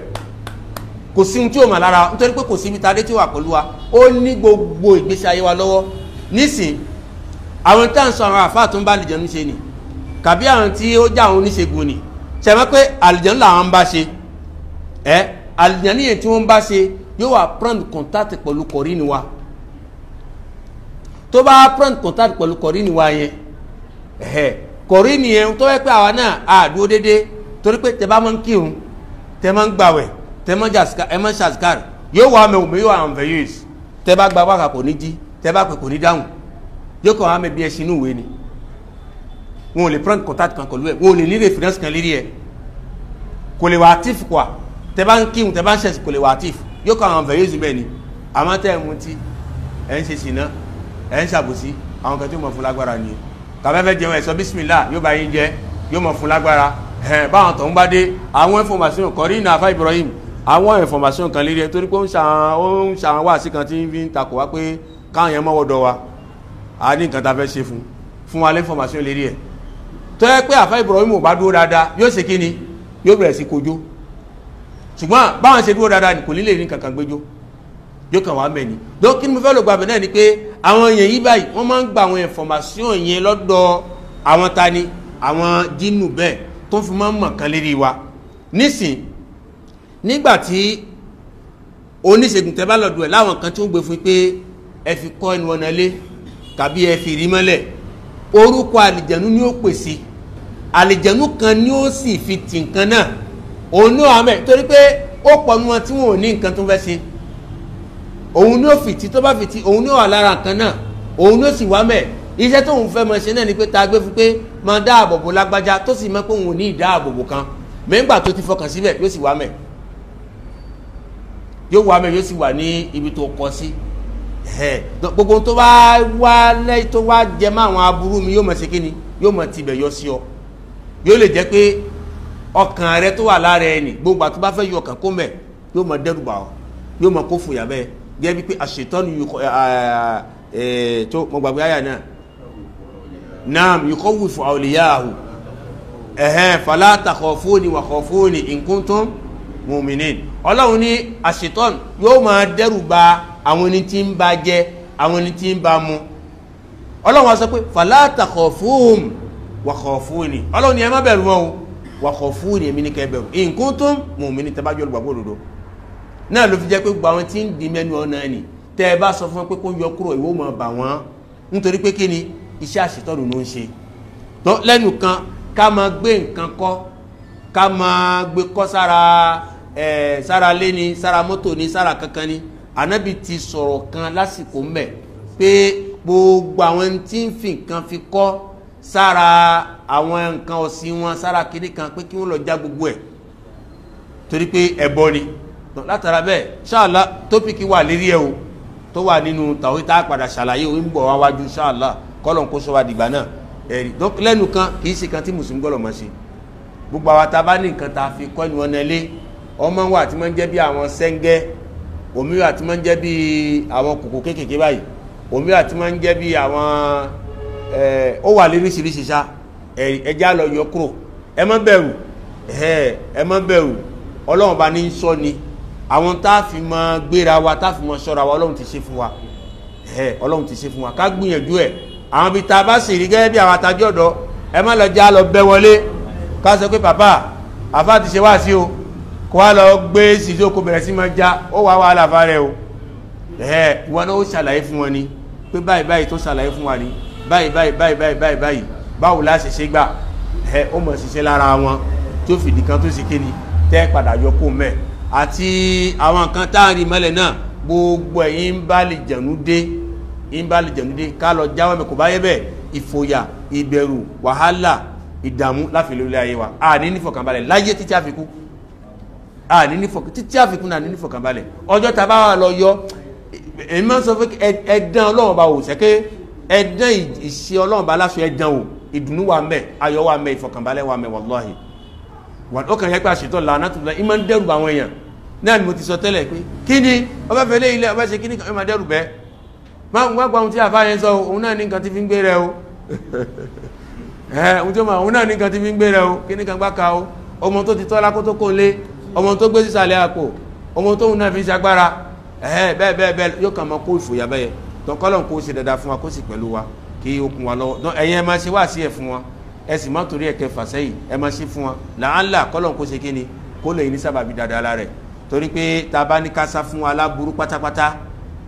kò sí ohun tí ó mọ̀ lára nítorí pé kò sí ibi tá a dé tí ó wà pẹ̀lú wa ó ní gbogbo ìgbésí ayé wa lọ́wọ́ nísìn àwọn tá à ń sọ àwọn àfáà tó ń bá àlìjẹ̀nú ṣe nì kàbí àwọn tí ó já àwọn oníṣègùn ni ṣe mọ̀ pé àlìjẹ̀nú làwọn ń bá ṣe àlìjẹ̀nú yẹn tí wọ́n ń bá ṣe yóò wá prendre contact pẹ̀lú kọ̀rí ni wa tó bá prendre contact pẹ̀lú kọ̀rí ni wa yẹn kọ̀rí ni yẹn tó yẹ pé àwa náà àdúró déédéé torí pé tẹ bá máa ń kírun tẹ máa ń gbàwẹ̀ tẹ máa ń ṣàzìkárì yóò wá mẹ́wòmí yóò wá enveilleuse tẹ bá gba wákà kò ní jí tẹ bá pè kò ní dáhùn yóò kàn wá mẹ́ bí ẹ ṣinú ìwé ni wọn ò lè prendre contact kan pẹ̀lú ẹ wọn ò lè ní référence kan lérí ẹ kò lè wà actif quoi tẹ bá ń kírun tẹ bá ń ṣẹ̀sì kò lè wà actif yóò kàn àwọn enveilleuse bẹ́ẹ̀ ni àmọ́ tẹ́ ẹ̀ mú tí ẹ̀ ń ṣe ṣìnà ẹ̀ ń ṣàbòsí àwọn kan tí ó mọ̀ fún lágbára ni kàfẹ́fẹ́ jẹun ẹ̀ sọ bísímìlá yóò bá yín jẹ yóò mọ̀ fún lágbára báwọn tó ń bá dé àwọn information kọrí ní afa Ibrahim àwọn information kan lérí ẹ torí pé ó ń ṣàwọn wáàsí kan tí ń fi ń takò wá pé káwọn yẹn mọ́wọ́ dọ̀ wa a ní nǹkan tá a fẹ́ ṣe fún wa lé information lérí ẹ tó yẹ pé afa Ibrahim ò bá dúró dáadáa yóò ṣe kí ni yóò bẹ̀rẹ̀ sí kojó ṣùgbọ́n báwọn ṣe dúró dáadáa kò ní lè ní kankan gbéjó yóò kàn wá mẹ́ni dókí ni mo fẹ́ lò gbàgbé náà ni pé àwọn èèyàn yí báyìí wọ́n máa ń gba àwọn information yẹn lọ́dọ̀ àwọn tani àwọn jinnu bẹ́ẹ̀ tó fi máa ń mọ̀ kan lérí wa nísìn nígbàtí oníṣègùn tẹ́ bá lọ́dọ̀ ẹ̀ láwọn kan tí ó ń gbé fún pé ẹ fi kọ́ ẹnu ọ̀nà lé tàbí ẹ fi rí mọ́lẹ̀ orúkọ àlìjẹ̀nú ni ó pèsè àlìjẹ̀nú kan ni ó sì fi tì nǹkan náà òun ní ọ̀hánmẹ́ torí pé ó pọ̀ nu wọn tí wọn ò ní nǹkan tó fẹ́ ṣe òun ní ó fìtí tó bá fìtí òun ní ó wà lára nǹkan náà òun ní ó sì wá mẹ́ iṣẹ́ tóun fẹ́ mọ̀ ṣe náà ni pé ta gbé fún pé máa dáàbòbò lágbájá tó sì mọ̀ pé òun ò ní ìdáàbòbò kan mẹ́ngbà tó ti fọkàn síbẹ̀ yóò sì wá mẹ́ yóò sì wà ní ibi tó kọ sí gbogbo tó bá wá lẹ́yìn tó wá jẹ mọ́ àwọn aburú mi yóò mọ̀ ṣe kíni yóò mọ̀ tibẹ̀ yọ sí ọ yóò lè jẹ́ pé ọkàn rẹ tó wà lára ẹni gbogbo àti bá fẹ́ yọ ọkàn kó mẹ́ yóò mọ̀ dẹ́rù bà ọ́ yóò mọ̀ kó fòyà bẹ́ẹ̀ gẹ́gẹ́ bí pé àṣetọ́nu tó mọ̀ gbàgbé àyà náà naam yukhawifu awliyahu fala takhafuni wa khafuni in kuntum mu'minin ọlọ́run ní àṣetọ́n yóò máa dẹ́rù bà àwọn ẹni tí ń bá jẹ àwọn ẹni tí ń bá mu ọlọ́run wá sọ pé fala takhafun wa khafuni ọlọ́run ní ẹ má bẹ̀rù wọn o wa khafuni èmi ní kẹ́ bẹ̀rù in kuntum mu'minin tẹ́bájú olùgbàgbọ́ òdodo náà ló fi jẹ́ pé gbogbo àwọn tí ń di mẹ́nu ọ̀nà ẹni tẹ́ ẹ bá sọ fún wọn pé kó yọ kúrò ìwọ máa bà wọ́n nítorí pé kí ni iṣẹ́ àṣetọ́nù ló ń ṣe lẹ́nu kan ká máa gbé nǹkan kọ́ ká máa gbé kọ́ sára lé ní sára mọ́tò ní sára kankan ní ànábì ti sọ̀rọ̀ kan lásìkò mbẹ̀ pé gbogbo àwọn tí ń fi nǹkan fi kọ́ sára àwọn nǹkan ọ̀sìn wọn sára kiri kan pé kí wọ́n lọ já gbogbo ẹ̀ torí pé ẹbọ ni látara bẹ́ẹ̀ ṣáàlá tópìkì wà lérí ẹ̀ o tó wà nínú tawhid tá a padà ṣàlàyé òun ń bọ̀ wá wájú inshallah kọ́lọ̀ kó sọ wa dìgbà náà ẹ̀rí lẹ́nu kan kì í ṣe kan tí mùsùlùmí gbọ́dọ̀ máa ṣe gbogbo àwọn tá a bá ní nǹkan tá a fi kọ́ ni wọ́n náà lé ọmọ wa tí wọ́n ń jẹ́ bí àwọn sẹ́ńgẹ́ omi wa tí wọ́n ń jẹ́ bí àwọn kòkò kéékèèké báyìí omi wa tí wọ́n ń jẹ́ bí àwọn ó wà léríṣiríṣi ṣá ẹja lọ yọ kúrò ẹ má bẹ̀rù ẹ má bẹ̀rù ọlọ́run bá ní sọ ni àwọn tá a fi mọ gbéra wa tá a fi mọ ṣọ́ra wa ọlọ́run ti ṣe fún wa ọlọ́run ti ṣe fún wa ká gbìyànjú ẹ̀ àwọn ibi tá a bá sì rí gẹ́gẹ́ bí àwọn àtàjọ́ ọ̀dọ́ ẹ má lọ já lọ bẹ́ wọlé ká sọ pé bàbá àfa ti ṣe wá sí o kó wá lọ gbé sísó kó bẹ̀rẹ̀ sí máa já ó wá wà láfa rẹ o ìwọ náà ó ṣàlàyé fún wọn ni pé báyìí báyìí tó ṣàlàyé fún wa ni báyìí báyìí báyìí báyìí báyìí báyìí báwo la ṣe ṣe gbà ó mọ̀ ṣiṣẹ́ lára wọn tó fìdí kan tó ṣe kéde tẹ́ padà yọ kó mẹ́ àti àwọn kan tá à ń rí mọ́lẹ̀ náà gbogbo ẹ̀yin ń bá lè jẹ̀nu dé ká lọ jáwọ́ mi kò bá yẹ bẹ́ẹ̀ ìfòyà ìbẹ̀rù wàhálà ìdààmú láfi lórí ayé wa àní nífọ̀kànbalẹ̀ láyé títí àfikún títí àfikún náà ní nífọ̀kànbalẹ̀ ọjọ́ tá a bá wà lọ yọ èmi máa ń sọ pé ẹ̀dán ọlọ́run bá wò sẹ́kẹ́ ẹ̀dán ìṣe ọlọ́run bá láṣọ ẹ̀dán o ìdùnnú wa mẹ́ ayọ̀ wa mẹ́ ìfọ̀kànbalẹ̀ wa mẹ́ wàláhì ó kàn yẹ pé àṣetọ́ lànà tó lọ ìmọ̀ ń dẹ́rù àwọn èèyàn náà ni mo ti sọ tẹ́lẹ̀ pé kí ni ọba fẹ́lẹ́ ilé ọba ṣe kí ni kan máa dẹ́rù bẹ́ẹ̀ máa ń gbàgbà ohun tí àfa yẹn sọ òun náà ní nǹkan tí fi ń gbé rẹ o ohun tí ó máa òun náà ní nǹkan tí fi ń gbé rẹ o kí ni kan gbá ka o ọmọ tó ti tọ́lá kó tó kó lé ọmọ tó gbé sísàlẹ̀ àpò ọmọ tóun náà fi ń ṣagbára bẹ́ẹ̀ yóò kàn máa kó ìfòyà bẹ́ẹ̀ tọ́kọ́lọ́ kó ṣe dáadáa fún wa kó sì pẹ̀lú wa kí ó kún wa lọ́wọ́ ẹ̀yin ẹ máa ṣe wá sí ẹ̀ fún wọn ẹ sì má torí ẹ̀kẹ́ fàṣẹ́yìn ẹ máa ṣe fún wọn làálà kọ́lọ́ kó ṣe kíni kó lè ní sábàbí dáadáa lára rẹ̀ torí pé tá a bá ní kásá fún wa láburú pátápátá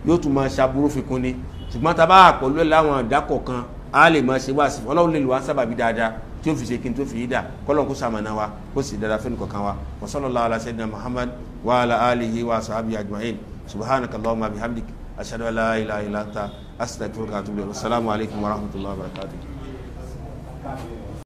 yóò tún máa ṣàbúrú fi kún ni ṣùgbọ́n tá a bá pẹ̀lú láwọn ìdákọ̀ kan á lè máa ṣe wá sí ọlọ́run lè lò wá sábàbí dáadáa tí ó fi ṣe kí n tó fi yí dà kọ́lọ́ kó sàmànà wa kó sì dáadáa fẹ́ni kọ̀ọ̀kan wa wa sallallahu ala sayyidina Muhammad wa ala alihi wa sahbihi ajma'in subhanakallahumma bihamdik ashhadu an la ilaha illa anta astaghfiruka wa atubu ilayk assalamu alaikum wa rahmatullahi wa barakatuh